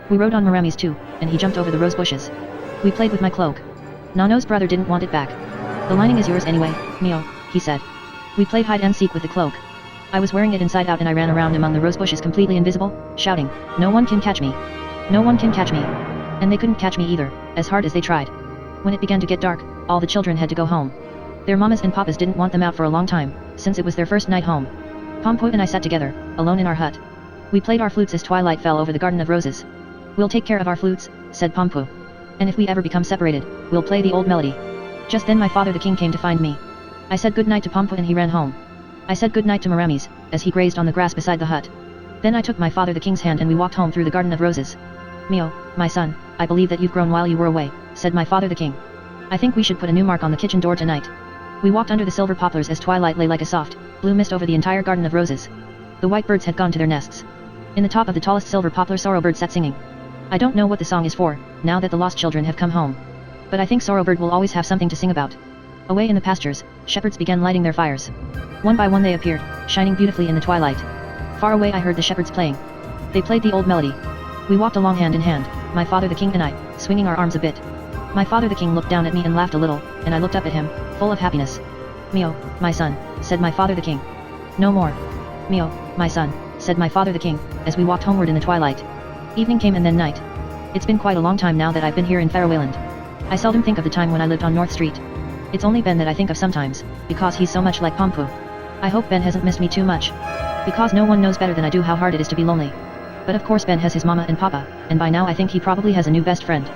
We rode on Maramis too, and he jumped over the rose bushes. We played with my cloak. Nano's brother didn't want it back. "The lining is yours anyway, Mio," he said. We played hide and seek with the cloak. I was wearing it inside out and I ran around among the rose bushes completely invisible, shouting, "No one can catch me. No one can catch me." And they couldn't catch me either, as hard as they tried. When it began to get dark, all the children had to go home. Their mamas and papas didn't want them out for a long time, since it was their first night home. Pompo and I sat together, alone in our hut. We played our flutes as twilight fell over the Garden of Roses. "We'll take care of our flutes," said Pompo. "And if we ever become separated, we'll play the old melody." Just then my father the king came to find me. I said good night to Pompo and he ran home. I said good night to Maramis, as he grazed on the grass beside the hut. Then I took my father the king's hand and we walked home through the Garden of Roses. "Mio, my son, I believe that you've grown while you were away," said my father the king. "I think we should put a new mark on the kitchen door tonight." We walked under the silver poplars as twilight lay like a soft, blue mist over the entire Garden of Roses. The white birds had gone to their nests. In the top of the tallest silver poplar Sorrowbird sat singing. I don't know what the song is for, now that the lost children have come home. But I think Sorrowbird will always have something to sing about. Away in the pastures, shepherds began lighting their fires. One by one they appeared, shining beautifully in the twilight. Far away I heard the shepherds playing. They played the old melody. We walked along hand in hand, my father the king and I, swinging our arms a bit. My father the king looked down at me and laughed a little, and I looked up at him, full of happiness. "Mio, my son," said my father the king. "No more." "Mio, my son," said my father the king, as we walked homeward in the twilight. Evening came and then night. It's been quite a long time now that I've been here in Farawayland. I seldom think of the time when I lived on North Street. It's only Ben that I think of sometimes, because he's so much like Pompo. I hope Ben hasn't missed me too much. Because no one knows better than I do how hard it is to be lonely. But of course Ben has his mama and papa, and by now I think he probably has a new best friend.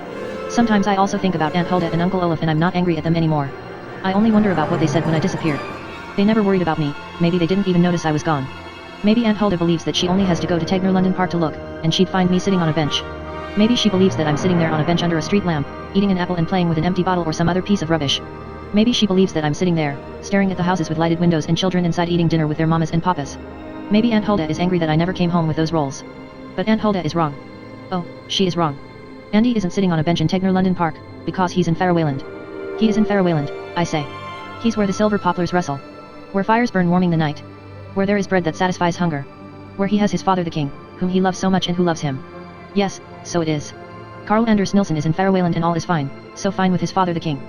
Sometimes I also think about Aunt Hulda and Uncle Olaf and I'm not angry at them anymore. I only wonder about what they said when I disappeared. They never worried about me, maybe they didn't even notice I was gone. Maybe Aunt Hulda believes that she only has to go to Tegner London Park to look, and she'd find me sitting on a bench. Maybe she believes that I'm sitting there on a bench under a street lamp, eating an apple and playing with an empty bottle or some other piece of rubbish. Maybe she believes that I'm sitting there, staring at the houses with lighted windows and children inside eating dinner with their mamas and papas. Maybe Aunt Hulda is angry that I never came home with those rolls. But Aunt Hulda is wrong. Oh, she is wrong. Andy isn't sitting on a bench in Tegner London Park, because he's in Farawayland. He is in Farawayland, I say. He's where the silver poplars rustle. Where fires burn warming the night. Where there is bread that satisfies hunger. Where he has his father the king, whom he loves so much and who loves him. Yes, so it is. Carl Anders Nilsson is in Faroeland and all is fine, so fine with his father the king.